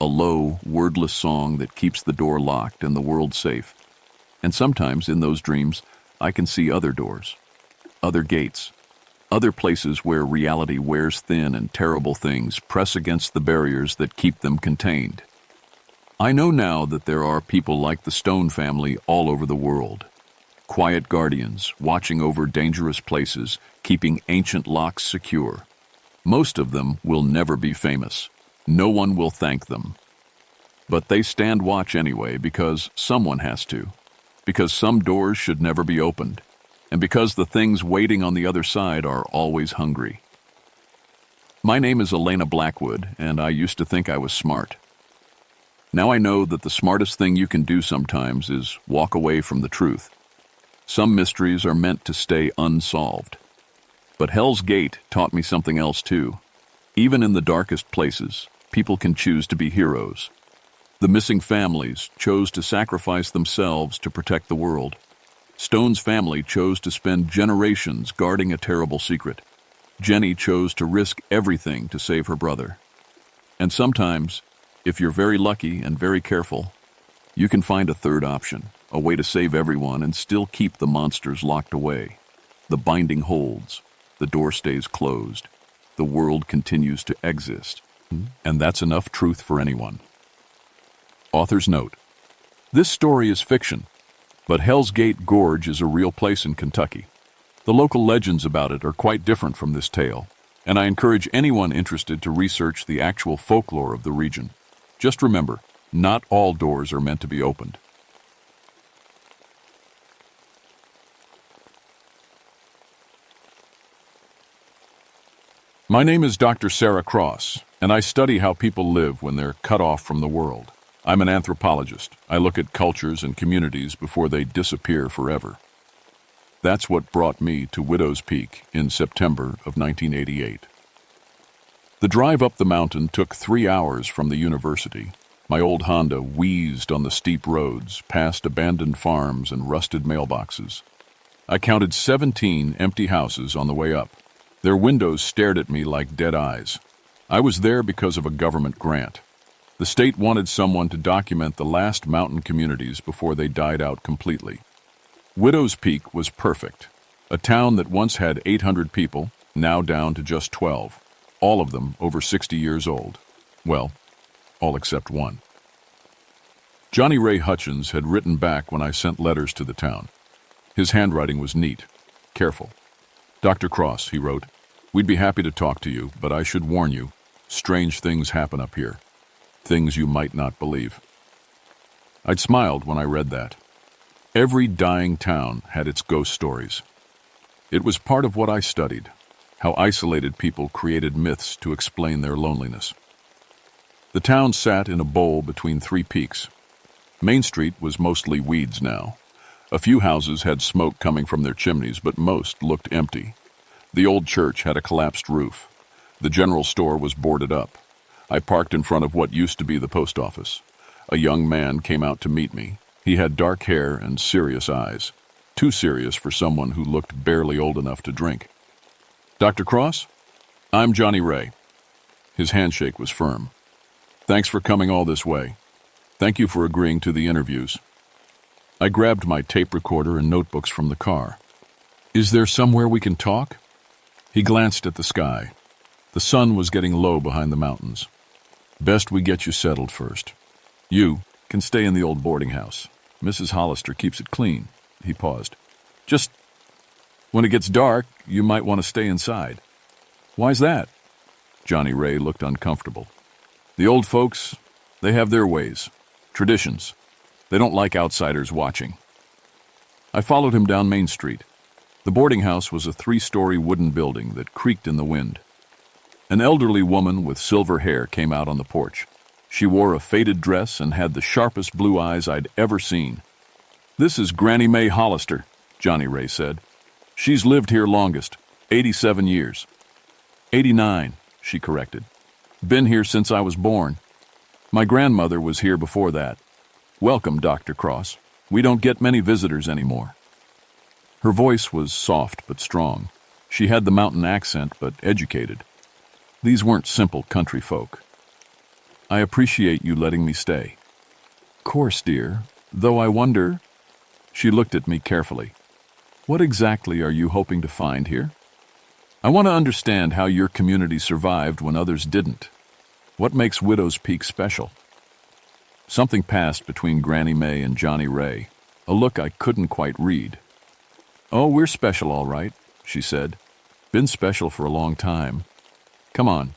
a low, wordless song that keeps the door locked and the world safe. And sometimes, in those dreams, I can see other doors, other gates, other places where reality wears thin and terrible things press against the barriers that keep them contained. I know now that there are people like the Stone family all over the world. Quiet guardians, watching over dangerous places, keeping ancient locks secure. Most of them will never be famous. No one will thank them. But they stand watch anyway because someone has to. Because some doors should never be opened. And because the things waiting on the other side are always hungry. My name is Elena Blackwood, and I used to think I was smart. Now I know that the smartest thing you can do sometimes is walk away from the truth. Some mysteries are meant to stay unsolved. But Hell's Gate taught me something else too. Even in the darkest places, people can choose to be heroes. The missing families chose to sacrifice themselves to protect the world. Stone's family chose to spend generations guarding a terrible secret. Jenny chose to risk everything to save her brother. And sometimes, if you're very lucky and very careful, you can find a third option, a way to save everyone and still keep the monsters locked away. The binding holds, the door stays closed, the world continues to exist, and that's enough truth for anyone. Author's note: this story is fiction, but Hell's Gate Gorge is a real place in Kentucky. The local legends about it are quite different from this tale, and I encourage anyone interested to research the actual folklore of the region. Just remember, not all doors are meant to be opened. My name is Dr. Sarah Cross, and I study how people live when they're cut off from the world. I'm an anthropologist. I look at cultures and communities before they disappear forever. That's what brought me to Widow's Peak in September of 1988. The drive up the mountain took 3 hours from the university. My old Honda wheezed on the steep roads, past abandoned farms and rusted mailboxes. I counted 17 empty houses on the way up. Their windows stared at me like dead eyes. I was there because of a government grant. The state wanted someone to document the last mountain communities before they died out completely. Widow's Peak was perfect. A town that once had 800 people, now down to just 12. All of them over 60 years old. Well, all except one. Johnny Ray Hutchins had written back when I sent letters to the town. His handwriting was neat, careful. "Dr. Cross," he wrote, "we'd be happy to talk to you, but I should warn you, Strange things happen up here. Things you might not believe. I'd smiled when I read that. Every dying town had its ghost stories. It was part of what I studied, how isolated people created myths to explain their loneliness. The town sat in a bowl between three peaks. Main Street was mostly weeds now. A few houses had smoke coming from their chimneys, but most looked empty. The old church had a collapsed roof. The general store was boarded up. I parked in front of what used to be the post office. A young man came out to meet me. He had dark hair and serious eyes. Too serious for someone who looked barely old enough to drink. "Dr. Cross? I'm Johnny Ray." His handshake was firm. "Thanks for coming all this way. Thank you for agreeing to the interviews." I grabbed my tape recorder and notebooks from the car. "Is there somewhere we can talk?" He glanced at the sky. The sun was getting low behind the mountains. "Best we get you settled first. You can stay in the old boarding house. Mrs. Hollister keeps it clean." He paused. "Just when it gets dark, you might want to stay inside." "Why's that?" Johnny Ray looked uncomfortable. "The old folks, they have their ways, traditions. They don't like outsiders watching." I followed him down Main Street. The boarding house was a 3-story wooden building that creaked in the wind. An elderly woman with silver hair came out on the porch. She wore a faded dress and had the sharpest blue eyes I'd ever seen. "This is Granny Mae Hollister," Johnny Ray said. "She's lived here longest, 87 years. 89, she corrected. Been here since I was born. My grandmother was here before that. Welcome, Dr. Cross. We don't get many visitors anymore." Her voice was soft but strong. She had the mountain accent but educated. These weren't simple country folk. "I appreciate you letting me stay." "Course, dear, though I wonder—" She looked at me carefully. "What exactly are you hoping to find here?" "I want to understand how your community survived when others didn't. What makes Widow's Peak special?" Something passed between Granny Mae and Johnny Ray, a look I couldn't quite read. "Oh, we're special all right," she said. "Been special for a long time. Come on,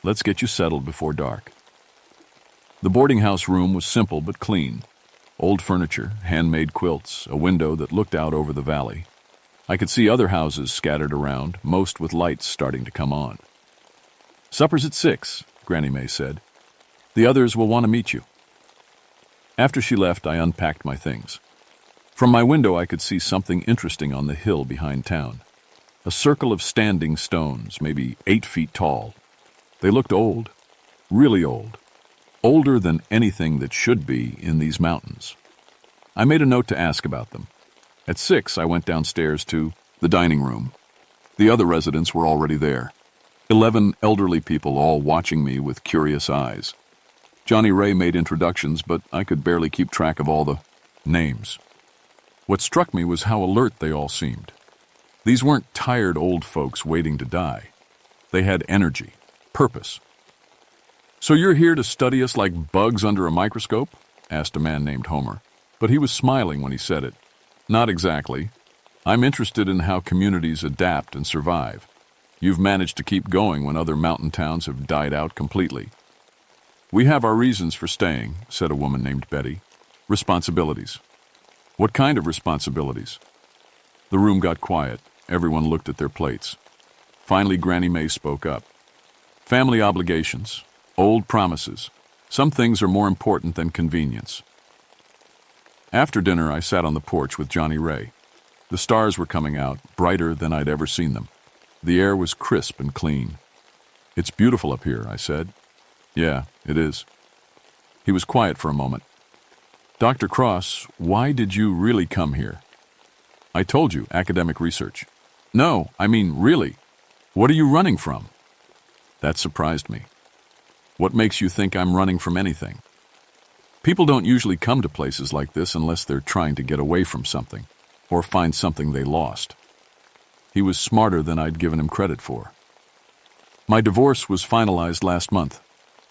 let's get you settled before dark." The boarding house room was simple but clean. Old furniture, handmade quilts, a window that looked out over the valley. I could see other houses scattered around, most with lights starting to come on. "Supper's at 6, Granny Mae said. "The others will want to meet you." After she left, I unpacked my things. From my window, I could see something interesting on the hill behind town. A circle of standing stones, maybe 8 feet tall. They looked old, really old. Older than anything that should be in these mountains. I made a note to ask about them. At 6, I went downstairs to the dining room. The other residents were already there. 11 elderly people all watching me with curious eyes. Johnny Ray made introductions, but I could barely keep track of all the names. What struck me was how alert they all seemed. These weren't tired old folks waiting to die. They had energy, purpose. "So you're here to study us like bugs under a microscope?" asked a man named Homer, but he was smiling when he said it. "Not exactly. I'm interested in how communities adapt and survive. You've managed to keep going when other mountain towns have died out completely." "We have our reasons for staying," said a woman named Betty. "Responsibilities." "What kind of responsibilities?" The room got quiet. Everyone looked at their plates. Finally, Granny Mae spoke up. "Family obligations. Old promises. Some things are more important than convenience." After dinner, I sat on the porch with Johnny Ray. The stars were coming out, brighter than I'd ever seen them. The air was crisp and clean. "It's beautiful up here," I said. "Yeah, it is." He was quiet for a moment. "Dr. Cross, why did you really come here?" "I told you, academic research." "No, I mean really. What are you running from?" That surprised me. "What makes you think I'm running from anything?" People don't usually come to places like this unless they're trying to get away from something, or find something they lost. He was smarter than I'd given him credit for. "My divorce was finalized last month.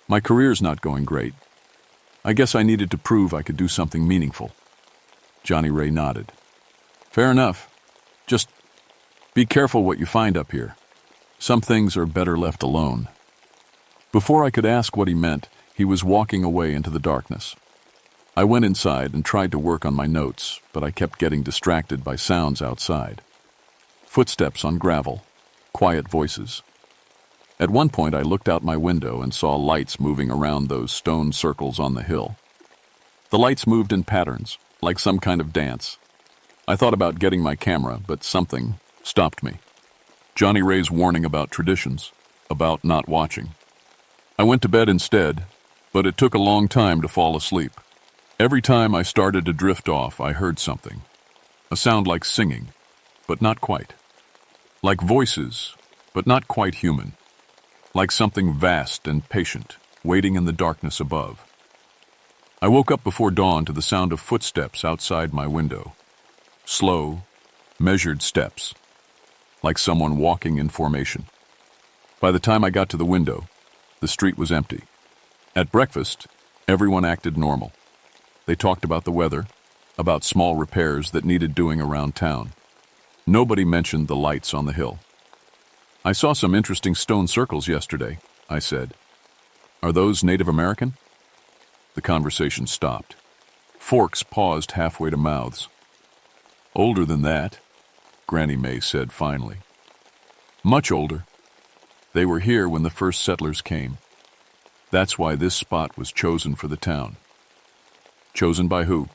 My career's not going great. I guess I needed to prove I could do something meaningful." Johnny Ray nodded. "Fair enough. Just be careful what you find up here. Some things are better left alone." Before I could ask what he meant, he was walking away into the darkness. I went inside and tried to work on my notes, but I kept getting distracted by sounds outside. Footsteps on gravel, quiet voices. At one point, I looked out my window and saw lights moving around those stone circles on the hill. The lights moved in patterns, like some kind of dance. I thought about getting my camera, but something stopped me. Johnny Ray's warning about traditions, about not watching. I went to bed instead, but it took a long time to fall asleep. Every time I started to drift off, I heard something. A sound like singing, but not quite. Like voices, but not quite human. Like something vast and patient, waiting in the darkness above. I woke up before dawn to the sound of footsteps outside my window. Slow, measured steps, like someone walking in formation. By the time I got to the window, the street was empty. At breakfast, everyone acted normal. They talked about the weather, about small repairs that needed doing around town. Nobody mentioned the lights on the hill. "I saw some interesting stone circles yesterday," I said. "Are those Native American?" The conversation stopped. Forks paused halfway to mouths. "Older than that," Granny May said finally. "Much older. They were here when the first settlers came. That's why this spot was chosen for the town." "Chosen by who?"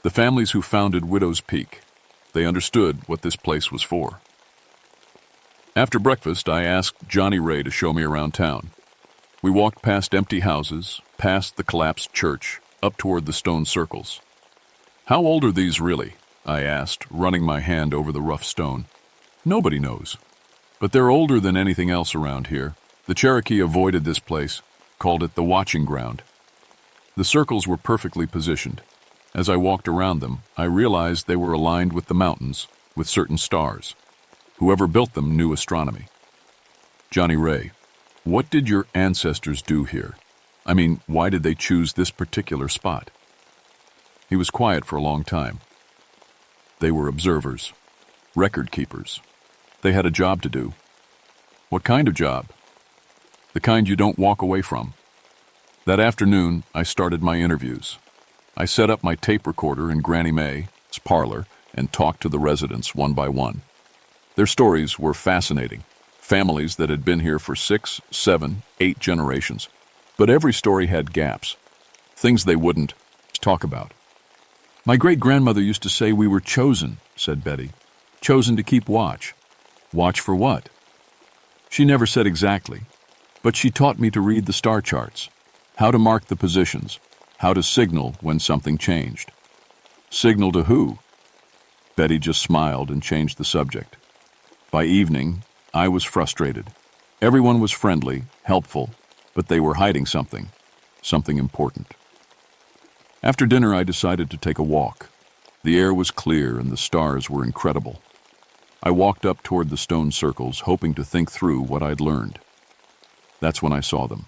"The families who founded Widow's Peak. They understood what this place was for." After breakfast, I asked Johnny Ray to show me around town. We walked past empty houses, past the collapsed church, up toward the stone circles. "How old are these really?" I asked, running my hand over the rough stone. "Nobody knows. But they're older than anything else around here. The Cherokee avoided this place, called it the watching ground." The circles were perfectly positioned. As I walked around them, I realized they were aligned with the mountains, with certain stars. Whoever built them knew astronomy. "Johnny Ray, what did your ancestors do here? I mean, why did they choose this particular spot?" He was quiet for a long time. "They were observers, record keepers. They had a job to do." "What kind of job?" "The kind you don't walk away from." That afternoon, I started my interviews. I set up my tape recorder in Granny May's parlor and talked to the residents one by one. Their stories were fascinating. Families that had been here for 6, 7, 8 generations. But every story had gaps, things they wouldn't talk about. "My great-grandmother used to say we were chosen," said Betty. "Chosen to keep watch." "Watch for what?" "She never said exactly, but she taught me to read the star charts, how to mark the positions, how to signal when something changed." "Signal to who?" Betty just smiled and changed the subject. By evening, I was frustrated. Everyone was friendly, helpful, but they were hiding something important. After dinner, I decided to take a walk. The air was clear and the stars were incredible. I walked up toward the stone circles, hoping to think through what I'd learned. That's when I saw them.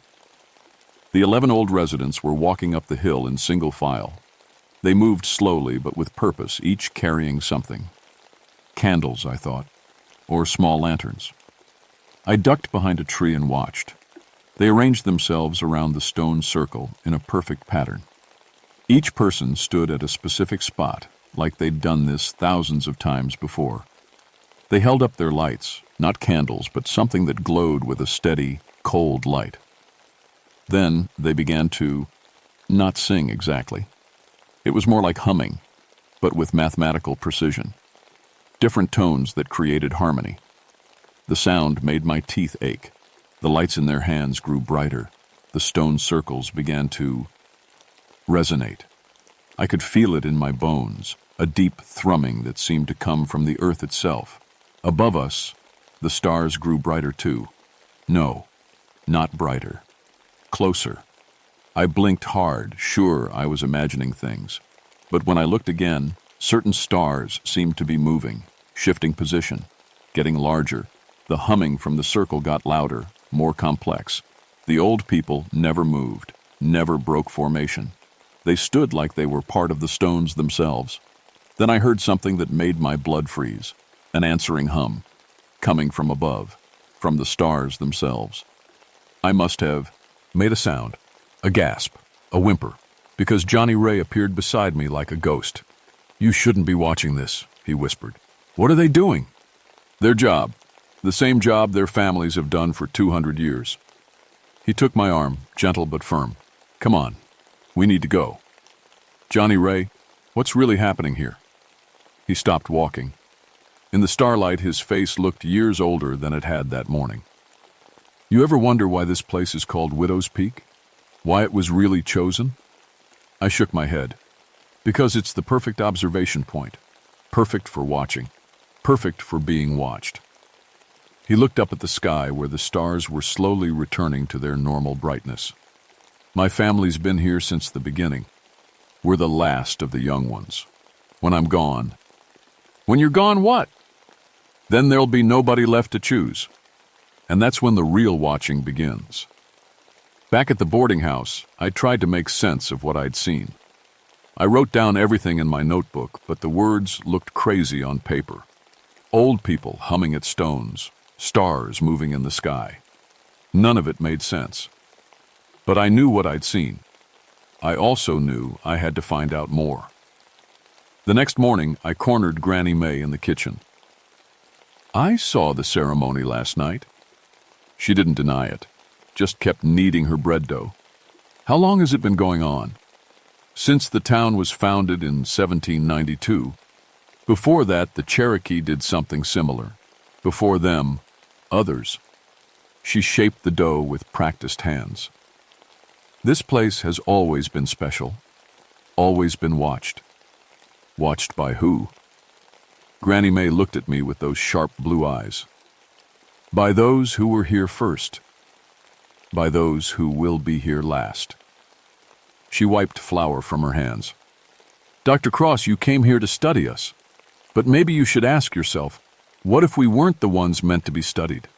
The 11 old residents were walking up the hill in single file. They moved slowly but with purpose, each carrying something. Candles, I thought, or small lanterns. I ducked behind a tree and watched. They arranged themselves around the stone circle in a perfect pattern. Each person stood at a specific spot, like they'd done this thousands of times before. They held up their lights, not candles, but something that glowed with a steady, cold light. Then they began to not sing exactly. It was more like humming, but with mathematical precision. Different tones that created harmony. The sound made my teeth ache. The lights in their hands grew brighter. The stone circles began to resonate. I could feel it in my bones, a deep thrumming that seemed to come from the earth itself. Above us, the stars grew brighter too. No, not brighter. Closer. I blinked hard, sure I was imagining things. But when I looked again, certain stars seemed to be moving, shifting position, getting larger. The humming from the circle got louder, more complex. The old people never moved, never broke formation. They stood like they were part of the stones themselves. Then I heard something that made my blood freeze, an answering hum, coming from above, from the stars themselves. I must have made a sound, a gasp, a whimper, because Johnny Ray appeared beside me like a ghost. "You shouldn't be watching this," he whispered. "What are they doing?" "Their job. The same job their families have done for 200 years. He took my arm, gentle but firm. "Come on. We need to go." "Johnny Ray, what's really happening here?" He stopped walking. In the starlight, his face looked years older than it had that morning. "You ever wonder why this place is called Widow's Peak? Why it was really chosen?" I shook my head. "Because it's the perfect observation point. Perfect for watching. Perfect for being watched." He looked up at the sky where the stars were slowly returning to their normal brightness. "My family's been here since the beginning. We're the last of the young ones. When I'm gone..." "When you're gone, what?" "Then there'll be nobody left to choose. And that's when the real watching begins." Back at the boarding house, I tried to make sense of what I'd seen. I wrote down everything in my notebook, but the words looked crazy on paper. Old people humming at stones, stars moving in the sky. None of it made sense. But I knew what I'd seen. I also knew I had to find out more. The next morning, I cornered Granny May in the kitchen. "I saw the ceremony last night." She didn't deny it, just kept kneading her bread dough. "How long has it been going on?" "Since the town was founded in 1792. Before that, the Cherokee did something similar. Before them, others." She shaped the dough with practiced hands. "This place has always been special, always been watched." "Watched by who?" Granny May looked at me with those sharp blue eyes. "By those who were here first. By those who will be here last." She wiped flour from her hands. "Dr. Cross, you came here to study us. But maybe you should ask yourself, what if we weren't the ones meant to be studied?"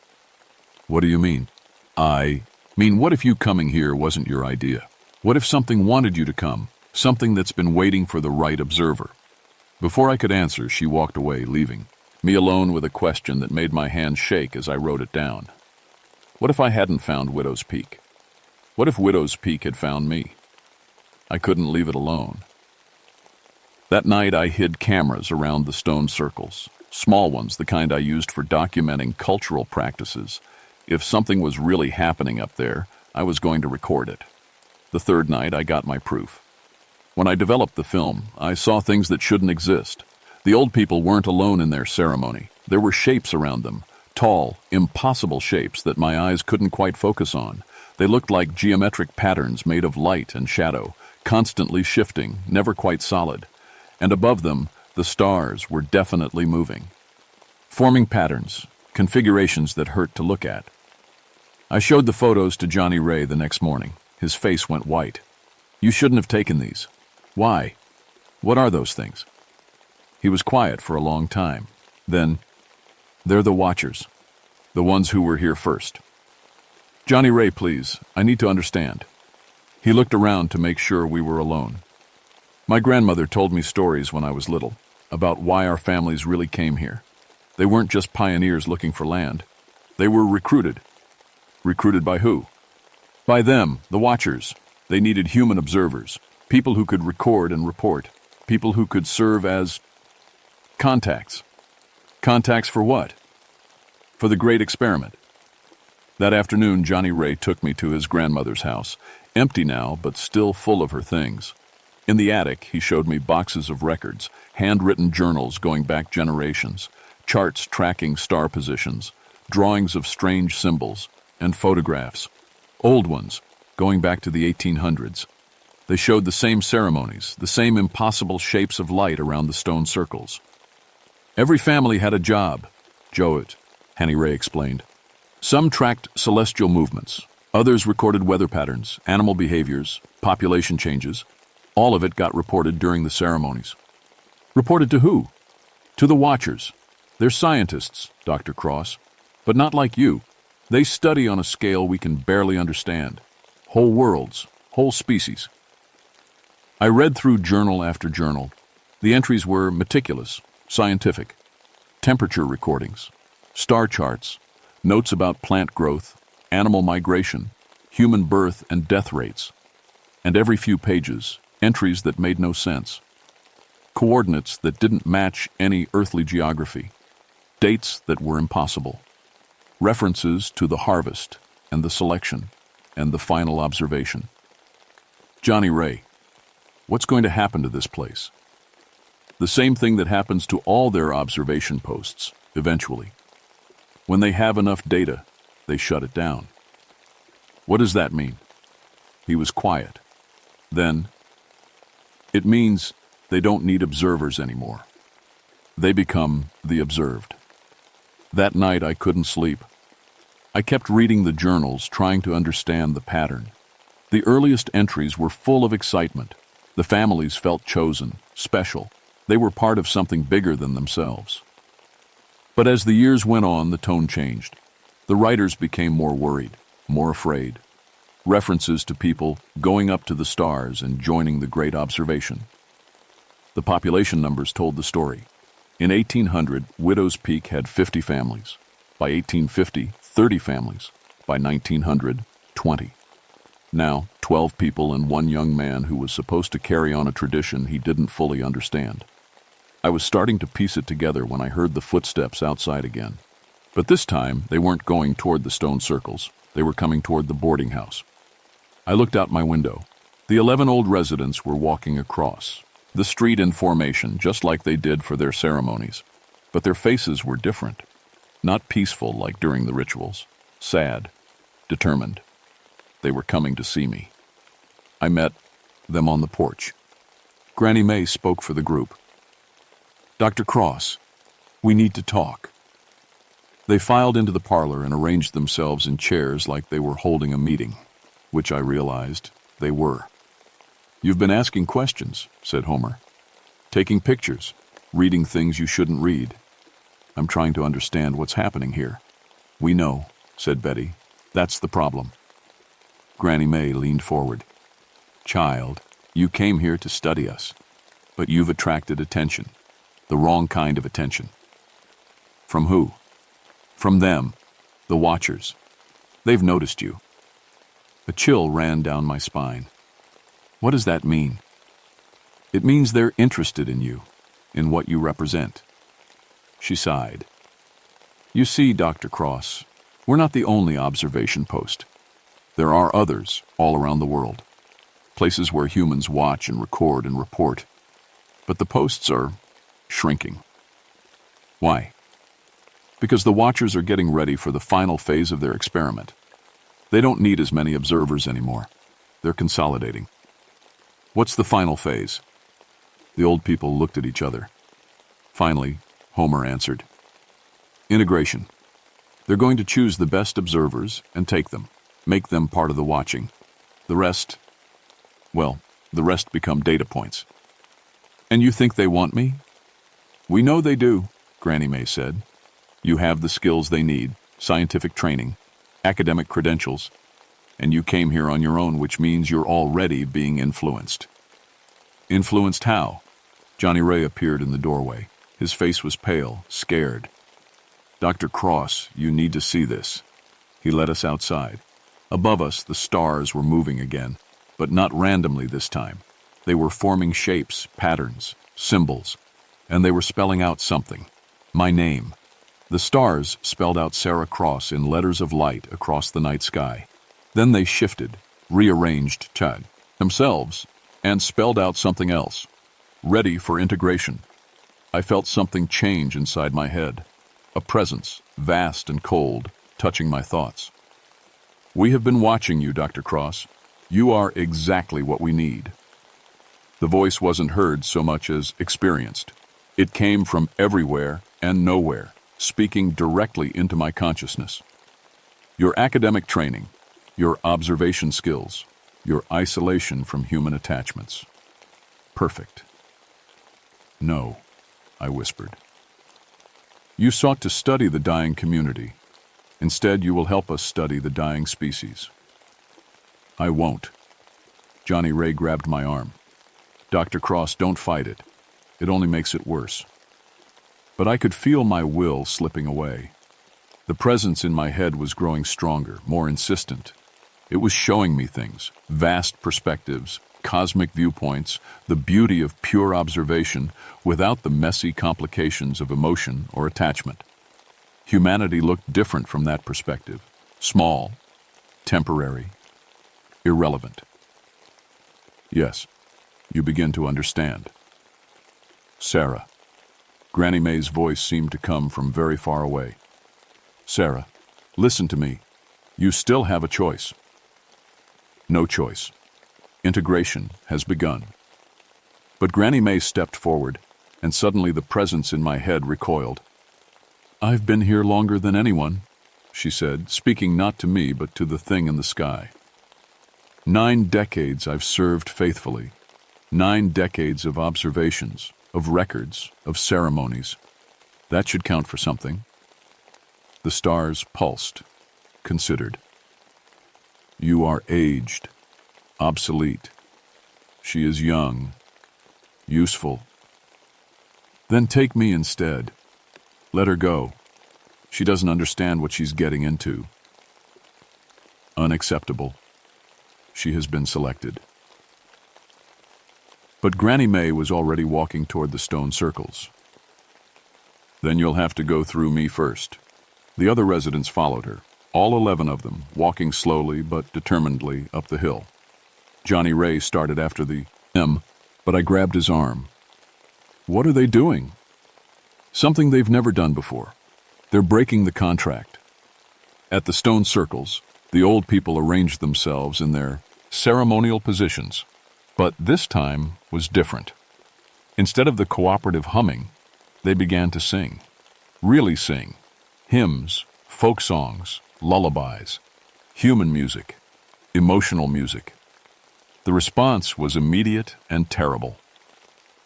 "What do you mean?" "I mean, what if you coming here wasn't your idea? What if something wanted you to come, something that's been waiting for the right observer?" Before I could answer, she walked away, leaving me alone with a question that made my hand shake as I wrote it down. What if I hadn't found Widow's Peak? What if Widow's Peak had found me? I couldn't leave it alone. That night, I hid cameras around the stone circles, small ones, the kind I used for documenting cultural practices. If something was really happening up there, I was going to record it. The third night, I got my proof. When I developed the film, I saw things that shouldn't exist. The old people weren't alone in their ceremony. There were shapes around them, tall, impossible shapes that my eyes couldn't quite focus on. They looked like geometric patterns made of light and shadow, constantly shifting, never quite solid. And above them, the stars were definitely moving, forming patterns, configurations that hurt to look at. I showed the photos to Johnny Ray the next morning. His face went white. "You shouldn't have taken these." "Why? What are those things?" He was quiet for a long time. Then, "They're the watchers, the ones who were here first." "Johnny Ray, please, I need to understand." He looked around to make sure we were alone. "My grandmother told me stories when I was little about why our families really came here. They weren't just pioneers looking for land. They were recruited." "Recruited by who?" "By them, the watchers. They needed human observers, people who could record and report, people who could serve as contacts." "Contacts for what?" "For the great experiment." That afternoon, Johnny Ray took me to his grandmother's house, empty now, but still full of her things. In the attic, he showed me boxes of records, handwritten journals going back generations, charts tracking star positions, drawings of strange symbols, and photographs. Old ones, going back to the 1800s. They showed the same ceremonies, the same impossible shapes of light around the stone circles. "Every family had a job," Joet, Hanny Ray explained. "Some tracked celestial movements. Others recorded weather patterns, animal behaviors, population changes. All of it got reported during the ceremonies." "Reported to who?" "To the watchers. They're scientists, Dr. Cross, but not like you. They study on a scale we can barely understand. Whole worlds, whole species." I read through journal after journal. The entries were meticulous, scientific. Temperature recordings, star charts, notes about plant growth, animal migration, human birth and death rates, and every few pages, entries that made no sense. Coordinates that didn't match any earthly geography, dates that were impossible, references to the harvest and the selection and the final observation. Johnny Ray, what's going to happen to this place? The same thing that happens to all their observation posts, eventually. When they have enough data, they shut it down. What does that mean? He was quiet. Then, it means they don't need observers anymore. They become the observed. That night I couldn't sleep. I kept reading the journals, trying to understand the pattern. The earliest entries were full of excitement. The families felt chosen, special. They were part of something bigger than themselves. But as the years went on, the tone changed. The writers became more worried, more afraid. References to people going up to the stars and joining the Great Observation. The population numbers told the story. In 1800, Widow's Peak had 50 families. By 1850, 30 families. By 1900, 20. Now, 12 people and one young man who was supposed to carry on a tradition he didn't fully understand. I was starting to piece it together when I heard the footsteps outside again. But this time, they weren't going toward the stone circles. They were coming toward the boarding house. I looked out my window. The 11 old residents were walking across the street in formation, just like they did for their ceremonies. But their faces were different. Not peaceful like during the rituals. Sad. Determined. They were coming to see me. I met them on the porch. Granny May spoke for the group. "Dr. Cross, we need to talk." They filed into the parlor and arranged themselves in chairs like they were holding a meeting, which I realized they were. "You've been asking questions," said Homer. "Taking pictures, reading things you shouldn't read. I'm trying to understand what's happening here." "We know," said Betty. "That's the problem." Granny May leaned forward. "Child, you came here to study us, but you've attracted attention. The wrong kind of attention." "From who?" "From them, the Watchers. They've noticed you." A chill ran down my spine. "What does that mean?" "It means they're interested in you, in what you represent." She sighed. "You see, Dr. Cross, we're not the only observation post. There are others all around the world, places where humans watch and record and report. But the posts are shrinking." "Why?" "Because the Watchers are getting ready for the final phase of their experiment. They don't need as many observers anymore. They're consolidating." "What's the final phase?" The old people looked at each other. Finally, Homer answered. "Integration. They're going to choose the best observers and take them, make them part of the watching. The rest become data points." "And you think they want me?" "We know they do," Granny May said. "You have the skills they need, scientific training, academic credentials, and you came here on your own, which means you're already being influenced." "Influenced how?" Johnny Ray appeared in the doorway. His face was pale, scared. "Dr. Cross, you need to see this." He led us outside. Above us, the stars were moving again, but not randomly this time. They were forming shapes, patterns, symbols, and they were spelling out something. My name. The stars spelled out Sarah Cross in letters of light across the night sky. Then they shifted, rearranged Chad themselves, and spelled out something else. Ready for integration. I felt something change inside my head. A presence, vast and cold, touching my thoughts. "We have been watching you, Dr. Cross. You are exactly what we need." The voice wasn't heard so much as experienced. It came from everywhere and nowhere, speaking directly into my consciousness. "Your academic training, your observation skills, your isolation from human attachments. Perfect." "No," I whispered. "You sought to study the dying community. Instead, you will help us study the dying species." "I won't." Johnny Ray grabbed my arm. "Dr. Cross, don't fight it. It only makes it worse." But I could feel my will slipping away. The presence in my head was growing stronger, more insistent. It was showing me things, vast perspectives, cosmic viewpoints, the beauty of pure observation without the messy complications of emotion or attachment. Humanity looked different from that perspective. Small, temporary, irrelevant. Yes, you begin to understand. Sarah. Granny Mae's voice seemed to come from very far away. Sarah, listen to me. You still have a choice. No choice. Integration has begun. But Granny Mae stepped forward, and suddenly the presence in my head recoiled. I've been here longer than anyone, she said, speaking not to me but to the thing in the sky. 9 decades I've served faithfully. 9 decades of observations, of records, of ceremonies. That should count for something. The stars pulsed, considered. You are aged, obsolete. She is young, useful. Then take me instead. Let her go. She doesn't understand what she's getting into. Unacceptable. She has been selected. But Granny Mae was already walking toward the stone circles. Then you'll have to go through me first. The other residents followed her, all 11 of them, walking slowly but determinedly up the hill. Johnny Ray started after the but I grabbed his arm. What are they doing? Something they've never done before. They're breaking the contract. At the stone circles, the old people arranged themselves in their ceremonial positions. But this time was different. Instead of the cooperative humming, they began to sing. Really sing. Hymns, folk songs, lullabies, human music, emotional music. The response was immediate and terrible.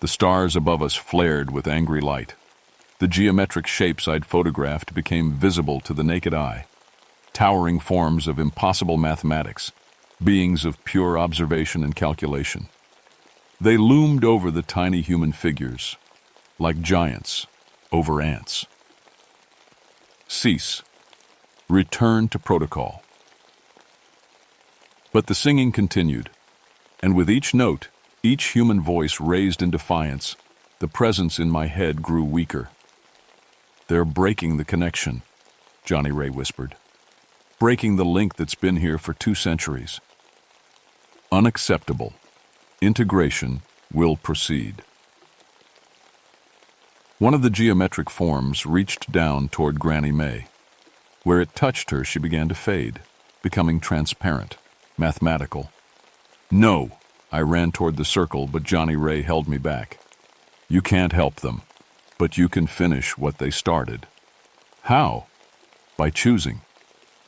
The stars above us flared with angry light. The geometric shapes I'd photographed became visible to the naked eye. Towering forms of impossible mathematics, beings of pure observation and calculation. They loomed over the tiny human figures, like giants over ants. Cease. Return to protocol. But the singing continued, and with each note, each human voice raised in defiance, the presence in my head grew weaker. They're breaking the connection, Johnny Ray whispered. Breaking the link that's been here for 2 centuries. Unacceptable. Integration will proceed. One of the geometric forms reached down toward Granny Mae. Where it touched her, she began to fade, becoming transparent, mathematical. No! I ran toward the circle, but Johnny Ray held me back. You can't help them, but you can finish what they started. How? By choosing.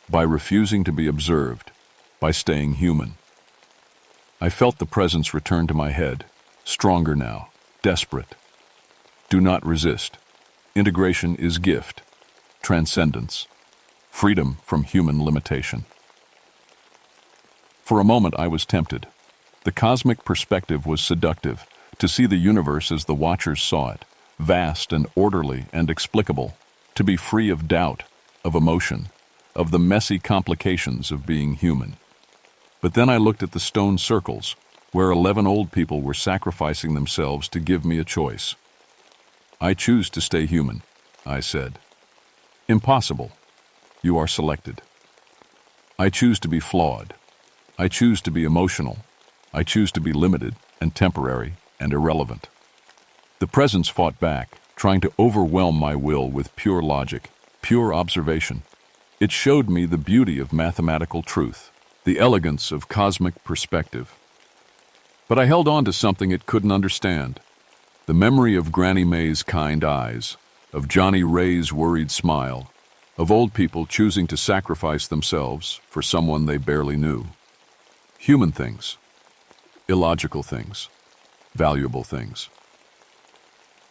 By refusing to be observed. By staying human. I felt the presence return to my head, stronger now, desperate. Do not resist. Integration is gift, transcendence, freedom from human limitation. For a moment I was tempted. The cosmic perspective was seductive, to see the universe as the watchers saw it, vast and orderly and explicable, to be free of doubt, of emotion, of the messy complications of being human. But then I looked at the stone circles, where 11 old people were sacrificing themselves to give me a choice. I choose to stay human, I said. Impossible. You are selected. I choose to be flawed. I choose to be emotional. I choose to be limited and temporary and irrelevant. The presence fought back, trying to overwhelm my will with pure logic, pure observation. It showed me the beauty of mathematical truth, the elegance of cosmic perspective. But I held on to something it couldn't understand. The memory of Granny Mae's kind eyes, of Johnny Ray's worried smile, of old people choosing to sacrifice themselves for someone they barely knew. Human things, illogical things, valuable things.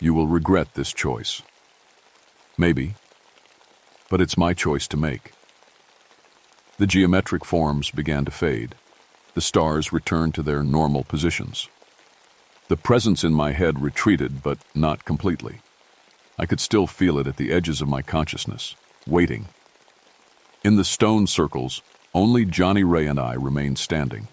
You will regret this choice. Maybe, but it's my choice to make. The geometric forms began to fade. The stars returned to their normal positions. The presence in my head retreated, but not completely. I could still feel it at the edges of my consciousness, waiting, In the stone circles, only Johnny Ray and I remained standing.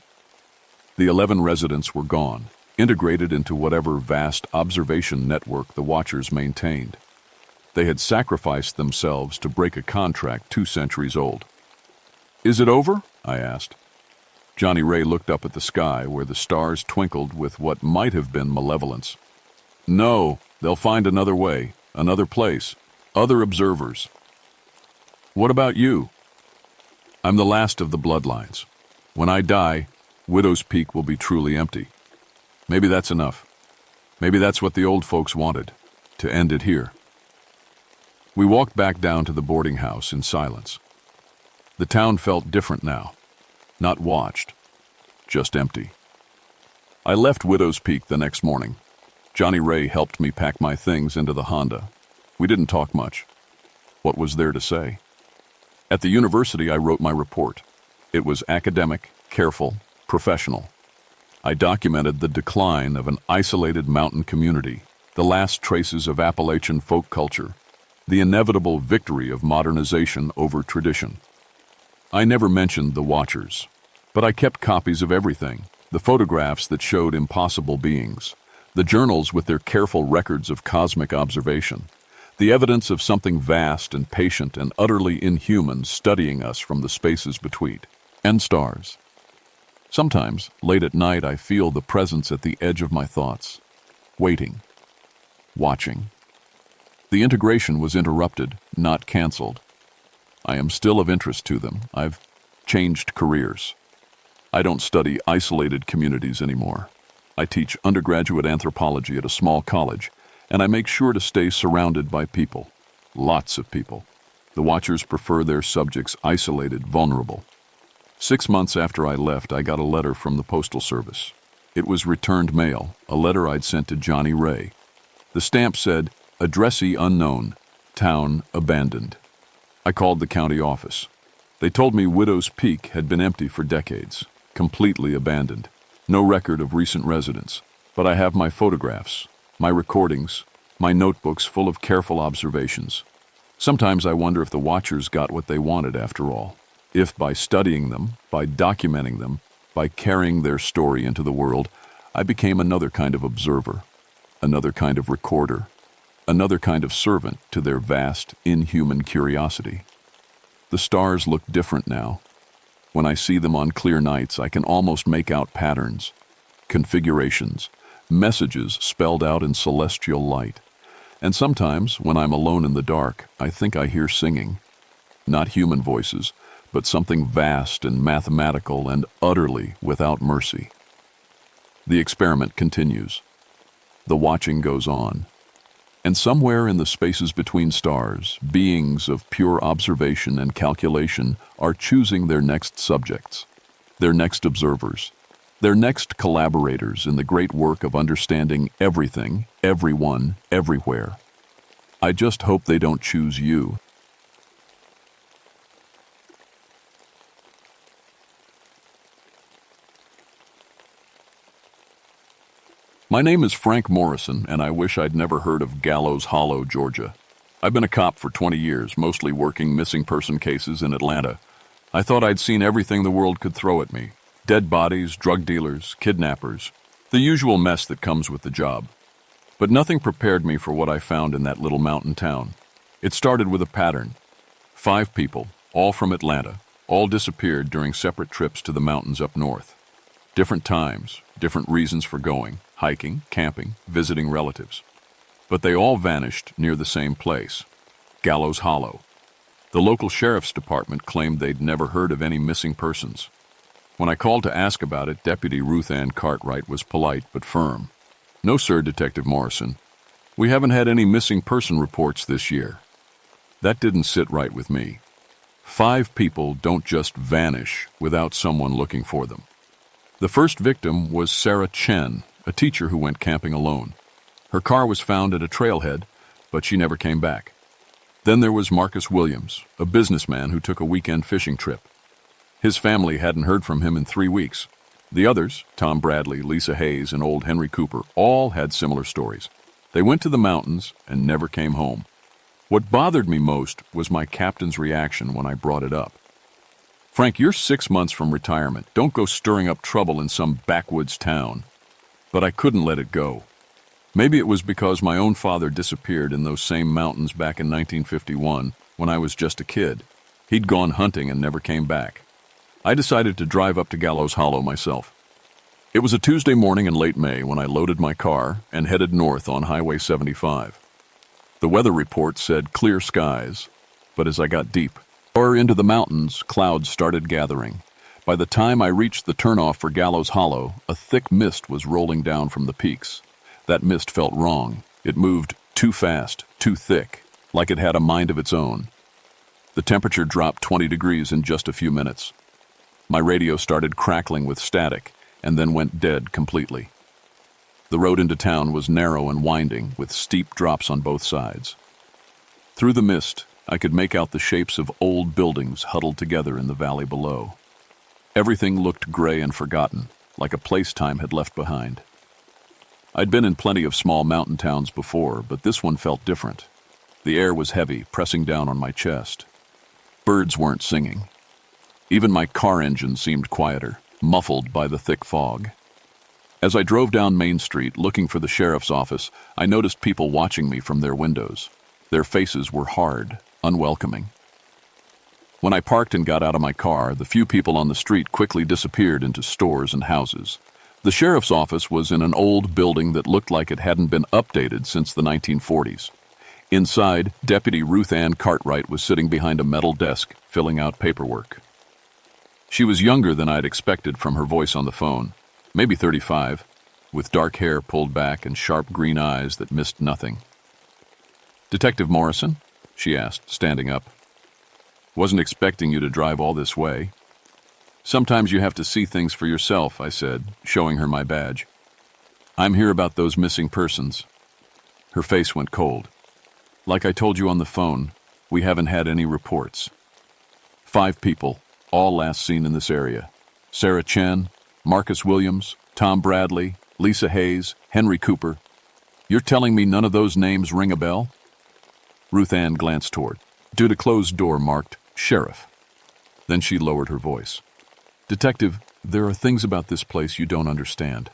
The 11 residents were gone, integrated into whatever vast observation network the watchers maintained. They had sacrificed themselves to break a contract 2 centuries old. "Is it over?" I asked. Johnny Ray looked up at the sky where the stars twinkled with what might have been malevolence. "No, they'll find another way, another place, other observers." "What about you?" "I'm the last of the bloodlines. When I die, Widow's Peak will be truly empty. Maybe that's enough. Maybe that's what the old folks wanted, to end it here." We walked back down to the boarding house in silence. The town felt different now. Not watched, just empty. I left Widow's Peak the next morning. Johnny Ray helped me pack my things into the Honda. We didn't talk much. What was there to say? At the university, I wrote my report. It was academic, careful, professional. I documented the decline of an isolated mountain community, the last traces of Appalachian folk culture, the inevitable victory of modernization over tradition. I never mentioned the watchers, but I kept copies of everything, the photographs that showed impossible beings, the journals with their careful records of cosmic observation, the evidence of something vast and patient and utterly inhuman studying us from the spaces between, and stars. Sometimes, late at night, I feel the presence at the edge of my thoughts, waiting, watching. The integration was interrupted, not canceled. I am still of interest to them. I've changed careers. I don't study isolated communities anymore. I teach undergraduate anthropology at a small college, and I make sure to stay surrounded by people. Lots of people. The watchers prefer their subjects isolated, vulnerable. 6 months after I left, I got a letter from the Postal Service. It was returned mail, a letter I'd sent to Johnny Ray. The stamp said, "Addressee unknown, town abandoned." I called the county office. They told me Widow's Peak had been empty for decades, completely abandoned. No record of recent residents, but I have my photographs, my recordings, my notebooks full of careful observations. Sometimes I wonder if the watchers got what they wanted after all. If by studying them, by documenting them, by carrying their story into the world, I became another kind of observer, another kind of recorder, another kind of servant to their vast, inhuman curiosity. The stars look different now. When I see them on clear nights, I can almost make out patterns, configurations, messages spelled out in celestial light. And sometimes, when I'm alone in the dark, I think I hear singing. Not human voices, but something vast and mathematical and utterly without mercy. The experiment continues. The watching goes on. And somewhere in the spaces between stars, beings of pure observation and calculation are choosing their next subjects, their next observers, their next collaborators in the great work of understanding everything, everyone, everywhere. I just hope they don't choose you. My name is Frank Morrison, and I wish I'd never heard of Gallows Hollow, Georgia. I've been a cop for 20 years, mostly working missing person cases in Atlanta. I thought I'd seen everything the world could throw at me. Dead bodies, drug dealers, kidnappers, the usual mess that comes with the job. But nothing prepared me for what I found in that little mountain town. It started with a pattern. 5 people, all from Atlanta, all disappeared during separate trips to the mountains up north. Different times, different reasons for going. Hiking, camping, visiting relatives. But they all vanished near the same place, Gallows Hollow. The local sheriff's department claimed they'd never heard of any missing persons. When I called to ask about it, Deputy Ruth Ann Cartwright was polite but firm. "No, sir, Detective Morrison. We haven't had any missing person reports this year." That didn't sit right with me. 5 people don't just vanish without someone looking for them. The first victim was Sarah Chen, a teacher who went camping alone. Her car was found at a trailhead, but she never came back. Then there was Marcus Williams, a businessman who took a weekend fishing trip. His family hadn't heard from him in 3 weeks. The others, Tom Bradley, Lisa Hayes, and old Henry Cooper, all had similar stories. They went to the mountains and never came home. What bothered me most was my captain's reaction when I brought it up. "Frank, you're 6 months from retirement. Don't go stirring up trouble in some backwoods town." But I couldn't let it go. Maybe it was because my own father disappeared in those same mountains back in 1951 when I was just a kid. He'd gone hunting and never came back. I decided to drive up to Gallows Hollow myself. It was a Tuesday morning in late May when I loaded my car and headed north on Highway 75. The weather report said clear skies, but as I got deep into the mountains, clouds started gathering. By the time I reached the turnoff for Gallows Hollow, a thick mist was rolling down from the peaks. That mist felt wrong. It moved too fast, too thick, like it had a mind of its own. The temperature dropped 20 degrees in just a few minutes. My radio started crackling with static and then went dead completely. The road into town was narrow and winding, with steep drops on both sides. Through the mist, I could make out the shapes of old buildings huddled together in the valley below. Everything looked gray and forgotten, like a place time had left behind. I'd been in plenty of small mountain towns before, but this one felt different. The air was heavy, pressing down on my chest. Birds weren't singing. Even my car engine seemed quieter, muffled by the thick fog. As I drove down Main Street looking for the sheriff's office, I noticed people watching me from their windows. Their faces were hard, unwelcoming. When I parked and got out of my car, the few people on the street quickly disappeared into stores and houses. The sheriff's office was in an old building that looked like it hadn't been updated since the 1940s. Inside, Deputy Ruth Ann Cartwright was sitting behind a metal desk, filling out paperwork. She was younger than I'd expected from her voice on the phone, maybe 35, with dark hair pulled back and sharp green eyes that missed nothing. "Detective Morrison?" she asked, standing up. "Wasn't expecting you to drive all this way." "Sometimes you have to see things for yourself," I said, showing her my badge. "I'm here about those missing persons." Her face went cold. "Like I told you on the phone, we haven't had any reports. 5 people, all last seen in this area. Sarah Chen, Marcus Williams, Tom Bradley, Lisa Hayes, Henry Cooper. You're telling me none of those names ring a bell?" Ruth Ann glanced toward. Due to closed door marked Sheriff. Then she lowered her voice. "Detective, there are things about this place you don't understand.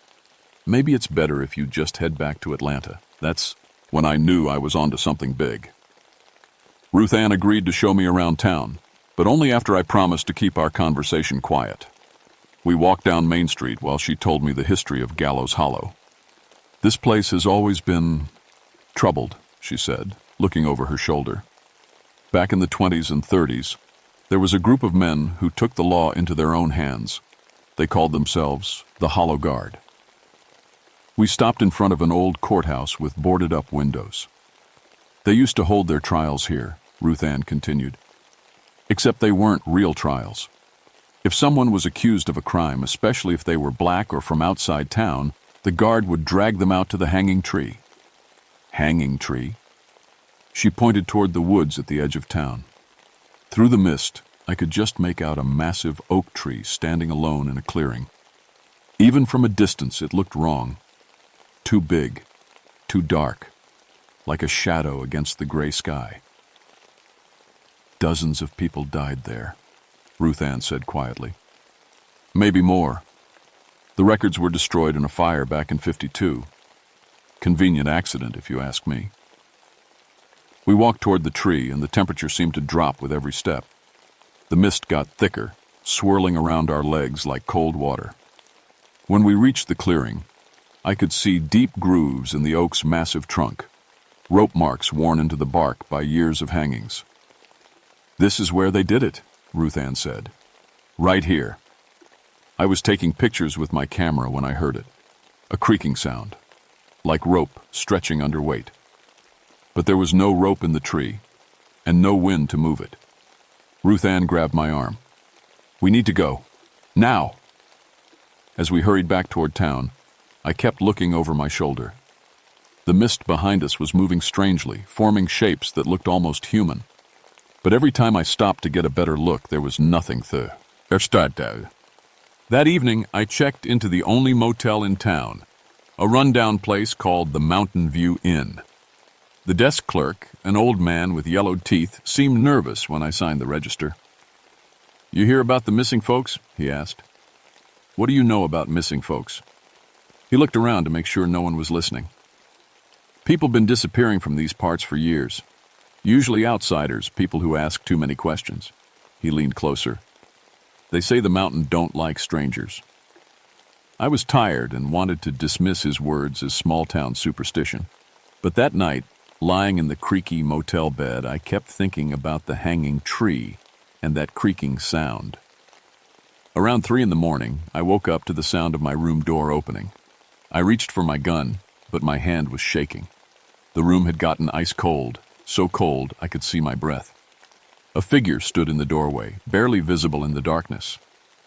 Maybe it's better if you just head back to Atlanta." That's when I knew I was onto something big. Ruth Ann agreed to show me around town, but only after I promised to keep our conversation quiet. We walked down Main Street while she told me the history of Gallows Hollow. "This place has always been troubled," she said, looking over her shoulder. "Back in the 20s and 30s, there was a group of men who took the law into their own hands. They called themselves the Hollow Guard." We stopped in front of an old courthouse with boarded-up windows. "They used to hold their trials here," Ruth Ann continued. "Except they weren't real trials. If someone was accused of a crime, especially if they were black or from outside town, the guard would drag them out to the hanging tree." "Hanging tree?" She pointed toward the woods at the edge of town. Through the mist, I could just make out a massive oak tree standing alone in a clearing. Even from a distance, it looked wrong. Too big, too dark, like a shadow against the gray sky. "Dozens of people died there," Ruth Ann said quietly. "Maybe more. The records were destroyed in a fire back in '52. Convenient accident, if you ask me." We walked toward the tree, and the temperature seemed to drop with every step. The mist got thicker, swirling around our legs like cold water. When we reached the clearing, I could see deep grooves in the oak's massive trunk, rope marks worn into the bark by years of hangings. "This is where they did it," Ruth Ann said. "Right here." I was taking pictures with my camera when I heard it. A creaking sound, like rope stretching under weight. But there was no rope in the tree, and no wind to move it. Ruth Ann grabbed my arm. "We need to go. Now!" As we hurried back toward town, I kept looking over my shoulder. The mist behind us was moving strangely, forming shapes that looked almost human. But every time I stopped to get a better look, there was nothing there. That evening, I checked into the only motel in town, a rundown place called the Mountain View Inn. The desk clerk, an old man with yellowed teeth, seemed nervous when I signed the register. "You hear about the missing folks?" he asked. "What do you know about missing folks?" He looked around to make sure no one was listening. "People been disappearing from these parts for years. Usually outsiders, people who ask too many questions." He leaned closer. "They say the mountain don't like strangers." I was tired and wanted to dismiss his words as small-town superstition. But that night, lying in the creaky motel bed, I kept thinking about the hanging tree and that creaking sound. Around 3 in the morning, I woke up to the sound of my room door opening. I reached for my gun, but my hand was shaking. The room had gotten ice cold, so cold I could see my breath. A figure stood in the doorway, barely visible in the darkness.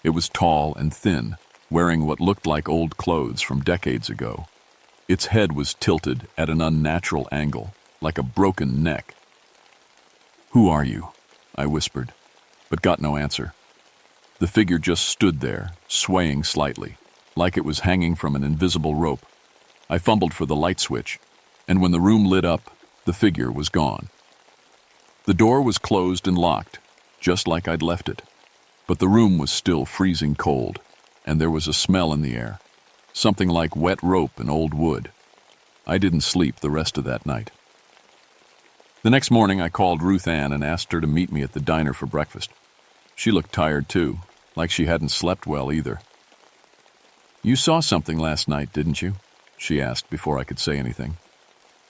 It was tall and thin, wearing what looked like old clothes from decades ago. Its head was tilted at an unnatural angle, like a broken neck. "Who are you?" I whispered, but got no answer. The figure just stood there, swaying slightly, like it was hanging from an invisible rope. I fumbled for the light switch, and when the room lit up, the figure was gone. The door was closed and locked, just like I'd left it. But the room was still freezing cold, and there was a smell in the air, something like wet rope and old wood. I didn't sleep the rest of that night. The next morning, I called Ruth Ann and asked her to meet me at the diner for breakfast. She looked tired, too, like she hadn't slept well either. "You saw something last night, didn't you?" she asked before I could say anything.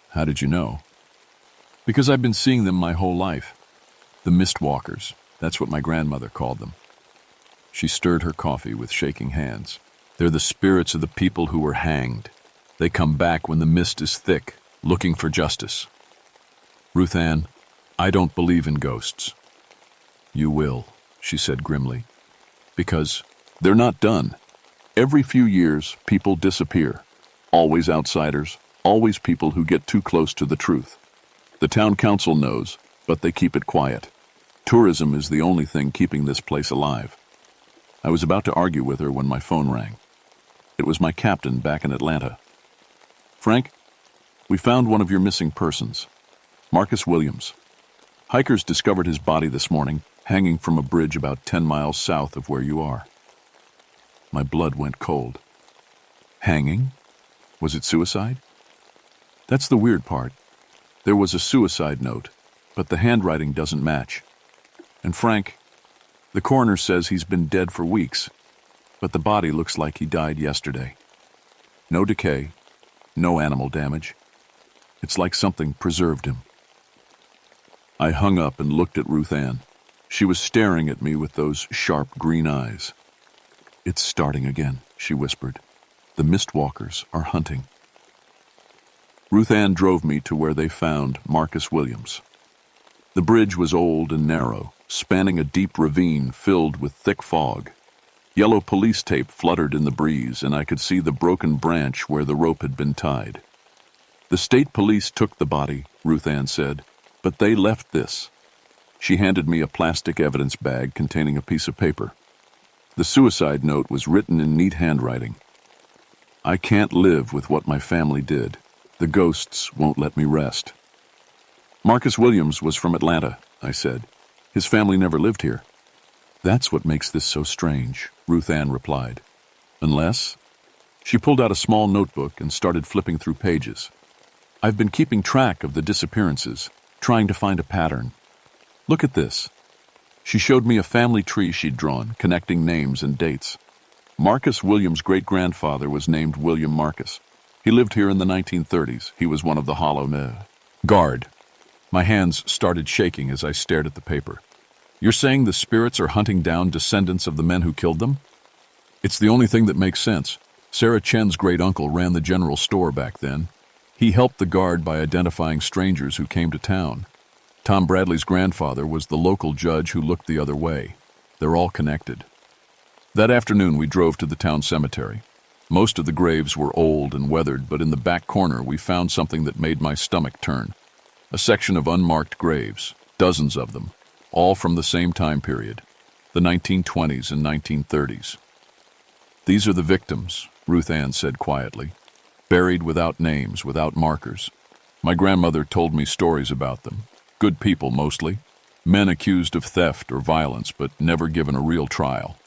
"How did you know?" "Because I've been seeing them my whole life. The mist walkers, that's what my grandmother called them." She stirred her coffee with shaking hands. "They're the spirits of the people who were hanged. They come back when the mist is thick, looking for justice." "Ruth Ann, I don't believe in ghosts." "You will," she said grimly. "Because they're not done. Every few years, people disappear. Always outsiders, always people who get too close to the truth. The town council knows, but they keep it quiet. Tourism is the only thing keeping this place alive." I was about to argue with her when my phone rang. It was my captain back in Atlanta. "Frank, we found one of your missing persons. Marcus Williams. Hikers discovered his body this morning, hanging from a bridge about 10 miles south of where you are." My blood went cold. Hanging? Was it suicide? That's the weird part. There was a suicide note, but the handwriting doesn't match. And Frank, the coroner says he's been dead for weeks, but the body looks like he died yesterday. No decay, no animal damage. It's like something preserved him. I hung up and looked at Ruth Ann. She was staring at me with those sharp green eyes. "It's starting again," she whispered. "The mistwalkers are hunting." Ruth Ann drove me to where they found Marcus Williams. The bridge was old and narrow, spanning a deep ravine filled with thick fog. Yellow police tape fluttered in the breeze, and I could see the broken branch where the rope had been tied. "The state police took the body," Ruth Ann said, "but they left this." She handed me a plastic evidence bag containing a piece of paper. The suicide note was written in neat handwriting. "I can't live with what my family did. The ghosts won't let me rest." "Marcus Williams was from Atlanta," I said. "His family never lived here." "That's what makes this so strange," Ruth Ann replied. "Unless—" She pulled out a small notebook and started flipping through pages. "I've been keeping track of the disappearances, trying to find a pattern. Look at this." She showed me a family tree she'd drawn, connecting names and dates. Marcus Williams' great-grandfather was named William Marcus. He lived here in the 1930s. He was one of the Hollow Guard. My hands started shaking as I stared at the paper. "You're saying the spirits are hunting down descendants of the men who killed them?" "It's the only thing that makes sense. Sarah Chen's great-uncle ran the general store back then. He helped the Guard by identifying strangers who came to town. Tom Bradley's grandfather was the local judge who looked the other way. They're all connected." That afternoon, we drove to the town cemetery. Most of the graves were old and weathered, but in the back corner, we found something that made my stomach turn. A section of unmarked graves, dozens of them, all from the same time period, the 1920s and 1930s. "These are the victims," Ruth Ann said quietly. "Buried without names, without markers. My grandmother told me stories about them. Good people, mostly. Men accused of theft or violence, but never given a real trial.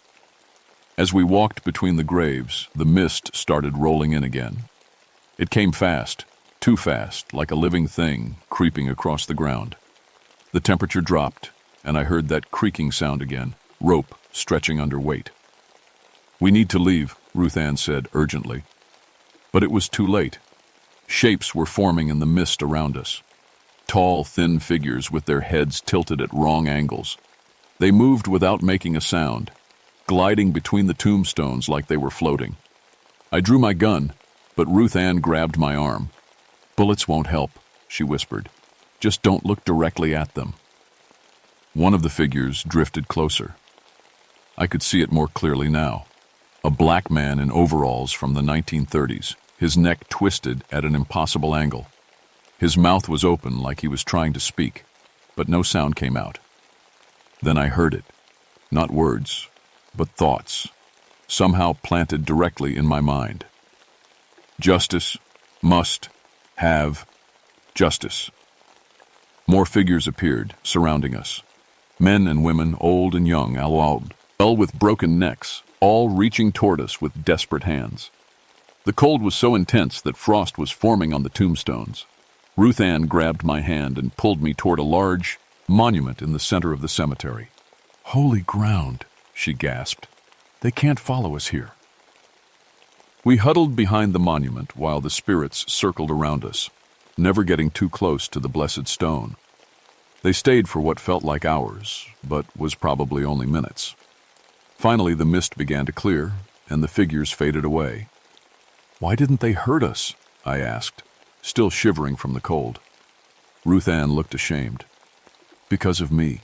As we walked between the graves, the mist started rolling in again. It came fast, too fast, like a living thing creeping across the ground. The temperature dropped, and I heard that creaking sound again, rope stretching under weight. "We need to leave," Ruth Ann said urgently. But it was too late. Shapes were forming in the mist around us. Tall, thin figures with their heads tilted at wrong angles. They moved without making a sound, gliding between the tombstones like they were floating. I drew my gun, but Ruth Ann grabbed my arm. "Bullets won't help," she whispered. "Just don't look directly at them." One of the figures drifted closer. I could see it more clearly now. A black man in overalls from the 1930s, his neck twisted at an impossible angle. His mouth was open like he was trying to speak, but no sound came out. Then I heard it. Not words, but thoughts, somehow planted directly in my mind. Justice, must, have, justice. More figures appeared, surrounding us. Men and women, old and young, all with broken necks, all reaching toward us with desperate hands. The cold was so intense that frost was forming on the tombstones. Ruth Ann grabbed my hand and pulled me toward a large monument in the center of the cemetery. "Holy ground," she gasped. "They can't follow us here." We huddled behind the monument while the spirits circled around us, never getting too close to the blessed stone. They stayed for what felt like hours, but was probably only minutes. Finally, the mist began to clear, and the figures faded away. "Why didn't they hurt us?" I asked, still shivering from the cold. Ruth Ann looked ashamed. "Because of me.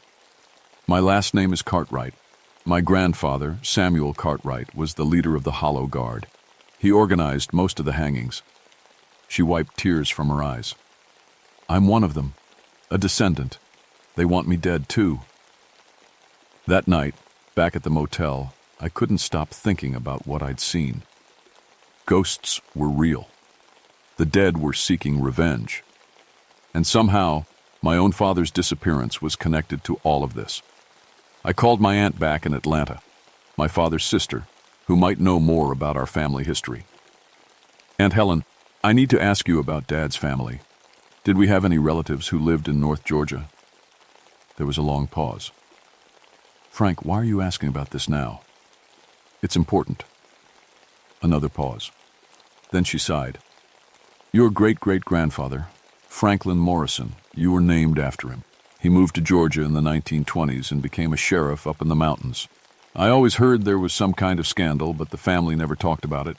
My last name is Cartwright. My grandfather, Samuel Cartwright, was the leader of the Hollow Guard. He organized most of the hangings." She wiped tears from her eyes. "I'm one of them, a descendant. They want me dead, too." That night, back at the motel, I couldn't stop thinking about what I'd seen. Ghosts were real. The dead were seeking revenge. And somehow, my own father's disappearance was connected to all of this. I called my aunt back in Atlanta, my father's sister, who might know more about our family history. "Aunt Helen, I need to ask you about Dad's family. Did we have any relatives who lived in North Georgia?" There was a long pause. "Frank, why are you asking about this now?" "It's important." Another pause. Then she sighed. "Your great-great-grandfather, Franklin Morrison, you were named after him. He moved to Georgia in the 1920s and became a sheriff up in the mountains. I always heard there was some kind of scandal, but the family never talked about it."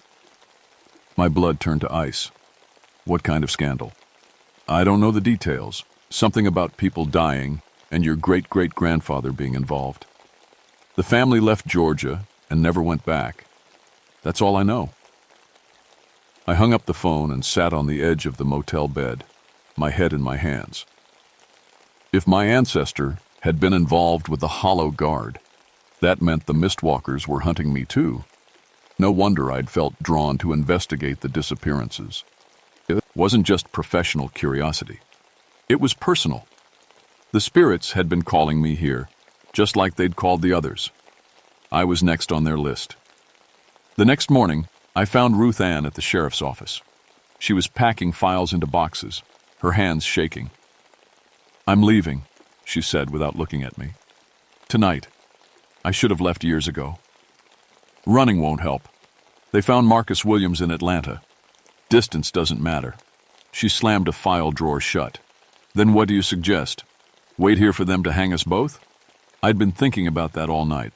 My blood turned to ice. "What kind of scandal?" "I don't know the details. Something about people dying and your great-great-grandfather being involved. The family left Georgia and never went back. That's all I know." I hung up the phone and sat on the edge of the motel bed, my head in my hands. If my ancestor had been involved with the Hollow Guard, that meant the Mistwalkers were hunting me too. No wonder I'd felt drawn to investigate the disappearances. It wasn't just professional curiosity. It was personal. The spirits had been calling me here, just like they'd called the others. I was next on their list. The next morning, I found Ruth Ann at the sheriff's office. She was packing files into boxes, her hands shaking. "I'm leaving," she said without looking at me. "Tonight. I should have left years ago. Running won't help. They found Marcus Williams in Atlanta. Distance doesn't matter." She slammed a file drawer shut. "Then what do you suggest? Wait here for them to hang us both?" I'd been thinking about that all night.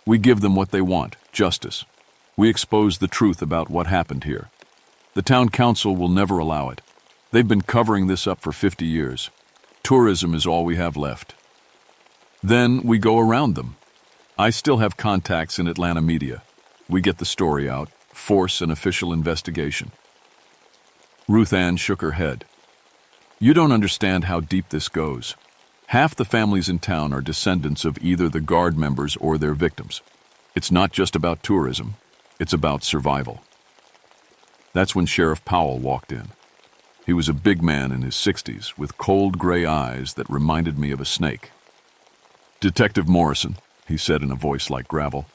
We give them what they want, justice. We expose the truth about what happened here. The town council will never allow it. They've been covering this up for 50 years. Tourism is all we have left. Then we go around them. I still have contacts in Atlanta media. We get the story out, force an official investigation." Ruth Ann shook her head. "You don't understand how deep this goes. Half the families in town are descendants of either the Guard members or their victims. It's not just about tourism. It's about survival." That's when Sheriff Powell walked in. He was a big man in his 60s, with cold gray eyes that reminded me of a snake. "Detective Morrison," he said in a voice like gravel.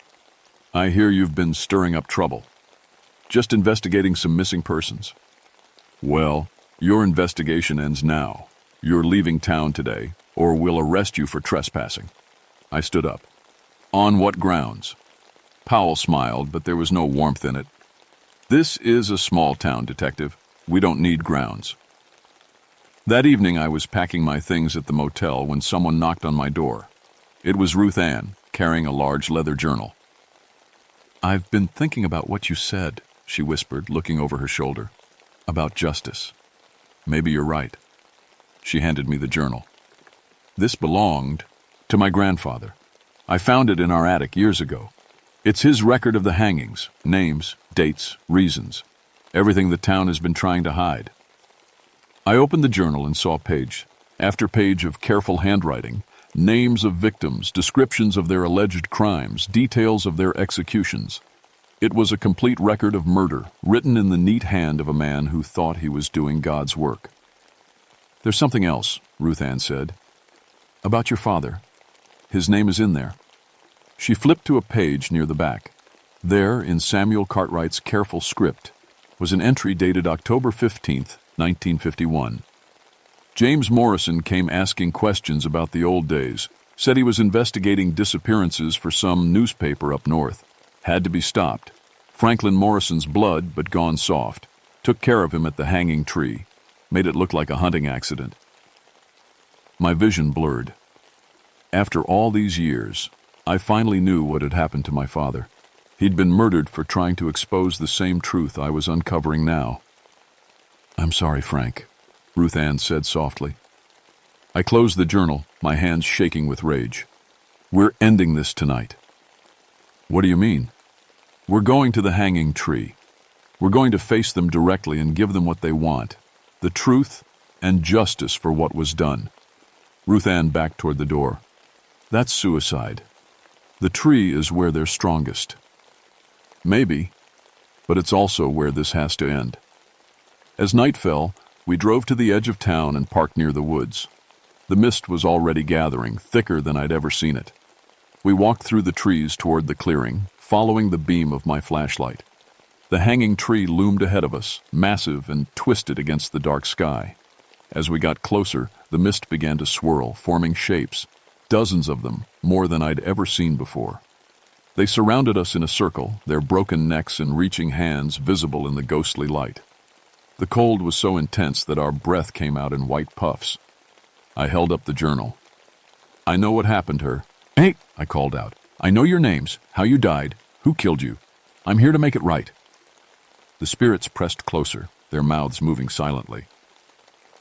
"I hear you've been stirring up trouble. Just investigating some missing persons. Well, your investigation ends now. You're leaving town today, or we'll arrest you for trespassing." I stood up. "On what grounds?" Powell smiled, but there was no warmth in it. "This is a small town, detective. We don't need grounds." That evening I was packing my things at the motel when someone knocked on my door. It was Ruth Ann, carrying a large leather journal. "I've been thinking about what you said," she whispered, looking over her shoulder. "About justice. Maybe you're right." She handed me the journal. This belonged to my grandfather. I found it in our attic years ago. It's his record of the hangings, names, dates, reasons, everything the town has been trying to hide. I opened the journal and saw page after page of careful handwriting, names of victims, descriptions of their alleged crimes, details of their executions. It was a complete record of murder, written in the neat hand of a man who thought he was doing God's work. "There's something else," Ruth Ann said. "About your father. His name is in there." She flipped to a page near the back. There, in Samuel Cartwright's careful script, was an entry dated October 15th, 1951. "James Morrison came asking questions about the old days, said he was investigating disappearances for some newspaper up north. Had to be stopped. Franklin Morrison's blood, but gone soft. Took care of him at the hanging tree. Made it look like a hunting accident." My vision blurred. After all these years, I finally knew what had happened to my father. He'd been murdered for trying to expose the same truth I was uncovering now. "I'm sorry, Frank," Ruth Ann said softly. I closed the journal, my hands shaking with rage. "We're ending this tonight." "What do you mean?" "We're going to the hanging tree. We're going to face them directly and give them what they want, the truth and justice for what was done." Ruth Ann backed toward the door. "That's suicide. The tree is where they're strongest." "Maybe, but it's also where this has to end." As night fell, we drove to the edge of town and parked near the woods. The mist was already gathering, thicker than I'd ever seen it. We walked through the trees toward the clearing, following the beam of my flashlight. The hanging tree loomed ahead of us, massive and twisted against the dark sky. As we got closer, the mist began to swirl, forming shapes, dozens of them, more than I'd ever seen before. They surrounded us in a circle, their broken necks and reaching hands visible in the ghostly light. The cold was so intense that our breath came out in white puffs. I held up the journal. "I know what happened to her." "Hey," I called out. "I know your names, how you died, who killed you. I'm here to make it right." The spirits pressed closer, their mouths moving silently.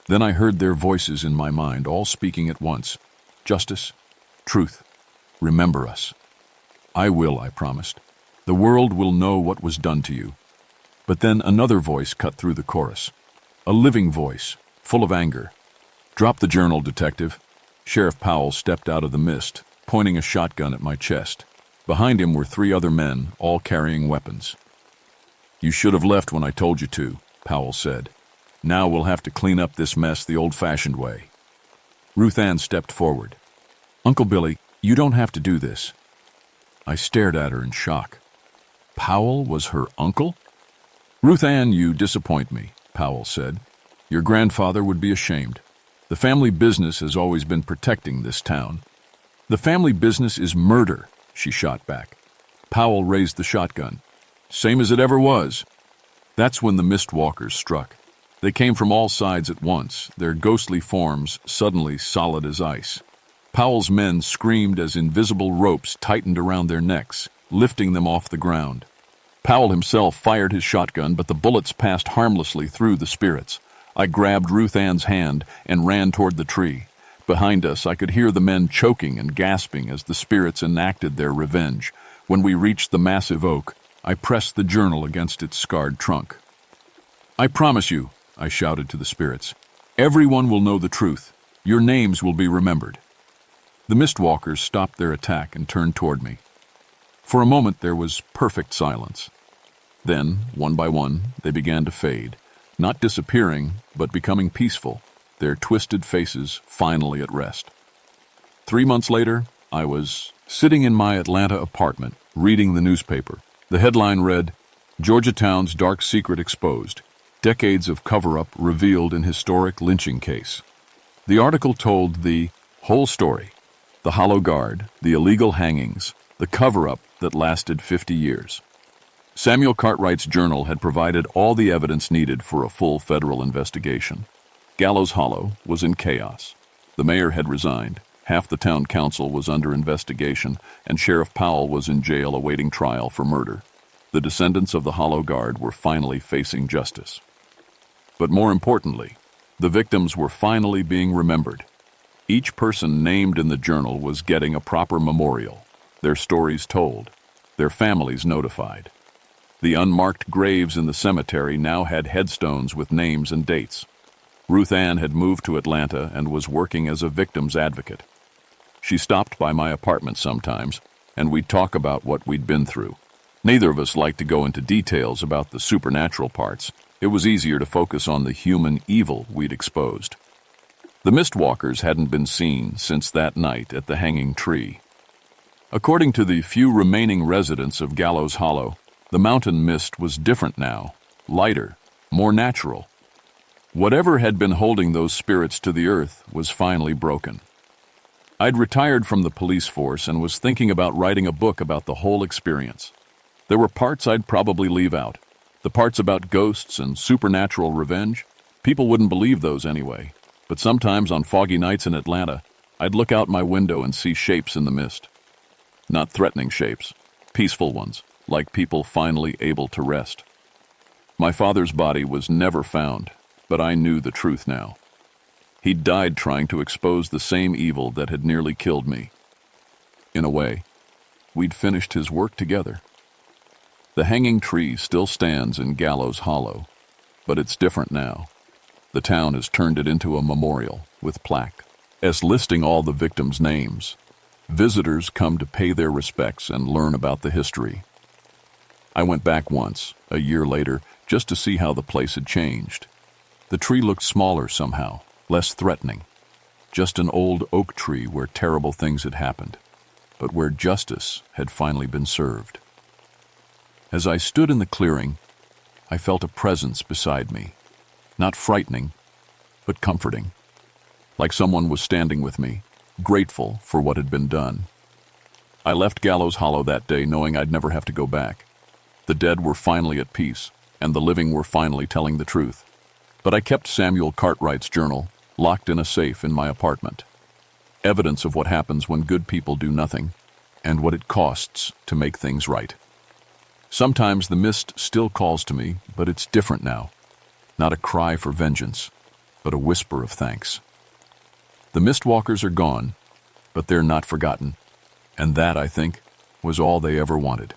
Then I heard their voices in my mind, all speaking at once. "Justice, truth, remember us." "I will," I promised. "The world will know what was done to you." But then another voice cut through the chorus. A living voice, full of anger. "Drop the journal, detective." Sheriff Powell stepped out of the mist, pointing a shotgun at my chest. Behind him were 3 other men, all carrying weapons. "You should have left when I told you to," Powell said. "Now we'll have to clean up this mess the old-fashioned way." Ruth Ann stepped forward. "Uncle Billy, you don't have to do this." I stared at her in shock. Powell was her uncle? "Ruth Ann, you disappoint me," Powell said. "Your grandfather would be ashamed. The family business has always been protecting this town." "The family business is murder," she shot back. Powell raised the shotgun. "Same as it ever was." That's when the mistwalkers struck. They came from all sides at once, their ghostly forms suddenly solid as ice. Powell's men screamed as invisible ropes tightened around their necks, lifting them off the ground. Powell himself fired his shotgun, but the bullets passed harmlessly through the spirits. I grabbed Ruth Ann's hand and ran toward the tree. Behind us, I could hear the men choking and gasping as the spirits enacted their revenge. When we reached the massive oak, I pressed the journal against its scarred trunk. "I promise you," I shouted to the spirits, "everyone will know the truth. Your names will be remembered." The mistwalkers stopped their attack and turned toward me. For a moment there was perfect silence. Then, one by one, they began to fade, not disappearing, but becoming peaceful, their twisted faces finally at rest. 3 months later, I was sitting in my Atlanta apartment, reading the newspaper. The headline read, "Georgetown's Dark Secret Exposed. Decades of cover-up revealed in historic lynching case." The article told the whole story: the Hollow Guard, the illegal hangings, the cover-up that lasted 50 years. Samuel Cartwright's journal had provided all the evidence needed for a full federal investigation. Gallows Hollow was in chaos. The mayor had resigned, half the town council was under investigation, and Sheriff Powell was in jail awaiting trial for murder. The descendants of the Hollow Guard were finally facing justice. But more importantly, the victims were finally being remembered. Each person named in the journal was getting a proper memorial, their stories told, their families notified. The unmarked graves in the cemetery now had headstones with names and dates. Ruth Ann had moved to Atlanta and was working as a victim's advocate. She stopped by my apartment sometimes, and we'd talk about what we'd been through. Neither of us liked to go into details about the supernatural parts. It was easier to focus on the human evil we'd exposed. The Mistwalkers hadn't been seen since that night at the hanging tree. According to the few remaining residents of Gallows Hollow, the mountain mist was different now, lighter, more natural. Whatever had been holding those spirits to the earth was finally broken. I'd retired from the police force and was thinking about writing a book about the whole experience. There were parts I'd probably leave out. The parts about ghosts and supernatural revenge, people wouldn't believe those anyway. But sometimes on foggy nights in Atlanta, I'd look out my window and see shapes in the mist. Not threatening shapes, peaceful ones, like people finally able to rest. My father's body was never found, but I knew the truth now. He'd died trying to expose the same evil that had nearly killed me. In a way, we'd finished his work together. The hanging tree still stands in Gallows Hollow, but it's different now. The town has turned it into a memorial with plaque, listing all the victims' names. Visitors come to pay their respects and learn about the history. I went back once, a year later, just to see how the place had changed. The tree looked smaller somehow, less threatening. Just an old oak tree where terrible things had happened, but where justice had finally been served. As I stood in the clearing, I felt a presence beside me. Not frightening, but comforting. Like someone was standing with me, grateful for what had been done. I left Gallows Hollow that day knowing I'd never have to go back. The dead were finally at peace, and the living were finally telling the truth. But I kept Samuel Cartwright's journal locked in a safe in my apartment. Evidence of what happens when good people do nothing, and what it costs to make things right. Sometimes the mist still calls to me, but it's different now. Not a cry for vengeance, but a whisper of thanks. The Mistwalkers are gone, but they're not forgotten, and that, I think, was all they ever wanted.